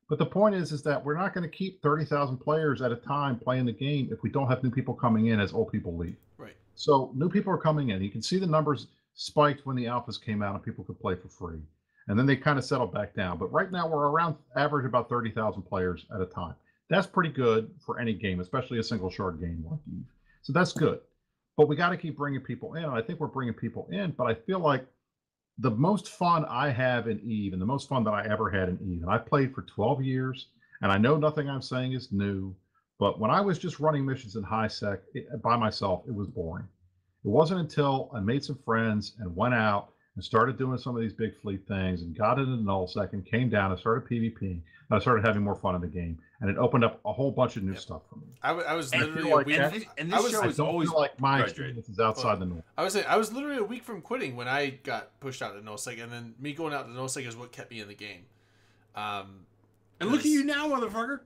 But the point is that we're not going to keep 30,000 players at a time playing the game if we don't have new people coming in as old people leave. Right. So new people are coming in. You can see the numbers spiked when the alphas came out and people could play for free. And then they kind of settled back down. But right now we're around average about 30,000 players at a time. That's pretty good for any game, especially a single shard game like EVE. So that's good. But we got to keep bringing people in. And I think we're bringing people in, but I feel like the most fun I have in Eve and the most fun that I ever had in Eve, and I played for 12 years, and I know nothing I'm saying is new, but when I was just running missions in HiSec by myself, it was boring. It wasn't until I made some friends and went out and started doing some of these big fleet things and got into nullsec and came down and started PvP, and I started having more fun in the game, and it opened up a whole bunch of new stuff for me. I was And literally feel a like week. that- And this show I is don't always feel like my Right, experience is outside the norm. I was literally a week from quitting when I got pushed out to nullsec, and then me going out to nullsec is what kept me in the game. And look at you now, motherfucker.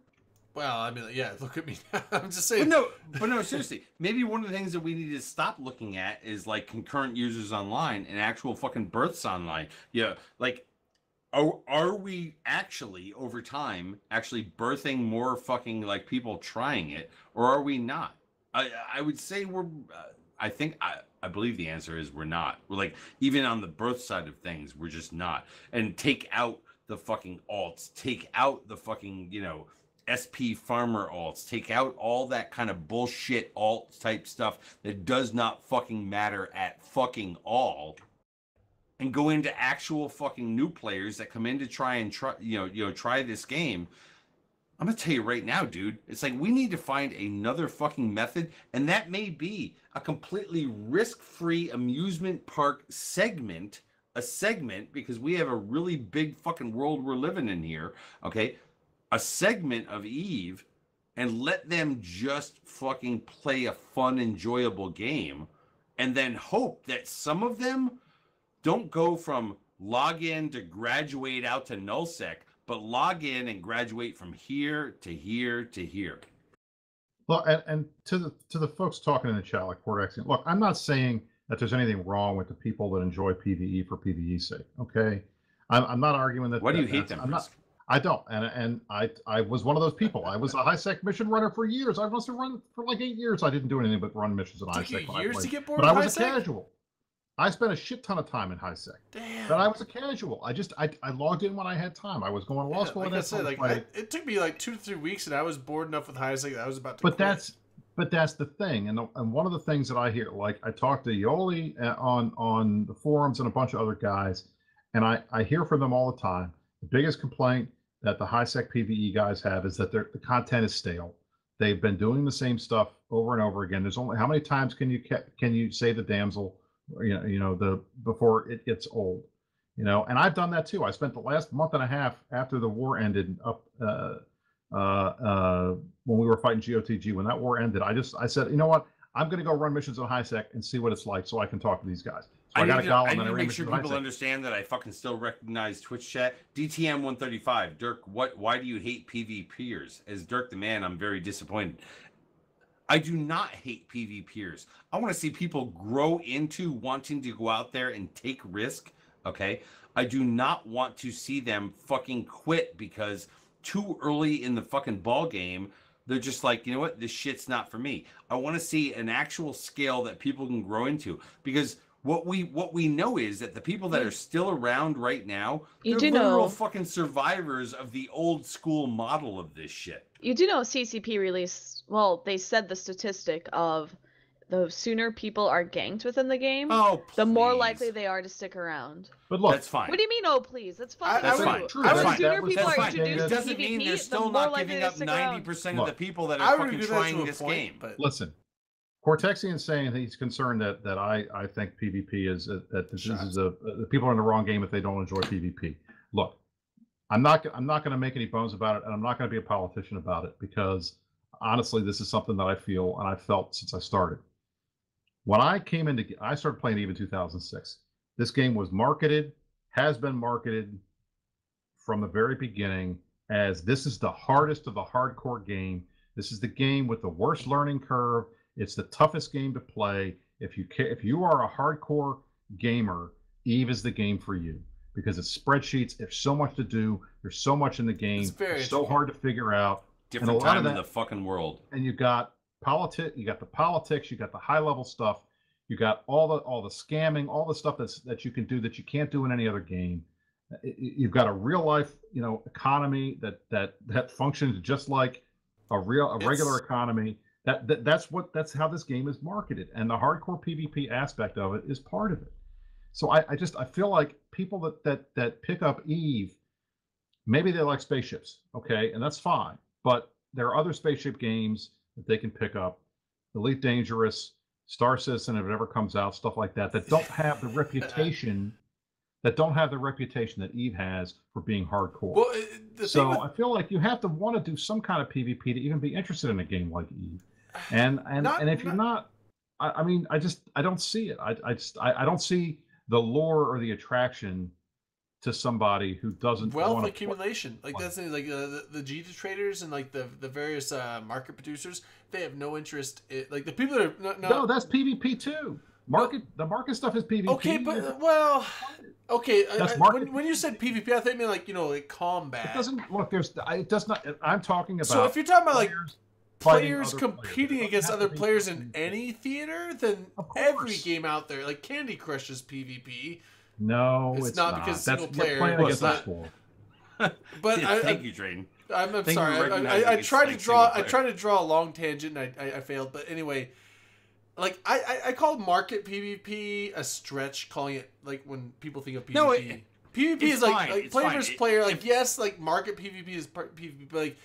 Well, I mean, yeah, look at me. I'm just saying. But no, seriously. Maybe one of the things that we need to stop looking at is like concurrent users online and actual fucking births online. Yeah, like, are we actually over time actually birthing more fucking like people trying it, or are we not? I would say we're. I believe the answer is we're not. We're like, even on the birth side of things, we're just not. And take out the fucking alts, take out the fucking SP farmer alts, take out all that kind of bullshit alt type stuff that does not fucking matter at fucking all, and go into actual fucking new players that come in to try this game. I'm gonna tell you right now, dude, it's like we need to find another fucking method, and that may be a completely risk-free amusement park segment, because we have a really big fucking world we're living in here, okay? A segment of Eve, and let them just fucking play a fun, enjoyable game, and then hope that some of them don't go from log in to graduate out to nullsec, but log in and graduate from here to here to here. Well, and to the folks talking in the chat, like Cortex, look, I'm not saying that there's anything wrong with the people that enjoy PvE for PvE's sake. Okay, I'm not arguing that. Why do you hate them? I'm not. I don't, and I was one of those people. I was a HiSec mission runner for years. I must have run for like 8 years. I didn't do anything but run missions in Took you HiSec. years to get bored but I of was a HiSec? casual. I spent a shit ton of time in HiSec. Damn. But I was a casual. I logged in when I had time. I was going to law school. Like and I said, it took me like 2 to 3 weeks, and I was bored enough with HiSec that I was about to. But quit. that's the thing, and one of the things that I hear, like I talked to Yoli on the forums and a bunch of other guys, and I hear from them all the time. The biggest complaint that the HiSec PvE guys have is that the content is stale. They've been doing the same stuff over and over again. There's only how many times can you say the damsel, before it gets old, And I've done that too. I spent the last month and a half after the war ended up. When we were fighting GOTG, when that war ended, I said, you know what? I'm going to go run missions on HiSec and see what it's like, so I can talk to these guys. So I got a golem. I and need to ran make sure missions on people HiSec. understand that I fucking still recognize Twitch chat. DTM 135, Dirk. Why do you hate PvPers? As Dirk the man, I'm very disappointed. I do not hate PvPers. I want to see people grow into wanting to go out there and take risk. Okay, I do not want to see them fucking quit because too early in the fucking ball game, they're just like, you know what, this shit's not for me. I want to see an actual scale that people can grow into, because what we know is that the people that are still around right now, they're literal fucking survivors of the old school model of this shit. You do know CCP released, well, they said the statistic of the sooner people are ganked within the game, the more likely they are to stick around. But look, that's fine. What do you mean, oh please? That's fucking That's true. fine. True. That's The fine. sooner people That's are fine. introduced It to doesn't mean PvP, they're the still more not likely giving to up stick around. 90% of the people that I are would fucking agree with that trying to a this point, game. but listen, Cortexian saying that he's concerned that I think PvP is that this is the people are in the wrong game if they don't enjoy PvP. Look, I'm not going to make any bones about it, and I'm not going to be a politician about it, because honestly, this is something that I feel and I've felt since I started. When I started playing EVE in 2006. This game was marketed, has been marketed from the very beginning as this is the hardest of the hardcore game. This is the game with the worst learning curve. It's the toughest game to play. If you are a hardcore gamer, EVE is the game for you, because it's spreadsheets. There's so much to do. There's so much in the game. It's so hard to figure out. Different time in the fucking world. And you got you got the politics, you got the high level stuff, you got all the scamming, all the stuff that you can do that you can't do in any other game. You've got a real life, economy that functions just like a regular economy. That's how this game is marketed, and the hardcore PvP aspect of it is part of it. So I feel like people that pick up Eve, maybe they like spaceships, okay, and that's fine. But there are other spaceship games that they can pick up, Elite Dangerous, Star Citizen, if it ever comes out, stuff like that, that don't have the reputation that Eve has for being hardcore. Well, so I feel like you have to want to do some kind of PvP to even be interested in a game like Eve. And if you're not, I mean, I don't see it. I don't see the lure or the attraction to somebody who doesn't wealth accumulation. Like that's like the Jita traders and like the various market producers. They have no interest. Like the people that are no, that's PvP too. The market stuff is PvP. Okay, but that's when you said PvP, I think like like combat. It doesn't look. It does not. I'm talking about. So if you're talking about like players competing against other players in any theater, then every game out there, like Candy Crush, is PvP. No, it's not because single player. But thank you, Drayden. I'm sorry. I tried to draw a long tangent and I failed. But anyway, like I call market PvP a stretch, calling it like when people think of PvP. No, PvP is like player versus player. Like yes, like market PvP is PvP, but like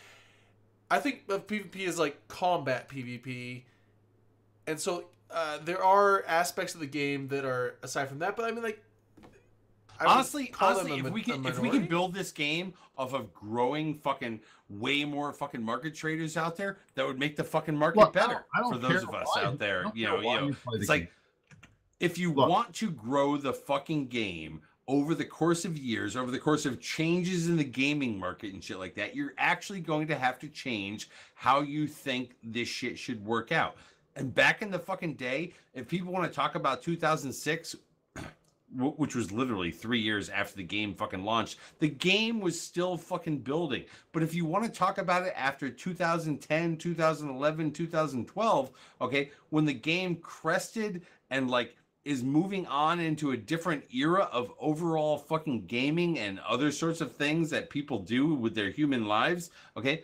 I think of PvP as like combat PvP, and so there are aspects of the game that are aside from that. But I mean, like honestly, if we can build this game off of growing fucking way more fucking market traders out there, that would make the fucking market better for those of us out there. It's like if you want to grow the fucking game over the course of years, over the course of changes in the gaming market and shit like that, you're actually going to have to change how you think this shit should work out. And back in the fucking day, if people want to talk about 2006, which was literally 3 years after the game fucking launched, the game was still fucking building. But if you want to talk about it after 2010, 2011, 2012, okay, when the game crested and like is moving on into a different era of overall fucking gaming and other sorts of things that people do with their human lives, okay,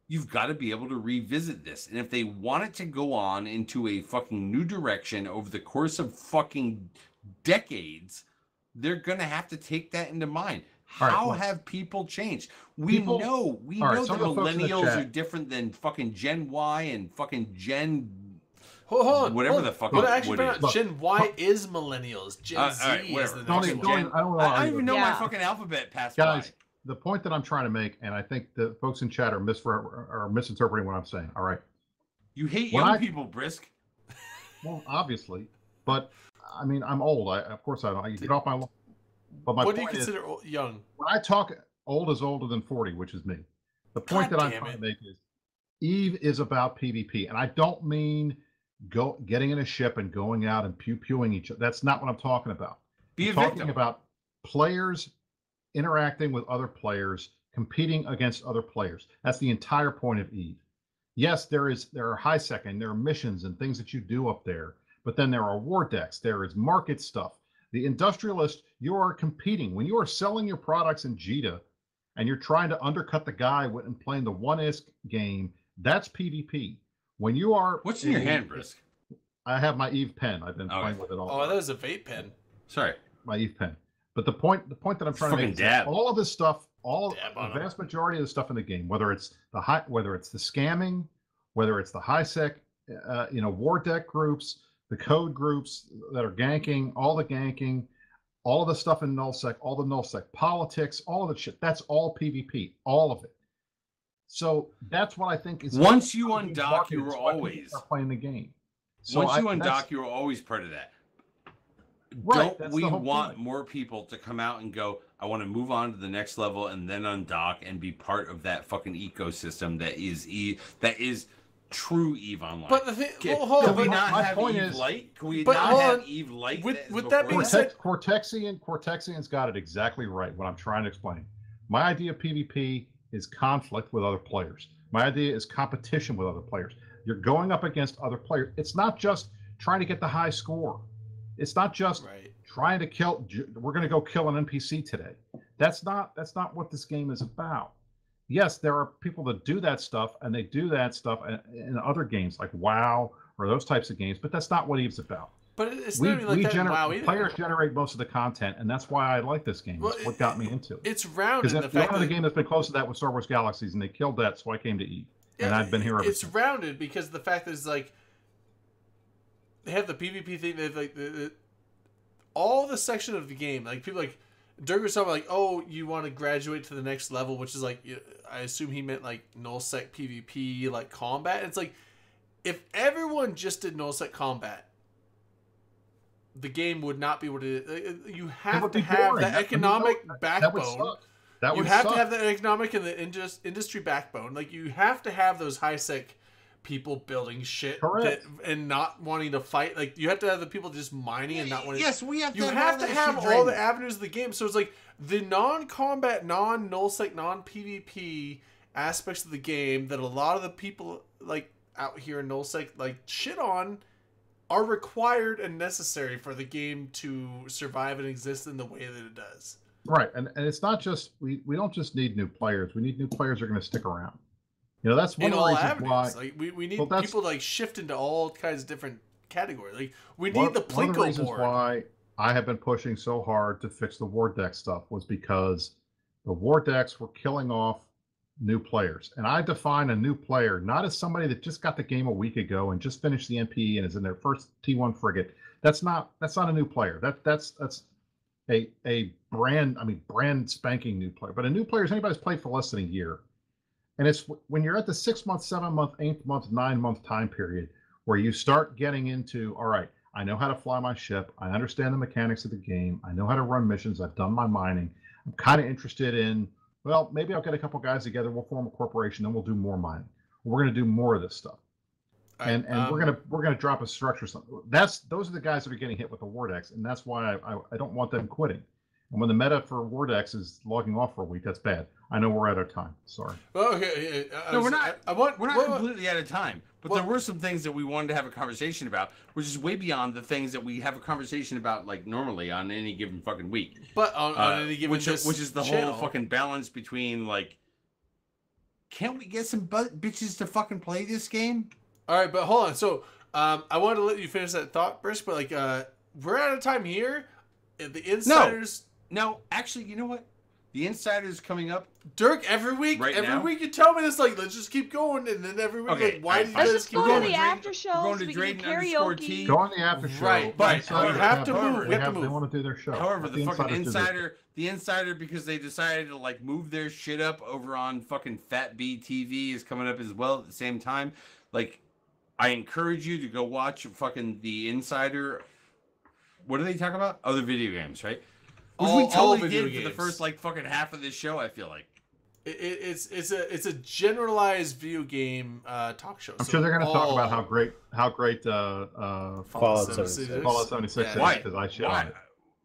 you've got to be able to revisit this. And if they want it to go on into a fucking new direction over the course of fucking decades, they're going to have to take that into mind. How have people changed? We know the millennials are different than fucking Gen Y and fucking Gen... Hold on. Whatever the fuck. Gen Y is millennials. Gen Z is the next one. I don't even know my fucking alphabet passed guys, by. The point that I'm trying to make, and I think the folks in chat are misinterpreting what I'm saying. All right. You hate young people, Brisk. Well, obviously, but I mean, I'm old. Of course I don't. I get off my. But my what do you consider young? When I talk, old is older than 40, which is me. The point that I'm trying to make is, Eve is about PvP, and I don't mean getting in a ship and going out and pew-pewing each other. That's not what I'm talking about. I'm talking about players interacting with other players, competing against other players. That's the entire point of Eve. Yes, there are high sec and there are missions and things that you do up there, but then there are war decks, there is market stuff. The industrialist, you are competing. When you are selling your products in Jita and you're trying to undercut the guy and playing the one-isk game, that's PvP. When you are... What's in your hand, Brisk? I have my Eve pen. I've been playing with it all. Oh, that was a vape pen. Sorry. My Eve pen. But the point that I'm trying to make is all of this stuff, the vast majority of the stuff in the game, whether it's the scamming, whether it's the high sec, war deck groups, the code groups that are ganking, all of the stuff in nullsec, all the nullsec politics, all of the shit. That's all PvP, all of it. So that's what I think is. Once you undock, you were always playing the game. So once you undock, you were always part of that. Right, don't we want more people to come out and go, I want to move on to the next level and then undock and be part of that fucking ecosystem that is true Eve Online? But the thing, can we not have Eve Light? Can we not have Eve Light? With that being said, Cortexian's got it exactly right. What I'm trying to explain. My idea of PvP is conflict with other players. My idea is competition with other players. You're going up against other players. It's not just trying to get the high score. It's not just trying to kill. We're going to go kill an NPC today. That's not what this game is about. yes, there are people that do that stuff, and they do that stuff in other games like WoW or those types of games. But that's not what Eve's about. But it's not even like that in WoW either. Players generate most of the content, and that's why I like this game. Well, It's what got me into it. It's rounded. Because The the fact only that game that's been close to that was Star Wars Galaxies, and they killed that, so I came to Eve, and I've been here ever it's since. rounded because the fact that it's like they have the PvP thing. They have like all the section of the game. Like people like Dirk was talking about, like, oh, you want to graduate to the next level, which is like I assume he meant like nullsec PvP, like combat. It's like if everyone just did nullsec combat, the game would not be what it is. You have to have that economic backbone. You have to have that economic and the industry backbone. Like you have to have those high sec people building shit and not wanting to fight. Like you have to have the people just mining and not wanting. Yes, we have to. You have to have all the avenues of the game. So it's like the non-combat, non-nullsec, non-PvP aspects of the game that a lot of the people like out here in nullsec like shit on are required and necessary for the game to survive and exist in the way that it does. Right, and it's not just we don't just need new players. We need new players who are going to stick around. You know, that's one of the reasons why. Like we need people to like shift into all kinds of different categories. Like we need the Plinko board. One of the reasons why I have been pushing so hard to fix the war deck stuff was because the war decks were killing off new players. And I define a new player not as somebody that just got the game a week ago and just finished the MP and is in their first T1 frigate. That's not a new player. That's a brand spanking new player. But a new player is anybody who's played for less than a year. And it's when you're at the 6 month, 7 month, 8 month, 9 month time period where you start getting into, all right, I know how to fly my ship. I understand the mechanics of the game. I know how to run missions. I've done my mining. I'm kind of interested in, well, maybe I'll get a couple guys together. We'll form a corporation, then we'll do more mining. We're going to do more of this stuff. And we're gonna drop a structure. Those are the guys that are getting hit with the war decks, and that's why I don't want them quitting. And when the meta for war decks is logging off for a week, that's bad. I know we're out of time. Sorry. Well, okay. No, we're not. We're not completely out of time. But there were some things that we wanted to have a conversation about, which is way beyond the things that we have a conversation about like normally on any given fucking week. But on any given which is the whole fucking balance between like, can't we get some bitches to fucking play this game? All right, but hold on. So, I wanted to let you finish that thought, Brish, but like, we're out of time here. The Insiders. No, actually, you know what? The Insiders coming up. Dirk, every week you tell me this, like, let's just keep going, and then every week, like, why do you guys keep going? Let's go to the after shows. We can karaoke. Go on the after show. Right, but we have to move. They want to do their show. However, the fucking Insider, because they decided to like move their shit up over on fucking Fat B TV is coming up as well at the same time. Like, I encourage you to go watch fucking the Insider. What do they talk about? Other video games, right? Which we totally did for the first like fucking half of this show. I feel like it's a generalized video game talk show. I'm sure they're going to talk about how great Fallout 76 is because I shit on it.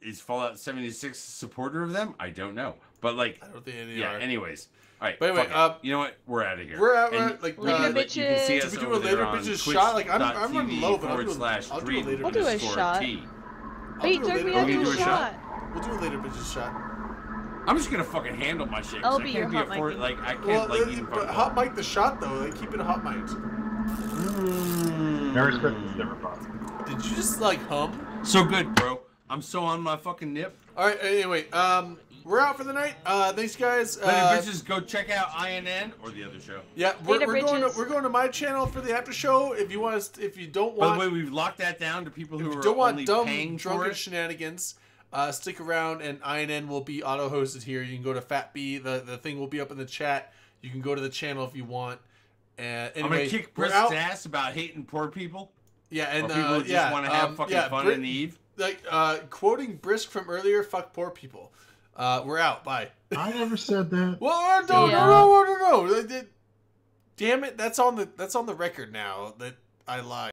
Is Fallout 76 a supporter of them? I don't know, but like, I don't think any are. Anyways. All right, but anyway, you know what? We're out of here. We're out. Like, later bitches. You can see us we do a later bitches shot? Like, I'm running low, but I'll do a shot. Wait, Dirk, we have to do a shot. We'll do a later bitches shot. I'm just gonna fucking handle my shit. I'll be your hot mic. Like, I can't even. But hot mic the shot though. Like, keep it a hot mic. Very Christmas, never thought. Did you just like hum? So good, bro. I'm so on my fucking nip. All right. Anyway, we're out for the night. Thanks, guys. Bitches, go check out INN or the other show. Yeah, we're going to my channel for the after show. If you want, if you don't want. By the way, we've locked that down to people who are don't want only dumb, paying drunken shenanigans. Stick around, and INN will be auto hosted here. You can go to Fat B. The thing will be up in the chat. You can go to the channel if you want. Anyway, I'm gonna kick Brisk's ass about hating poor people. Yeah, and people who just want to have fucking fun in the Eve. Like quoting Brisk from earlier, fuck poor people. We're out. Bye. I never said that. Well, no. Damn it, that's on the record now that I lied.